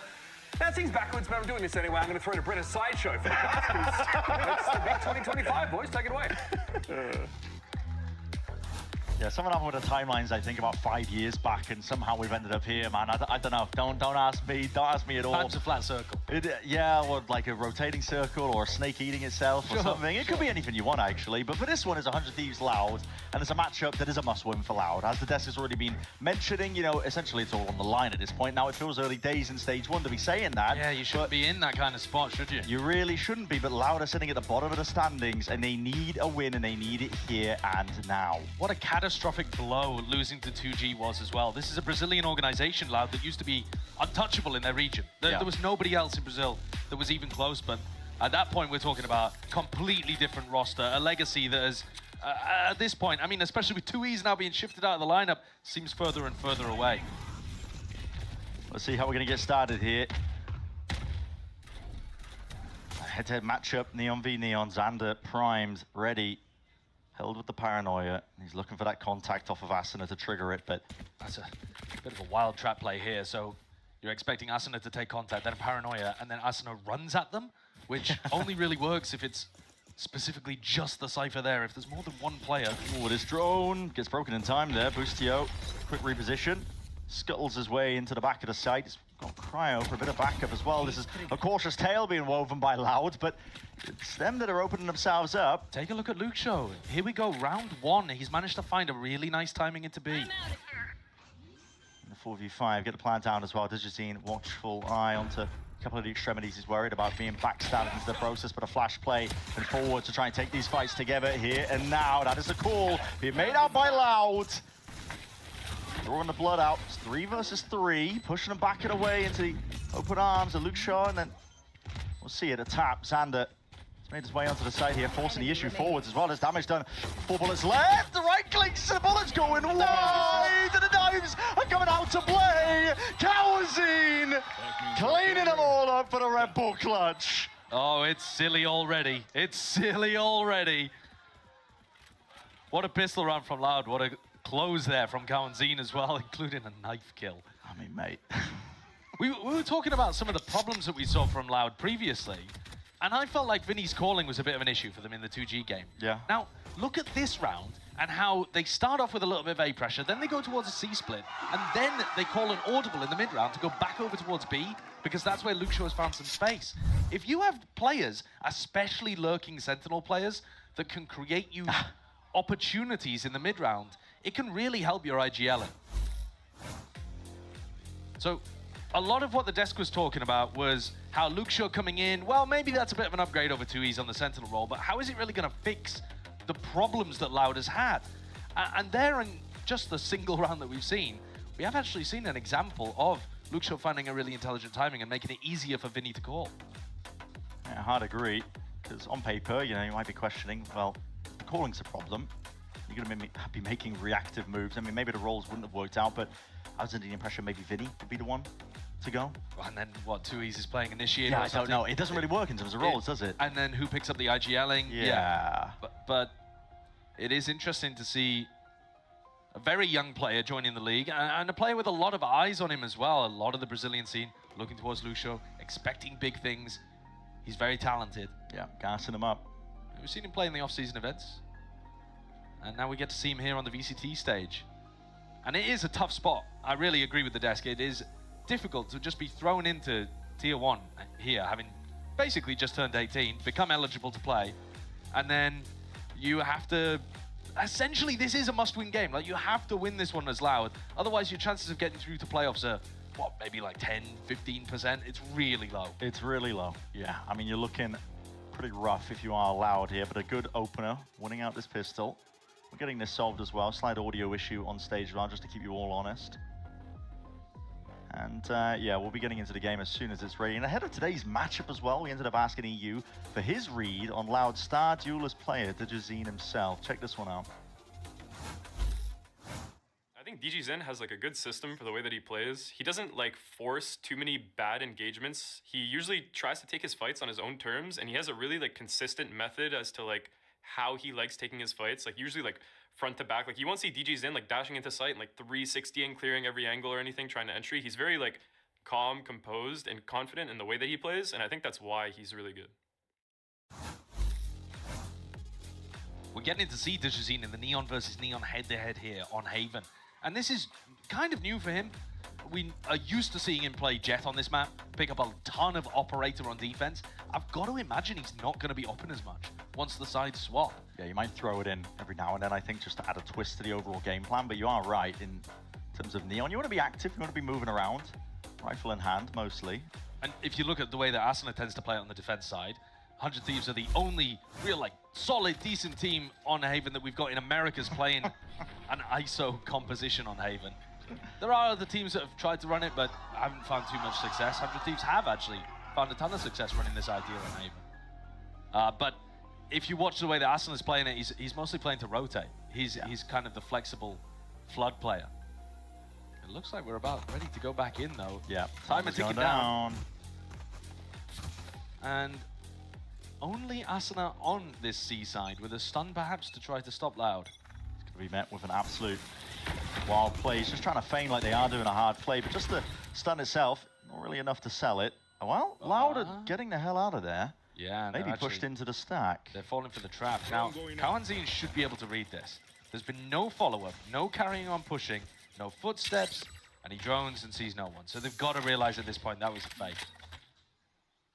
That seems backwards, but I'm doing this anyway. I'm going to throw to Brett a sideshow for the cast. It's the big 2025, boys. Take it away. Yeah, something happened with the timelines, I think, about 5 years back, and somehow we've ended up here, man. I don't know. Don't ask me. Don't ask me at all. Time's a flat circle. Yeah, or like a rotating circle, or a snake eating itself, or something. It could be anything you want, actually. But for this one, it's 100 Thieves Loud, and it's a matchup that is a must-win for Loud. As the desk has already been mentioning, you know, essentially it's all on the line at this point. Now, it feels early days in Stage 1 to be saying that. Yeah, you shouldn't be in that kind of spot, should you? You really shouldn't be, but Loud are sitting at the bottom of the standings, and they need a win, and they need it here and now. What a catastrophic blow losing to 2G was as well. This is a Brazilian organization, Loud, that used to be untouchable in their region. There was nobody else in Brazil that was even close, but at that point we're talking about completely different roster, a legacy that is, at this point, I mean, especially with 2Es now being shifted out of the lineup, seems further and further away. Let's see how we're going to get started here. Head-to-head matchup, Neon v Neon, Xander primed, ready. Held with the Paranoia. He's looking for that contact off of Asuna to trigger it, but that's a bit of a wild trap play here. So you're expecting Asuna to take contact, then Paranoia, and then Asuna runs at them, which only really works if it's specifically just the Cypher there. If there's more than one player. Oh, this drone gets broken in time there. Boostio, quick reposition. Scuttles his way into the back of the site. He's got Cryo for a bit of backup as well. This is a cautious tale being woven by Loud, but it's them that are opening themselves up. Take a look at Luke Show. Here we go, round one. He's managed to find a really nice timing into B. The 4v5, get the plan down as well. Digizine, watchful eye onto a couple of the extremities. He's worried about being backstabbed into the process, but a flash play and forward to try and take these fights together here and now. That is a call being made out by Loud. Drawing the blood out. It's 3 versus 3, pushing them back and away into the open arms of Luke Shaw, and then we'll see it, a tap. Xander has made his way onto the side here, forcing the issue forwards as well. There's damage done. 4 bullets left. The right clicks, the bullets going wide, and the knives are coming out to play. Kawazine cleaning them all up for the Red Bull clutch. Oh, it's silly already. It's silly already. What a pistol round from Loud. What a close there from Kawazine as well, including a knife kill. I mean, mate. we were talking about some of the problems that we saw from Loud previously, and I felt like Vinny's calling was a bit of an issue for them in the 2G game. Yeah. Now, look at this round and how they start off with a little bit of A pressure, then they go towards a C split, and then they call an audible in the mid round to go back over towards B, because that's where Luke Shaw has found some space. If you have players, especially lurking Sentinel players, that can create you opportunities in the mid round, it can really help your IGL. So a lot of what the desk was talking about was how Luke Shaw coming in, well, maybe that's a bit of an upgrade over 2Es on the Sentinel role, but how is it really going to fix the problems that Loud has had? And there, in just the single round that we've seen, we have actually seen an example of Luke Shaw finding a really intelligent timing and making it easier for Vinny to call. Yeah, hard to agree, because on paper, you know, you might be questioning, well, the calling's a problem. You're going to be making reactive moves. I mean, maybe the roles wouldn't have worked out, but I was under the impression maybe Vinny would be the one to go. And then what, 2Es is playing Initiator? Yeah, I don't know. It doesn't really work in terms of roles, does it? And then who picks up the IGLing? Yeah. But it is interesting to see a very young player joining the league, and a player with a lot of eyes on him as well. A lot of the Brazilian scene looking towards Luke Shaw, expecting big things. He's very talented. Yeah, gassing him up. We've seen him play in the off-season events. And now we get to see him here on the VCT stage. And it is a tough spot. I really agree with the desk. It is difficult to just be thrown into Tier 1 here, having basically just turned 18, become eligible to play. And then you have to... Essentially, this is a must-win game. Like, you have to win this one as Loud. Otherwise, your chances of getting through to playoffs are what, maybe like 10, 15%. It's really low. It's really low, yeah. I mean, you're looking pretty rough if you are Loud here, but a good opener, winning out this pistol. We're getting this solved as well. Slight audio issue on stage now, just to keep you all honest. And yeah, we'll be getting into the game as soon as it's ready. And ahead of today's matchup as well, we ended up asking EU for his read on Loud star duelist player, DPI himself. Check this one out. I think DG Zen has like a good system for the way that he plays. He doesn't like force too many bad engagements. He usually tries to take his fights on his own terms, and he has a really like consistent method as to like how he likes taking his fights. Like usually like front to back. Like you won't see DG Zen like dashing into sight and like 360 and clearing every angle or anything trying to entry. He's very like calm, composed, and confident in the way that he plays, and I think that's why he's really good. We're getting to see DPI in the Neon versus Neon head-to-head here on Haven. And this is kind of new for him. We are used to seeing him play Jet on this map, pick up a ton of Operator on defense. I've got to imagine he's not going to be open as much once the sides swap. Yeah, you might throw it in every now and then, I think, just to add a twist to the overall game plan. But you are right in terms of Neon. You want to be active, you want to be moving around. Rifle in hand, mostly. And if you look at the way that Asuna tends to play it on the defense side, 100 Thieves are the only real, like, solid, decent team on Haven that we've got in America's playing an ISO composition on Haven. There are other teams that have tried to run it, but haven't found too much success. 100 Thieves have actually found a ton of success running this idea on Haven. But if you watch the way that Asuna's playing it, he's mostly playing to rotate. He's kind of the flexible flood player. It looks like we're about ready to go back in, though. Yeah, timer ticking down. And only Asuna on this C side with a stun perhaps to try to stop Loud. It's going to be met with an absolute wild play. He's just trying to feign like they are doing a hard play, but just the stun itself, not really enough to sell it. Well, Loud are getting the hell out of there. Yeah, maybe pushed into the stack. They're falling for the trap. Now, Kawanzin should be able to read this. There's been no follow-up, no carrying on pushing, no footsteps, and he drones and sees no one. So they've got to realize at this point that was a fake.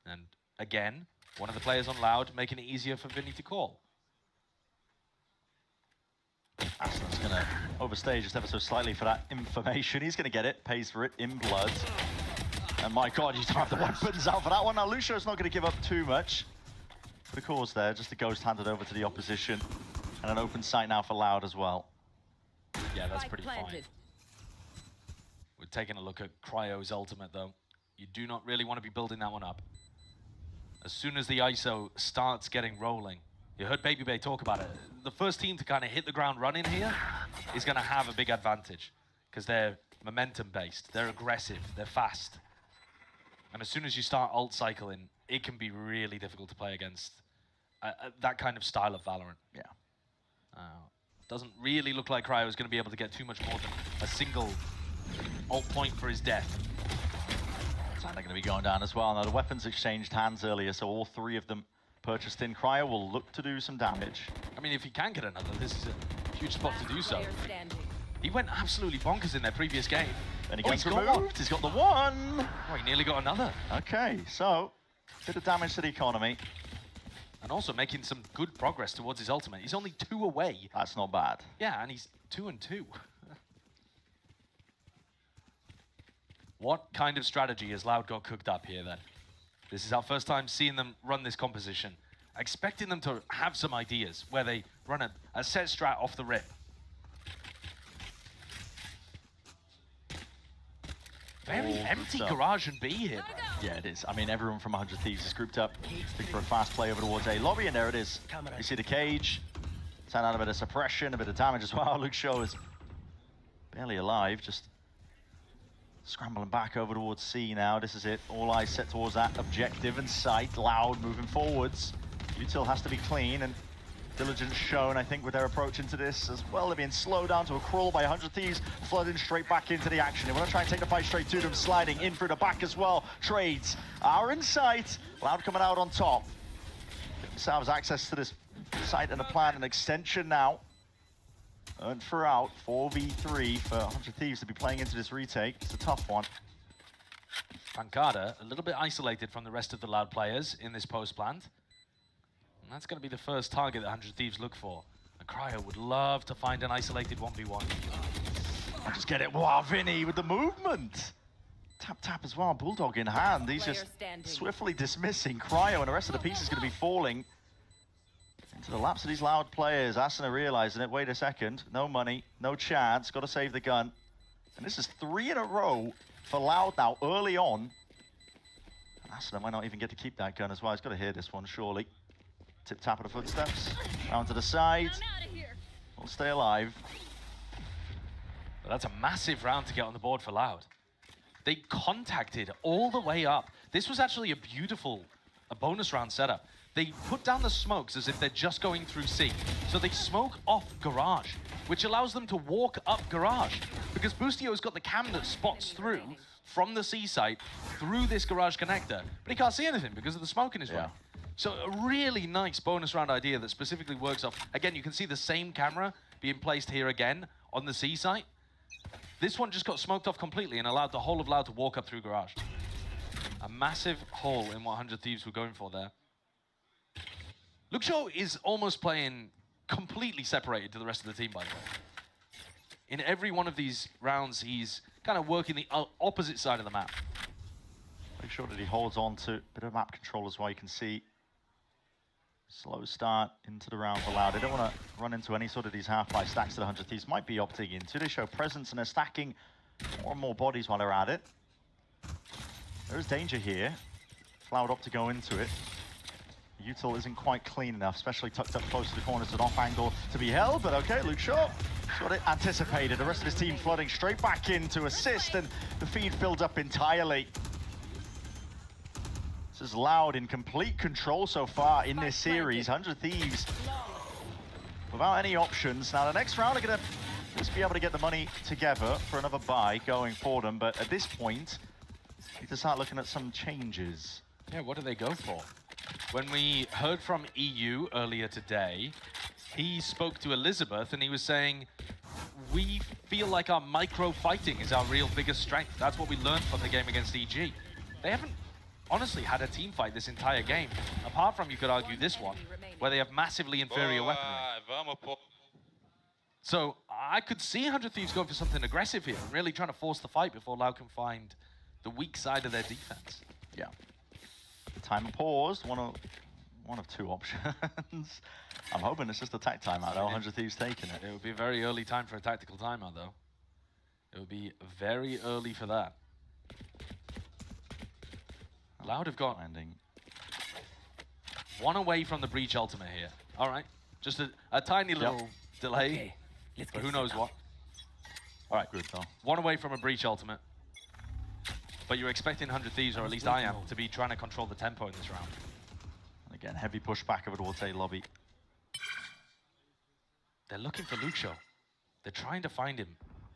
And again, one of the players on Loud making it easier for Vinny to call. Asuna's going to overstay just ever so slightly for that information. He's going to get it, pays for it in blood. And my God, you don't have the weapons out for that one. Now, Lucio's not going to give up too much for the cause there. Just a ghost handed over to the opposition. And an open sight now for Loud as well. Yeah, that's pretty fine. We're taking a look at Cryo's ultimate, though. You do not really want to be building that one up. As soon as the ISO starts getting rolling, you heard Baby Bay talk about it. The first team to kind of hit the ground running here is going to have a big advantage because they're momentum-based, they're aggressive, they're fast. And as soon as you start ult cycling, it can be really difficult to play against that kind of style of Valorant. Yeah. Doesn't really look like Cryo is going to be able to get too much more than a single ult point for his death. And they're going to be going down as well. Now, the weapons exchanged hands earlier, so all three of them purchased in. Cryo will look to do some damage. I mean, if he can get another, this is a huge spot to do so. He went absolutely bonkers in their previous game. And he gets removed. He's got the one. Oh, he nearly got another. Okay, so bit of damage to the economy. And also making some good progress towards his ultimate. He's only 2 away. That's not bad. Yeah, and he's 2 and 2. What kind of strategy has Loud got cooked up here, then? This is our first time seeing them run this composition. Expecting them to have some ideas where they run a set strat off the rip. Very empty Garage and B here, bro. Yeah, it is. I mean, everyone from 100 Thieves is grouped up. Looking for a fast play over towards A lobby, and there it is. You see the cage. Send out a bit of suppression, a bit of damage as well. Luke Shaw is barely alive, just scrambling back over towards C now. This is it. All eyes set towards that objective and sight. Loud moving forwards. Util has to be clean, and diligence shown, I think, with their approach into this as well. They're being slowed down to a crawl by 100 Thieves, flooding straight back into the action. They want to try and take the fight straight to them, sliding in through the back as well. Trades are in sight. Loud coming out on top. Themselves access to this site and a plan, an extension now. And for out, 4v3 for 100 Thieves to be playing into this retake. It's a tough one. Pancada, a little bit isolated from the rest of the Loud players in this post plant. And that's going to be the first target that 100 Thieves look for. And Cryo would love to find an isolated 1v1. I'll just get it. Wow, Vinny with the movement. Tap as well, Bulldog in hand. He's just swiftly dismissing Cryo, and the rest of the piece is going to be falling into the laps of these Loud players. Asuna realizing it. Wait a second. No money, no chance. Got to save the gun. And this is 3 in a row for Loud now, early on. And Asuna might not even get to keep that gun as well. He's got to hear this one, surely. Tip-tap of the footsteps. Round to the side. We'll stay alive. But that's a massive round to get on the board for Loud. They contacted all the way up. This was actually a bonus round setup. They put down the smokes as if they're just going through C. So they smoke off Garage, which allows them to walk up Garage. Because Boostio's got the cam that spots through from the C site through this Garage connector. But he can't see anything because of the smoke in his way. So a really nice bonus round idea that specifically works off. Again, you can see the same camera being placed here again on the C site. This one just got smoked off completely and allowed the whole of Loud to walk up through Garage. A massive hole in what 100 Thieves were going for there. Luxo is almost playing completely separated to the rest of the team, by the way. In every one of these rounds, he's kind of working the opposite side of the map. Make sure that he holds on to a bit of map control as well. You can see slow start into the round for Loud. They don't want to run into any sort of these half-life stacks that 100 Thieves might be opting into. They show presence and they're stacking more and more bodies while they're at it. There is danger here. Loud opt to go into it. Util isn't quite clean enough, especially tucked up close to the corner. It's an off angle to be held, but okay, Luke Shaw got it anticipated. The rest of his team flooding straight back in to assist, and the feed filled up entirely. This is Loud in complete control so far in this series. 100 Thieves without any options. Now the next round are going to just be able to get the money together for another buy going for them, but at this point, need to start looking at some changes. Yeah, what do they go for? When we heard from EU earlier today, he spoke to Elizabeth and he was saying, we feel like our micro fighting is our real biggest strength. That's what we learned from the game against EG. They haven't honestly had a team fight this entire game, apart from, you could argue, this one, where they have massively inferior weaponry. So I could see 100 Thieves going for something aggressive here, really trying to force the fight before Loud can find the weak side of their defense. Yeah. The timer paused, one of two options. I'm hoping it's just a tech timeout, though. 100 Thieves taking it. It would be a very early time for a tactical timeout, though. It would be very early for that. Loud have got one away from the breach ultimate here. All right, just a tiny little delay, but who knows what. All right, good though. One away from a breach ultimate. But you're expecting 100 Thieves, or at least I am, to be trying to control the tempo in this round. And again, heavy pushback of it Orte lobby. They're looking for Luxo. They're trying to find him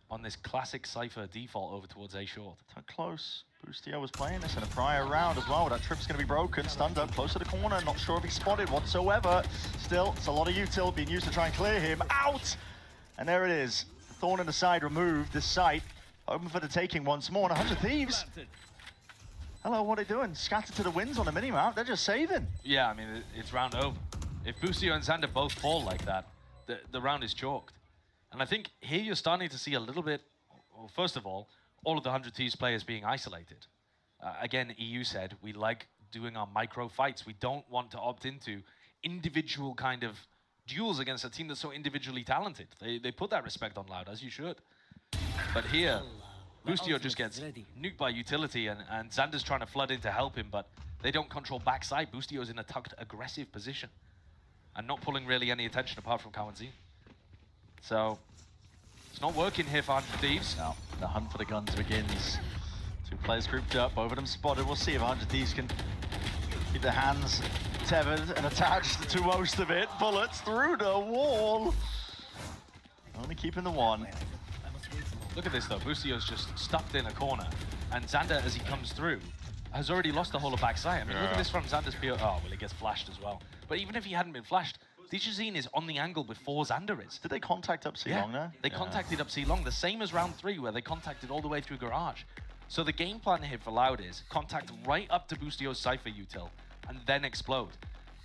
on this classic Cypher default over towards A short. So close. Boostio was playing this in a prior round as well. That trip's going to be broken. Stunned up close to the corner. Not sure if he's spotted whatsoever. Still, it's a lot of util being used to try and clear him. Out! And there it is. Thorn in the side removed. This site open for the taking once more. And 100 Thieves. Hello, what are they doing? Scattered to the winds on the minimap. They're just saving. Yeah, I mean, it's round over. If Boostio and Xander both fall like that, the round is chalked. And I think here you're starting to see a little bit, well, first of all of the 100 Thieves players being isolated. Again, EU said, we like doing our micro fights. We don't want to opt into individual kind of duels against a team that's so individually talented. They put that respect on Loud, as you should. But here, Boostio just gets nuked by utility, and Xander's trying to flood in to help him, but they don't control backside. Boostio's in a tucked, aggressive position and not pulling really any attention apart from Kawanzi. So, it's not working here for 100 Thieves. No, the hunt for the guns begins. Two players grouped up, both of them spotted. We'll see if 100 Thieves can keep their hands tethered and attached to most of it. Bullets through the wall. Only keeping the one. Look at this though, Boostio's just stuffed in a corner, and Xander, as he comes through, has already lost the whole of backside. I mean, look at this from Xander's PO. Oh, well, he gets flashed as well. But even if he hadn't been flashed, Dijazine is on the angle before Xander is. Did they contact up C long there? They contacted up C long, the same as round 3, where they contacted all the way through Garage. So the game plan here for Loud is contact right up to Boostio's Cypher util, and then explode.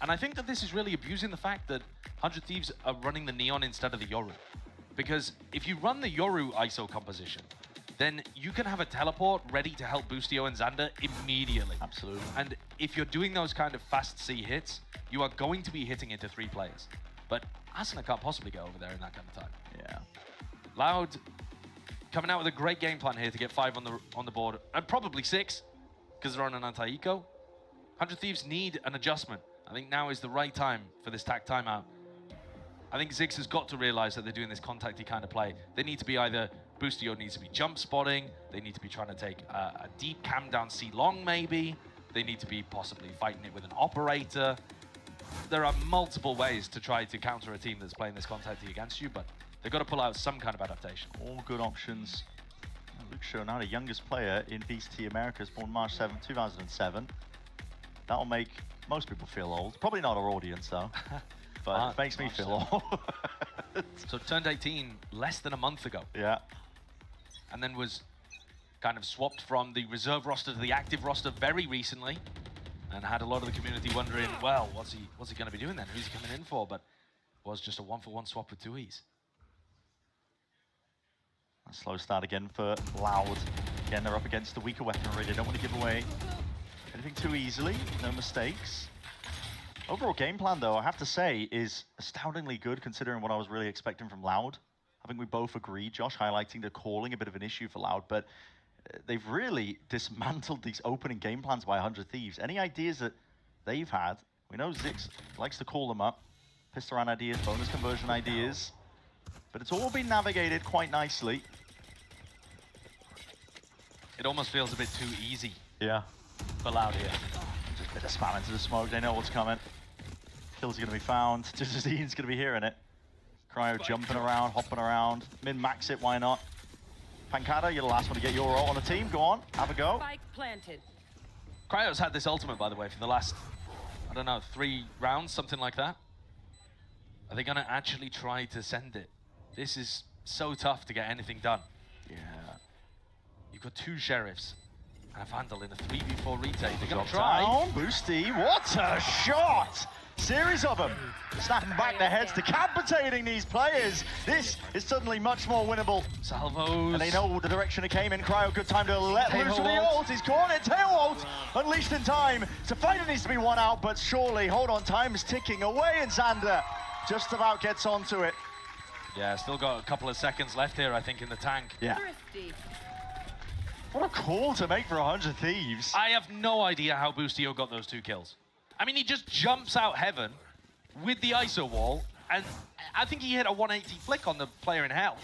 And I think that this is really abusing the fact that 100 Thieves are running the Neon instead of the Yoru. Because if you run the Yoru ISO composition, then you can have a teleport ready to help Boostio and Xander immediately. Absolutely. And if you're doing those kind of fast C hits, you are going to be hitting into 3 players. But Asuna can't possibly get over there in that kind of time. Yeah. Loud coming out with a great game plan here to get 5 on the board, and probably 6, because they're on an anti-eco. 100 Thieves need an adjustment. I think now is the right time for this TAC timeout. I think Ziggs has got to realize that they're doing this contacty kind of play. They need to be either, Boostio needs to be jump spotting, they need to be trying to take a deep cam down C long maybe, they need to be possibly fighting it with an operator. There are multiple ways to try to counter a team that's playing this contacty against you, but they've got to pull out some kind of adaptation. All good options. Luxio, now the youngest player in VCT Americas, born March 7, 2007. That'll make most people feel old. Probably not our audience though. But it makes me feel old. So turned 18 less than a month ago. Yeah. And then was kind of swapped from the reserve roster to the active roster very recently, and had a lot of the community wondering, well, what's he going to be doing then? Who's he coming in for? But it was just a 1-for-1 swap with 2Es. A slow start again for Loud. Again, they're up against the weaker weaponry. They don't want to give away anything too easily. No mistakes. Overall game plan, though, I have to say, is astoundingly good considering what I was really expecting from Loud. I think we both agree, Josh, highlighting the calling a bit of an issue for Loud, but they've really dismantled these opening game plans by 100 Thieves. Any ideas that they've had? We know Ziggs likes to call them up. Pistol round ideas, bonus conversion ideas. But it's all been navigated quite nicely. It almost feels a bit too easy. Yeah. For Loud here. Just a bit of spam into the smoke. They know what's coming. Kills are going to be found. Jazine's going to be hearing it. Cryo jumping around, hopping around. Min-max it, why not? Pancada, you're the last one to get your ult on the team. Go on, have a go. Spike planted. Cryo's had this ultimate, by the way, for the last, I don't know, 3 rounds, something like that. Are they going to actually try to send it? This is so tough to get anything done. Yeah. You've got 2 sheriffs and a Vandal in a 3v4 retake. They're going to try. Down, Boosty, what a shot! Series of them, snapping back their heads, decapitating these players. This is suddenly much more winnable. Salvos. And they know the direction it came in. Cryo, good time to let loose with the ult. He's caught it, tail ult, unleashed in time. So fighter needs to be one out, but surely, hold on, time is ticking away, and Xander just about gets onto it. Yeah, still got a couple of seconds left here, I think, in the tank. Yeah. What a call to make for 100 Thieves. I have no idea how Boostio got those 2 kills. I mean, he just jumps out heaven with the ISO wall, and I think he hit a 180 flick on the player in hell.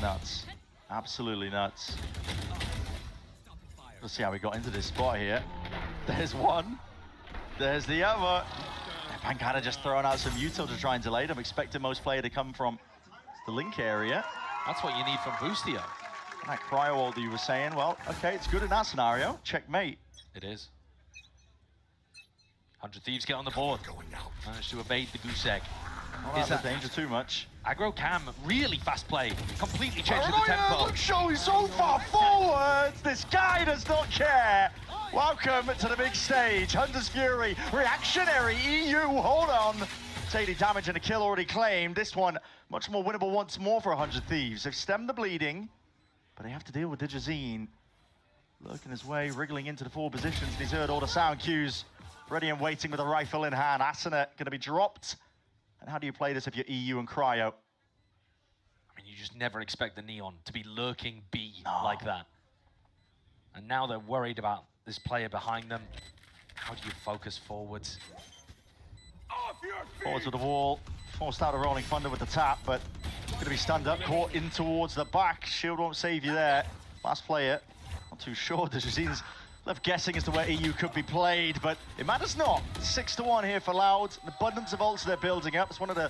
Nuts. Absolutely nuts. Let's see how we got into this spot here. There's one. There's the other. Pancada just throwing out some util to try and delay them. Expecting most player to come from the link area. That's what you need from Boostio. That cryo ult that you were saying, well, okay, it's good in that scenario. Checkmate. It is. 100 Thieves get on the board. Managed to evade the goose egg. Is that danger too much? Aggro Cam, really fast play. Completely changing the tempo. Look, he's so far forwards. This guy does not care. Welcome to the big stage. Hunter's Fury, reactionary EU. Hold on. 80 damage and a kill already claimed. This one, much more winnable once more for 100 Thieves. They've stemmed the bleeding, but they have to deal with Digizine. Lurking his way, wriggling into the 4 positions. He's heard all the sound cues. Ready and waiting with a rifle in hand. Asuna going to be dropped. And how do you play this if you're EU and Cryo? I mean, you just never expect the Neon to be lurking B like that. And now they're worried about this player behind them. How do you focus forwards? Forwards with the wall. Forced out of Rolling Thunder with the tap, but going to be stunned up, caught in towards the back. Shield won't save you there. Last player, not too sure. Digizine's left guessing as to where EU could be played, but it matters not. 6-1 here for Loud. An abundance of ults they're building up. It's one of the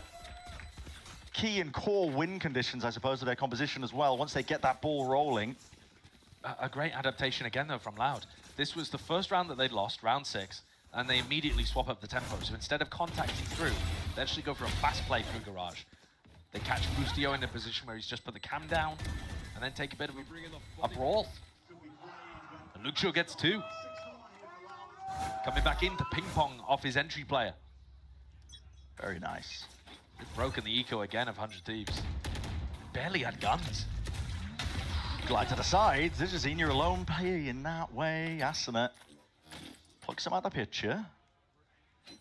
key and core win conditions, I suppose, of their composition as well, once they get that ball rolling. A great adaptation again, though, from Loud. This was the first round that they'd lost, round 6, and they immediately swap up the tempo. So instead of contacting through, they actually go for a fast play through Garage. They catch Boostio in a position where he's just put the cam down, and then take a bit of a brawl. And Luxio gets 2. Coming back in to ping pong off his entry player. Very nice. They've broken the eco again of 100 Thieves. Barely had guns. Glide to the side. Zizazine, you're alone player in that way. Asana plucks him out of the picture.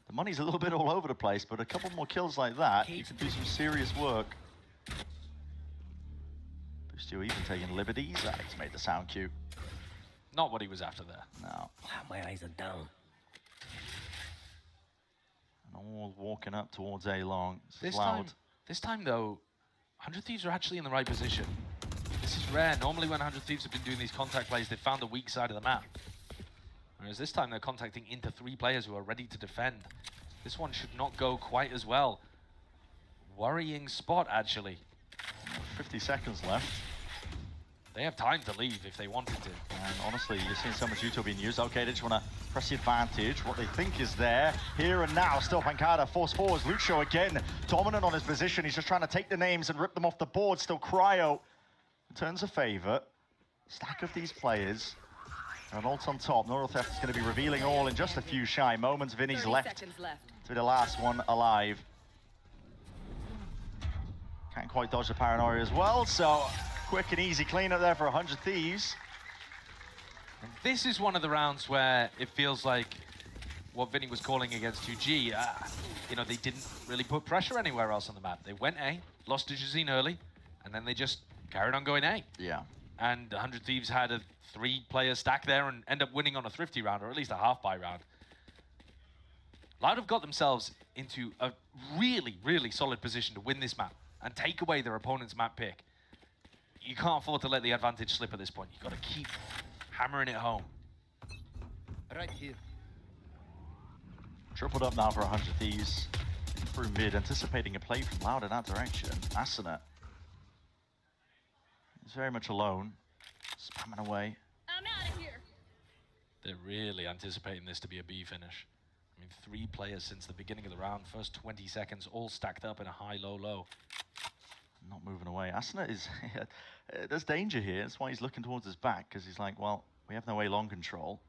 The money's a little bit all over the place, but a couple more kills like that, you can do some serious work. Boostio even taking liberties. He's made the sound cute. Not what he was after there. No. Wow, my eyes are down. And all walking up towards A-Long. This time though, 100 Thieves are actually in the right position. This is rare. Normally when 100 Thieves have been doing these contact plays, they've found the weak side of the map. Whereas this time they're contacting into 3 players who are ready to defend. This one should not go quite as well. Worrying spot, actually. 50 seconds left. They have time to leave if they wanted to. And honestly, you're seeing so much Uto being used. Okay, they just want to press the advantage. What they think is there. Here and now, still Pancada force forwards. Lucho again, dominant on his position. He's just trying to take the names and rip them off the board. Still Cryo turns a favor. Stack of these players. And ult on top. Neurotheft is going to be revealing all in just a few shy moments. Vinny's left to be the last one alive. Can't quite dodge the paranoia as well, so quick and easy cleanup there for 100 Thieves. And this is one of the rounds where it feels like what Vinny was calling against 2G. You know, they didn't really put pressure anywhere else on the map. They went A, lost to Jazine early, and then they just carried on going A. Yeah. And 100 Thieves had a 3-player stack there and end up winning on a thrifty round, or at least a half-buy round. Loud have got themselves into a really, really solid position to win this map and take away their opponent's map pick. You can't afford to let the advantage slip at this point. You've got to keep hammering it home. Right here. Tripled up now for 100 Thieves. Through mid, anticipating a play from Loud in that direction. Asana is very much alone. Spamming away. I'm out of here. They're really anticipating this to be a B finish. I mean, 3 players since the beginning of the round, first 20 seconds, all stacked up in a high, low, low. Not moving away. Asana is, there's danger here. That's why he's looking towards his back, because he's like, well, we have no A-long control.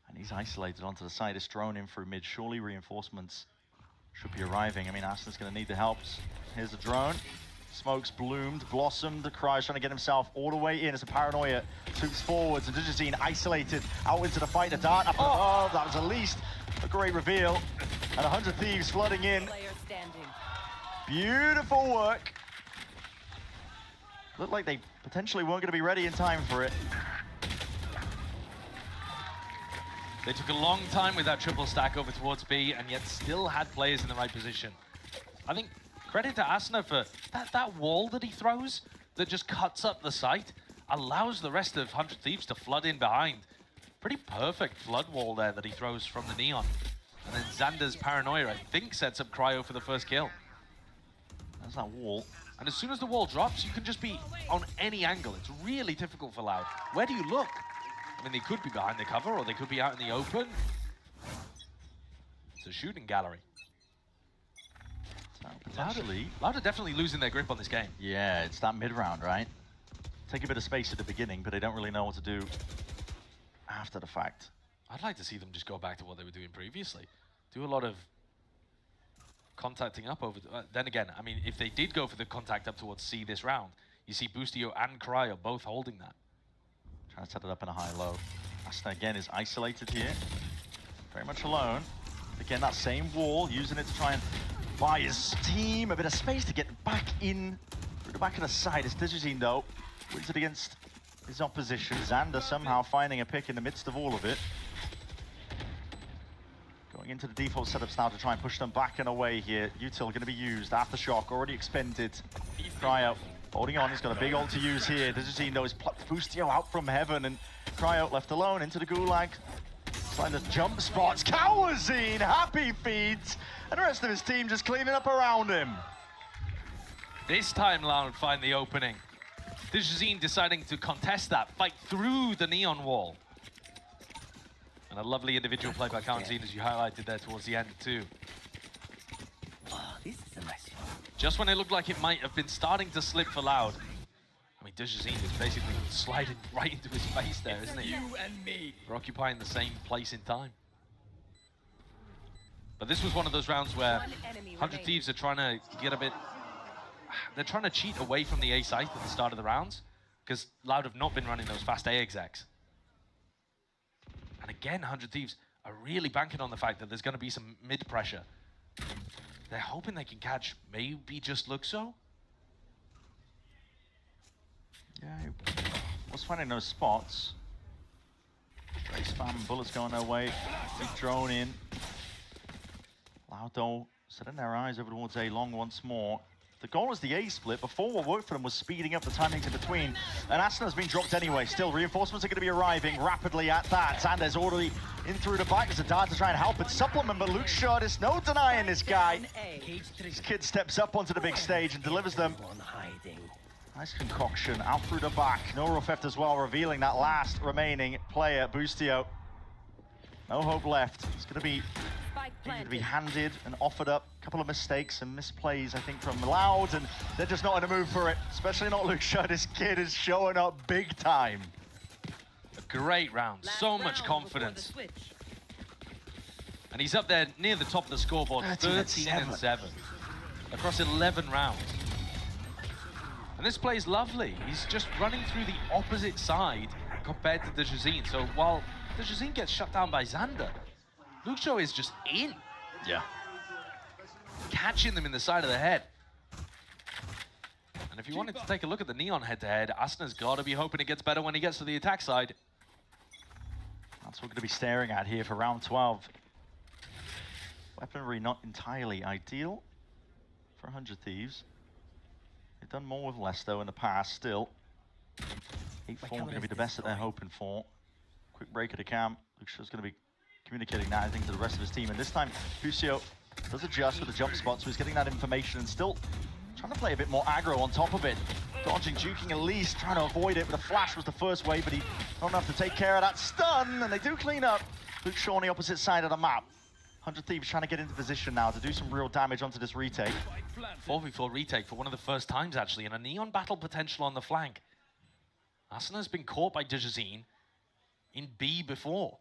And he's isolated onto the side. It's drone in through mid. Surely reinforcements should be arriving. I mean, Asana's going to need the helps. Here's the drone. Smoke's bloomed, blossomed. The Cry's trying to get himself all the way in as a paranoia swoops forwards. And Digizine isolated out into the fight. The dart up above. That was at least a great reveal. And 100 Thieves flooding in. Beautiful work. Looked like they potentially weren't going to be ready in time for it. They took a long time with that triple stack over towards B, and yet still had players in the right position. I think credit to Asana for that wall that he throws that just cuts up the site, allows the rest of 100 Thieves to flood in behind. Pretty perfect flood wall there that he throws from the Neon. And then Xander's paranoia, I think, sets up Cryo for the first kill. There's that wall. And as soon as the wall drops, you can just be on any angle. It's really difficult for Loud. Where do you look? I mean, they could be behind the cover, or they could be out in the open. It's a shooting gallery. So potentially... Loud are definitely losing their grip on this game. Yeah, it's that mid-round, right? Take a bit of space at the beginning, but they don't really know what to do after the fact. I'd like to see them just go back to what they were doing previously. Do a lot of contacting up over... then again, I mean, if they did go for the contact up towards C this round, you see Boostio and Cryo both holding that. Trying to set it up in a high-low. Asana again is isolated here. Very much alone. Again, that same wall, using it to try and buy his team a bit of space to get back in through the back of the side. It's Digizine, though. Wins it against his opposition. Xander somehow finding a pick in the midst of all of it. Going into the default setups now to try and push them back and away here. Util going to be used. Aftershock already expended. Cryo holding on. He's got a big ult to use here. Digizine, though, is plucked Boostio out from heaven, and Cryo left alone into the gulag. Trying to jump spots. Kawazine, happy feet. And the rest of his team just cleaning up around him. This time Loud find the opening. Digizine deciding to contest that, fight through the Neon wall. And a lovely individual play by Kawazine, as you highlighted there towards the end too. Oh, this is a nice one. Just when it looked like it might have been starting to slip for Loud. I mean, Digizine is basically sliding right into his face there, isn't he? You and me. We're occupying the same place in time. But this was one of those rounds where 100 Thieves are trying to get a bit... They're trying to cheat away from the A site at the start of the rounds. because Loud have not been running those fast A execs. And again, 100 Thieves are really banking on the fact that there's going to be some mid pressure. They're hoping they can catch maybe just Luxo. Yeah, he was finding those spots. Stray spam, bullets going their way. Big drone in. Loud though, setting their eyes over towards A long once more. The goal is the A split. Before, what worked for them was speeding up the timings in between. And Asna's been dropped anyway. Still, reinforcements are going to be arriving rapidly at that. And there's already in through the back. There's a dart to try and help it supplement, but Luke shot is no denying this guy. This kid steps up onto the big stage and delivers them. Nice concoction out through the back. No theft as well, revealing that last remaining player, Boostio. No hope left. It's going to be handed and offered up. A couple of mistakes and misplays, I think, from Loud, and they're just not in a mood for it. Especially not Luke Shaw. This kid is showing up big time. A great round. So much confidence. And he's up there near the top of the scoreboard, 13-7 across 11 rounds. And this play is lovely. He's just running through the opposite side compared to DeJazine. So while DeJazine gets shut down by Xander, Luxo is just in. Yeah. Catching them in the side of the head. And if you wanted to take a look at the Neon head-to-head, Asna's got to be hoping it gets better when he gets to the attack side. That's what we're going to be staring at here for round 12. Weaponry not entirely ideal for 100 Thieves. They've done more with less, though, in the past, still. 8-4 going to be the best that they're hoping for. Quick break at the cam. Luxio's going to be communicating that, I think, to the rest of his team. And this time, Pucio does adjust with the jump spot, so he's getting that information and still trying to play a bit more aggro on top of it. Dodging, juking at least, trying to avoid it, but the flash was the first wave, but he not enough to take care of that stun, and they do clean up. Luxio on the opposite side of the map. 100 Thieves trying to get into position now to do some real damage onto this retake. 4v4 retake for one of the first times, actually, and a Neon battle potential on the flank. Asna's been caught by DeJazine in B before.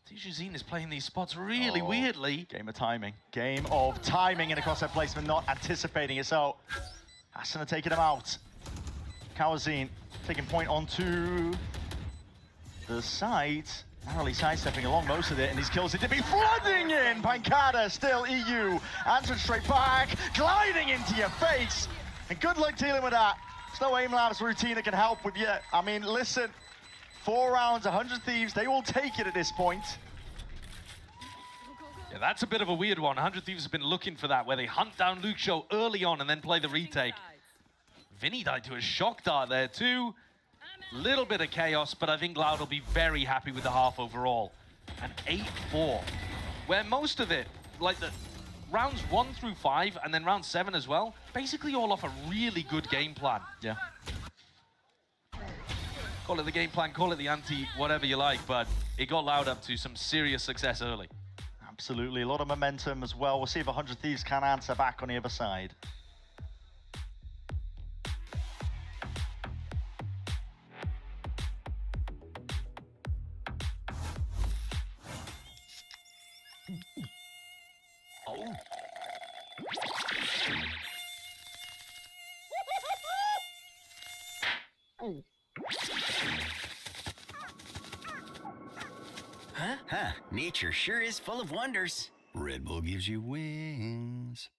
DeJazine is playing these spots really weirdly. Game of timing. Game of timing in a crosshair placement, not anticipating it. So, Asna taking him out. Kawazine taking point onto the side. Narrowly sidestepping along most of it, and these kills seem to be flooding in. Pancada still EU. Answered straight back, gliding into your face. And good luck dealing with that. There's no aim labs routine that can help with you. I mean, listen, 4 rounds, 100 Thieves, they will take it at this point. Yeah, that's a bit of a weird one. 100 Thieves have been looking for that, where they hunt down Luxio early on and then play the retake. Vinny died to a shock dart there too. Little bit of chaos, but I think Loud will be very happy with the half overall. An 8-4, where most of it, like the rounds 1 through 5, and then round 7 as well, basically all off a really good game plan. Yeah. Call it the game plan, call it the anti, whatever you like, but it got Loud up to some serious success early. Absolutely, a lot of momentum as well. We'll see if 100 Thieves can answer back on the other side. Huh? Nature sure is full of wonders. Red Bull gives you wings.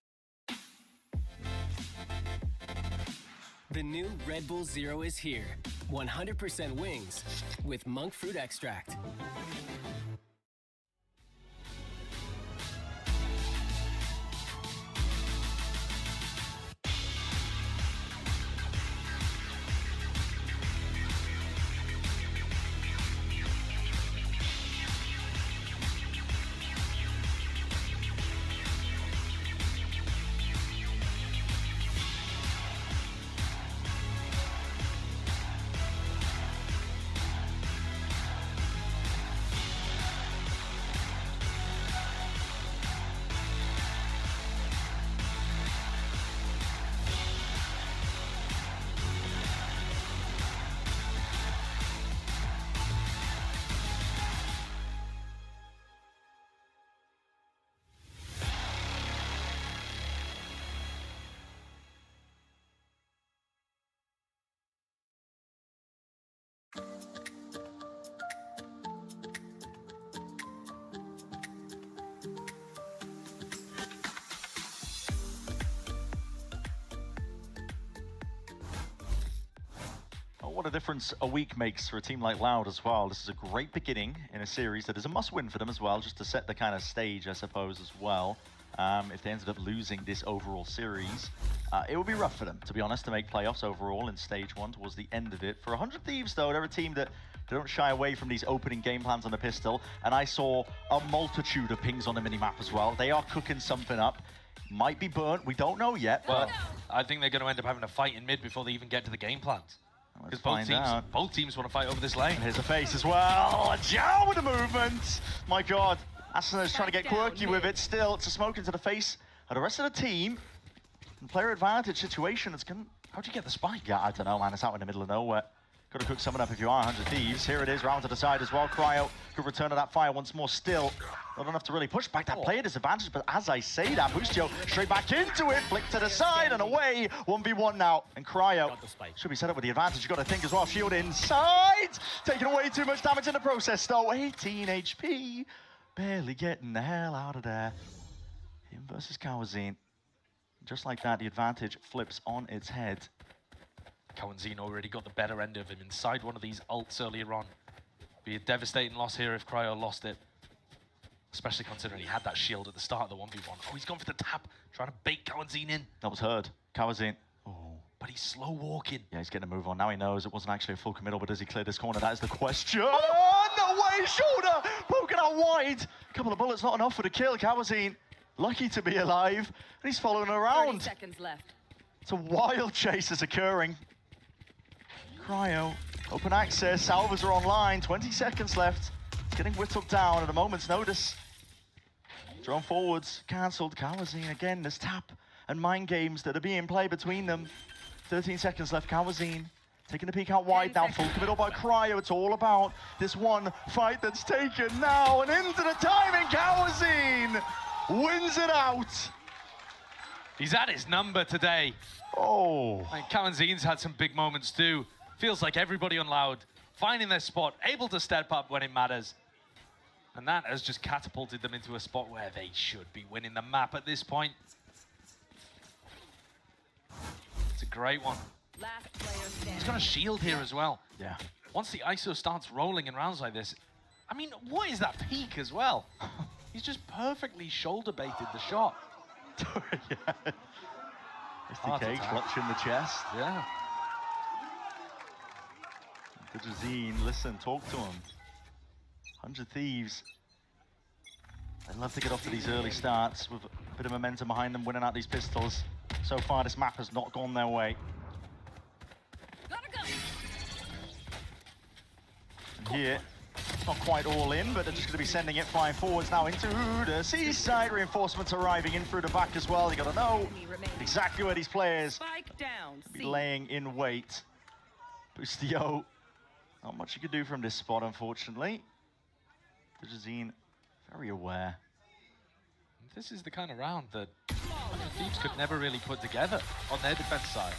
The new Red Bull Zero is here. 100% wings with monk fruit extract. what a difference a week makes for a team like Loud as well. This is a great beginning in a series that is a must-win for them as well, just to set the kind of stage, I suppose, as well. If they ended up losing this overall series, it would be rough for them, to be honest, to make playoffs overall in stage 1 towards the end of it. For 100 Thieves, though, they're a team that they don't shy away from these opening game plans on the pistol, and I saw a multitude of pings on the minimap as well. They are cooking something up. Might be burnt, we don't know yet. Well, I think they're going to end up having a fight in mid before they even get to the game plans. Because both teams want to fight over this lane. Here's a face as well. Jow with the movement. My God. Asana's trying to get quirky with it still. It's a smoke into the face of the rest of the team. And player advantage situation. It's going. How'd you get the spike? Yeah, I don't know, man. It's out in the middle of nowhere. Got to cook someone up if you are 100 Thieves. Here it is, round to the side as well. Cryo could return to that fire once more still. Not enough to really push back that player disadvantage, but as I say that, Boostio straight back into it, flick to the side and away. 1v1 now, and Cryo should be set up with the advantage. You got to think as well, shield inside. Taking away too much damage in the process though. 18 HP, barely getting the hell out of there. Him versus Kawazine. Just like that, the advantage flips on its head. Kawazine already got the better end of him inside one of these ults earlier on. Be a devastating loss here if Cryo lost it. Especially considering he had that shield at the start of the 1v1. Oh, he's gone for the tap, trying to bait Kawazine in. That was heard. Kawazine. Oh. But he's slow walking. Yeah, he's getting a move on. Now he knows it wasn't actually a full committal, but does he clear this corner? That is the question. Oh, no way, shoulder! Poking out wide. A couple of bullets, not enough for the kill. Kawazine, lucky to be alive. And he's following around. 30 seconds left. It's a wild chase that's occurring. Cryo, open access, salvers are online, 20 seconds left. It's getting whittled down at a moment's notice. Drone forwards, cancelled. Kawazine again, there's tap and mind games that are being played between them. 13 seconds left, Kawazine taking the peek out wide now, full committal by Cryo. It's all about this one fight that's taken now, and into the timing, Kawazine wins it out. He's at his number today. Oh. And Kawazine's had some big moments too. Feels like everybody on Loud finding their spot, able to step up when it matters. And that has just catapulted them into a spot where they should be winning the map at this point. It's a great one. He's got a shield here as well. Yeah. Once the ISO starts rolling in rounds like this, I mean, what is that peak as well? He's just perfectly shoulder baited the shot. Yeah. SDK clutching the chest. Yeah. Zine, listen, talk to him. 100 Thieves. They love to get off to these early starts with a bit of momentum behind them, winning out these pistols. So far, this map has not gone their way. And here, not quite all in, but they're just going to be sending it flying forwards now into the seaside. Reinforcements arriving in through the back as well. You got to know exactly where these players be laying in wait. Boostio. Not much you could do from this spot, unfortunately. Zine, very aware. This is the kind of round that Thieves could never really put together on their defense side.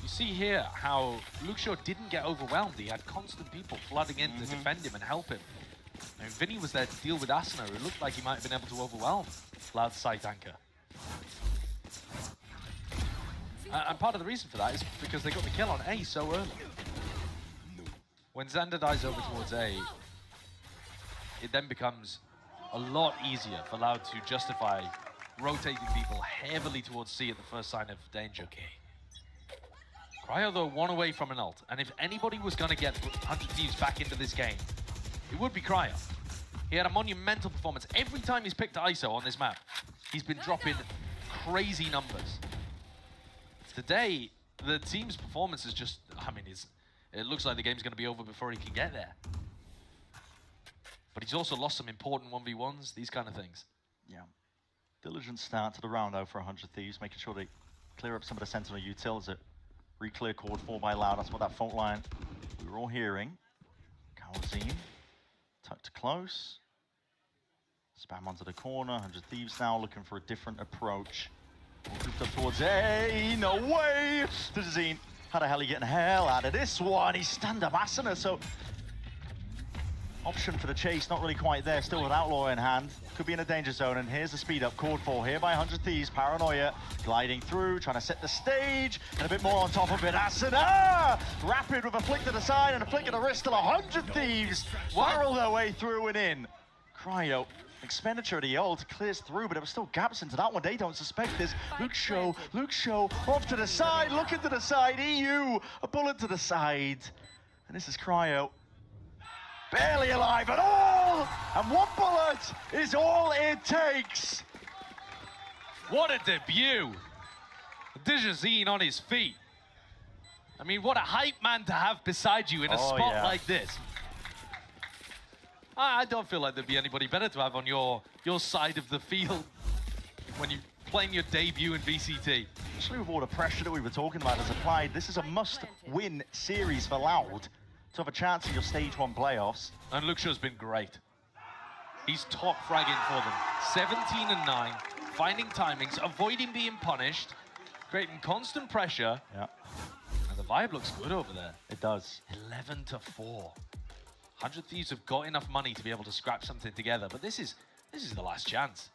You see here how Luxor didn't get overwhelmed. He had constant people flooding in to defend him and help him. And Vinny was there to deal with Asuna, who looked like he might have been able to overwhelm Loud's site anchor. And part of the reason for that is because they got the kill on A so early. When Xander dies over towards A, it then becomes a lot easier for Loud to justify rotating people heavily towards C at the first sign of danger. Cryo, though, one away from an ult, and if anybody was going to get 100 Thieves back into this game, it would be Cryo. He had a monumental performance. Every time he's picked ISO on this map, he's been dropping crazy numbers. Today, the team's performance is just, I mean, it looks like the game's going to be over before he can get there. But he's also lost some important 1v1s, these kind of things. Yeah. Diligent start to the round, though, for 100 Thieves, making sure they clear up some of the Sentinel utils. It re-clear cord 4 by Loud. That's what that fault line we were all hearing. Kawazine tucked close. Spam onto the corner. 100 Thieves now looking for a different approach. Grouped up towards A. No way! Zine. How the hell are you getting hell out of this one? He's stand-up Asuna, so Option for the chase, not really quite there. Still with Outlaw in hand. Could be in a danger zone, and here's the speed up called for here by 100 Thieves. Paranoia gliding through, trying to set the stage, and a bit more on top of it. Asuna! Rapid with a flick to the side and a flick of the wrist. Still 100 Thieves barrel their way through and in. Cryo. Expenditure of the ult clears through, but there were still gaps into that one. They don't suspect this. Luke Show off to the side, looking to the side. EU, a bullet to the side. And this is Cryo. Barely alive at all! And one bullet is all it takes. What a debut. Dijazine on his feet. I mean, what a hype man to have beside you in a spot like this. I don't feel like there'd be anybody better to have on your side of the field when you're playing your debut in VCT. Especially with all the pressure that we were talking about as applied, this is a must-win series for Loud to have a chance in your stage 1 playoffs. And Luxio's been great. He's top fragging for them. 17 and 9, finding timings, avoiding being punished, creating constant pressure. Yeah. And the vibe looks good over there. It does. 11 to 4. 100 Thieves have got enough money to be able to scrap something together, but this is the last chance.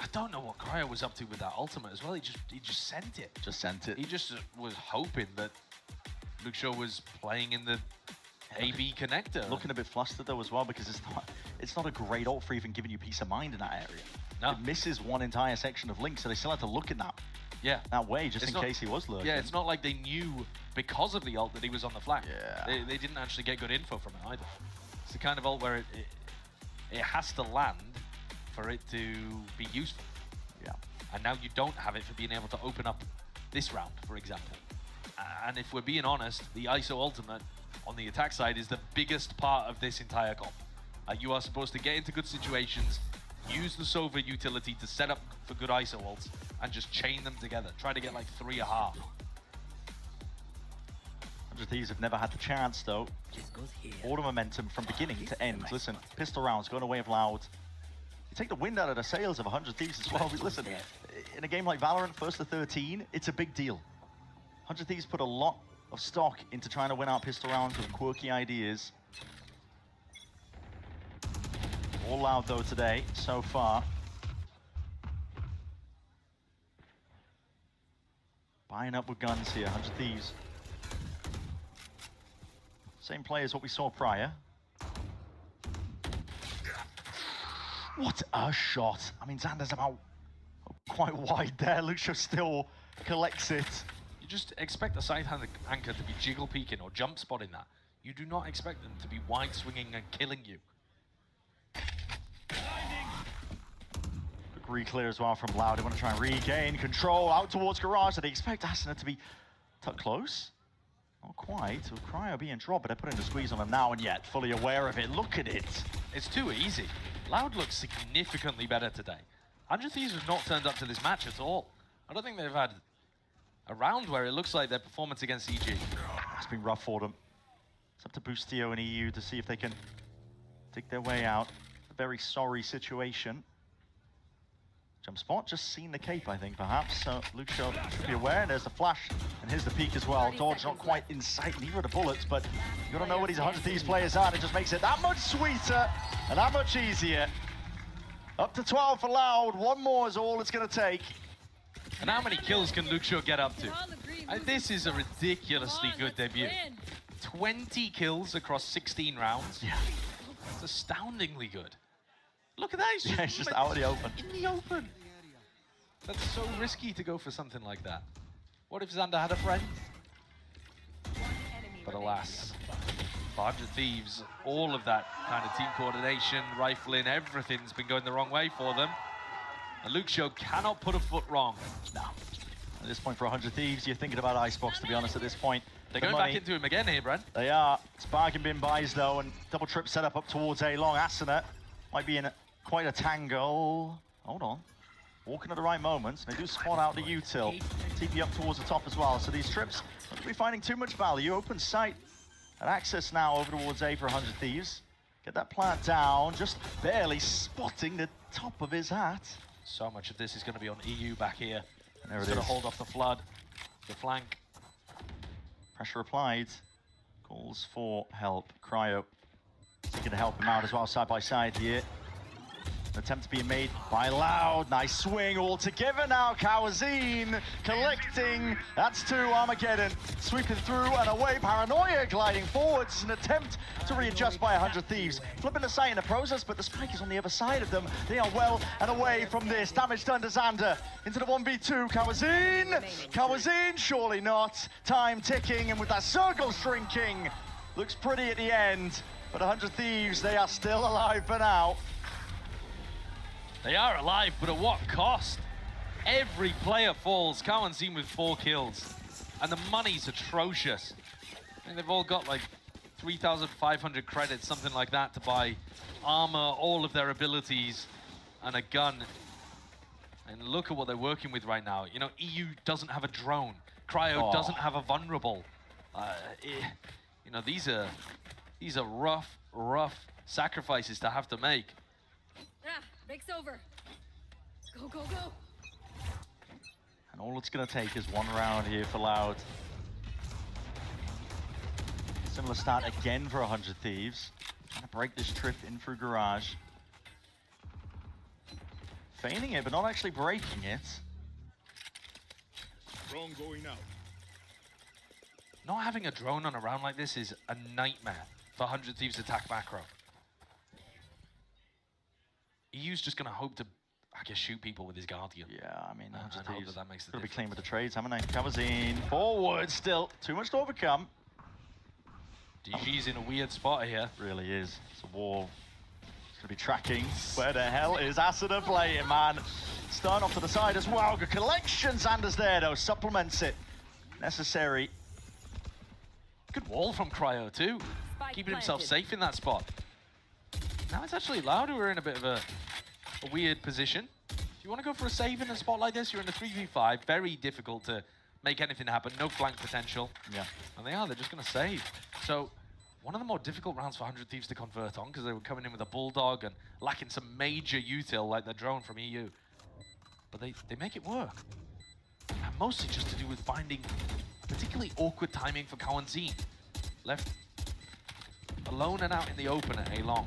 I don't know what Cryo was up to with that ultimate as well. He just sent it. Just sent it. He just was hoping that Luxio was playing in the AB connector. Looking a bit flustered though as well, because it's not a great ult for even giving you peace of mind in that area. No. It misses one entire section of Link, so they still had to look in that way, just in case he was lurking. Yeah, it's not like they knew because of the ult that he was on the flank. Yeah. They didn't actually get good info from it either. It's the kind of ult where it has to land for it to be useful. Yeah. And now you don't have it for being able to open up this round, for example. And if we're being honest, the ISO ultimate on the attack side is the biggest part of this entire comp. You are supposed to get into good situations, use the Sova utility to set up for good ISO ults, and just chain them together. Try to get like 3.5. 100 Thieves have never had the chance though. All the momentum from beginning to end. Listen, pistol rounds going away of Loud. You take the wind out of the sails of 100 Thieves as well. Listen, in a game like Valorant, 1st to 13, it's a big deal. 100 Thieves put a lot of stock into trying to win out pistol rounds with quirky ideas. All Loud though today, so far. Buying up with guns here, 100 Thieves. Same play as what we saw prior. What a shot. I mean, Xander's about quite wide there. Luxio still collects it. You just expect the side anchor to be jiggle peeking or jump spotting that. You do not expect them to be wide swinging and killing you. Quick re-clear as well from Loud. They want to try and regain control out towards Garage. They expect Asuna to be tucked close. Not quite. With Cryo being dropped, but they're putting the squeeze on him now and yet. Fully aware of it. Look at it. It's too easy. Loud looks significantly better today. 100 Thieves have not turned up to this match at all. I don't think they've had a round where it looks like their performance against EG. It's been rough for them. It's up to Boostio and EU to see if they can dig their way out. A very sorry situation. Jump spot, just seen the cape, I think, perhaps. So Luxio should be aware, and there's the flash, and here's the peek as well. Dodge not quite in sight, neither are the bullets, but you gotta know what these 100 Thieves players are, and it just makes it that much sweeter and that much easier. Up to 12 for Loud, one more is all it's gonna take. And how many kills can Luxio get up to? This is a ridiculously good debut. 20 kills across 16 rounds. Yeah. It's astoundingly good. Look at that, It's just out in the open. In the open. That's so risky to go for something like that. What if Xander had a friend? But alas, 100 Thieves, all of that kind of team coordination, rifling, everything's been going the wrong way for them. And Luxio cannot put a foot wrong. No. At this point for 100 Thieves, you're thinking about Icebox, to be honest, at this point. They're going back into him again here, Brent. They are. It's bargain bin buys, though, and double trip set up towards A-Long. Asuna might be in quite a tangle. Hold on. Walking at the right moments. They do spot out the util. TP up towards the top as well. So these trips not be finding too much value. Open sight and access now over towards A for 100 Thieves. Get that plant down. Just barely spotting the top of his hat. So much of this is going to be on EU back here. And there He's it going is. to hold off the flood, the flank. Pressure applied. Calls for help. Cryo seeking to help him out as well, side by side here. An attempt being made by Loud. Nice swing all together now. Kawazine collecting. That's 2. Armageddon sweeping through and away. Paranoia gliding forwards. It's an attempt to readjust by 100 Thieves. Flipping the site in the process, but the spike is on the other side of them. They are well and away from this. Damage done to Xander. Into the 1v2. Kawazine. Kawazine, surely not. Time ticking, and with that circle shrinking. Looks pretty at the end, but 100 Thieves, they are still alive for now. They are alive, but at what cost? Every player falls. Kawazine with 4 kills. And the money's atrocious. I think they've all got like 3,500 credits, something like that, to buy armor, all of their abilities, and a gun. And look at what they're working with right now. You know, EU doesn't have a drone. Cryo doesn't have a vulnerable. You know, these are rough sacrifices to have to make. Break's over. Go, go, go. And all it's going to take is 1 round here for Loud. Similar start again for 100 Thieves. Trying to break this trip in through Garage. Feigning it, but not actually breaking it. Drone going out. Not having a drone on a round like this is a nightmare for 100 Thieves attack macro. EU's just going to hope to, I guess, shoot people with his Guardian. Yeah, I mean, 100 hope Thieves that makes the gonna be difference. clean with the trades, haven't they? Kawazine forward still. Too much to overcome. DG's in a weird spot here. Really is. It's a wall. It's going to be tracking. Where the hell is Asuna playing, man? Stern off to the side as well. Good collection. Xander's there, though. Supplements it. Necessary. Good wall from Cryo, too. Keeping himself safe in that spot. Now it's actually Loud, who are in a bit of a weird position. If you want to go for a save in a spot like this, you're in a 3v5. Very difficult to make anything happen. No flank potential. Yeah. And they're just going to save. So one of the more difficult rounds for 100 Thieves to convert on, because they were coming in with a Bulldog and lacking some major util like the drone from EU. But they make it work. And mostly just to do with finding particularly awkward timing for Kawazine. Left alone and out in the open at A-Long.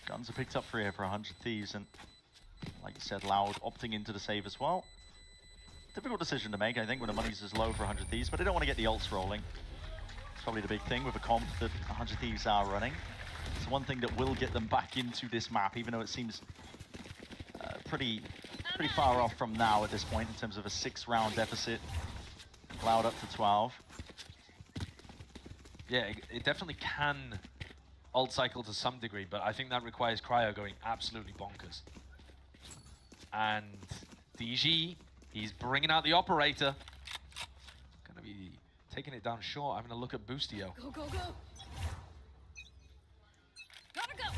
Guns are picked up for here for 100 Thieves, and like you said, Loud opting into the save as well. Difficult decision to make, I think, when the money's as low for 100 Thieves, but they don't want to get the ults rolling. It's probably the big thing with a comp that 100 Thieves are running. It's one thing that will get them back into this map, even though it seems pretty far off from now at this point in terms of a 6-round deficit. Loud up to 12. Yeah, it definitely can ult cycle to some degree, but I think that requires Cryo going absolutely bonkers. And DG, he's bringing out the operator. Gonna be taking it down short, having a look at Boostio. Go, go, go. Gotta go.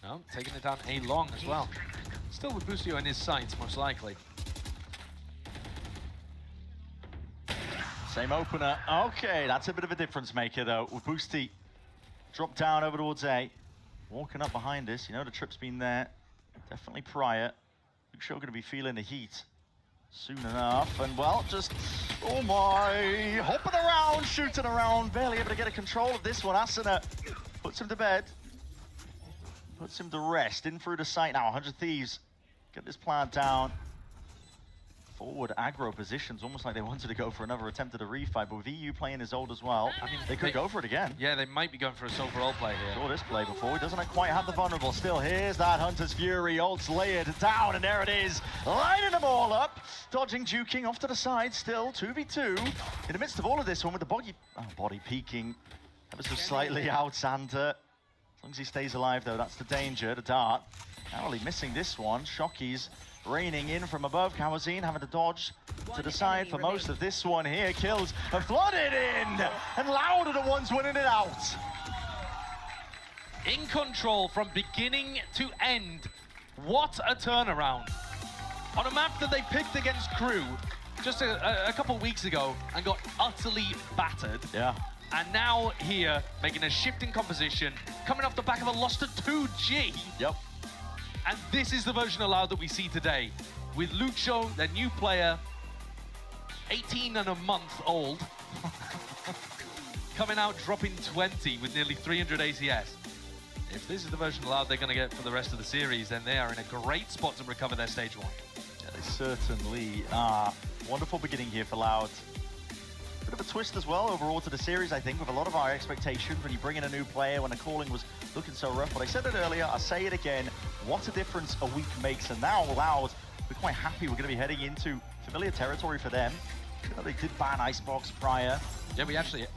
No, taking it down A-Long as well. Still with Boostio in his sights, most likely. Same opener. Okay, that's a bit of a difference maker, though. With Boosty drop down over towards A. Walking up behind us. You know the trip's been there. Definitely prior. Luke going to be feeling the heat soon enough. And, well, just, oh my, hopping around, shooting around. Barely able to get a control of this one. Asuna puts him to bed. Puts him to rest. In through the site now. 100 Thieves get this plant down. Forward aggro positions, almost like they wanted to go for another attempt at a refight, but with EU playing his old as well, I mean, they could go for it again. Yeah, they might be going for a silver ult play here. Saw this play before, he doesn't quite have the vulnerable. Still, here's that Hunter's Fury, ults layered down, and there it is, lining them all up. Dodging, juking, off to the side, still 2v2. In the midst of all of this one with the body peeking, ever so slightly out, Xander. As long as he stays alive though, that's the danger, the dart. Narrowly missing this one, Shockey's raining in from above. Kawazine having to dodge to the side for most of this one here. Kills have flooded in, and Loud are the ones winning it out. In control from beginning to end. What a turnaround. On a map that they picked against Crew just a couple weeks ago and got utterly battered. Yeah. And now here, making a shift in composition, coming off the back of a loss to 2G. Yep. And this is the version of Loud that we see today. With Luke Show, their new player, 18 and a month old. Coming out, dropping 20 with nearly 300 ACS. If this is the version of Loud they're going to get for the rest of the series, then they are in a great spot to recover their stage 1. Yeah, they certainly are. Wonderful beginning here for Loud. Bit of a twist as well overall to the series, I think, with a lot of our expectations when you bring in a new player, when the calling was looking so rough. But I said it earlier, I'll say it again, what a difference a week makes. And now Loud, we're quite happy we're going to be heading into familiar territory for them. You know, they did ban Icebox prior. Yeah,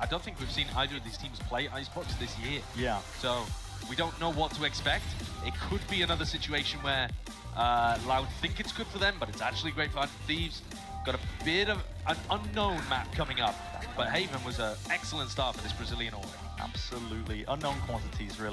I don't think we've seen either of these teams play Icebox this year. Yeah. So we don't know what to expect. It could be another situation where Loud think it's good for them, but it's actually great for Thieves. Got a bit of an unknown map coming up, but Haven was an excellent start for this Brazilian order. Absolutely. Unknown quantities, really.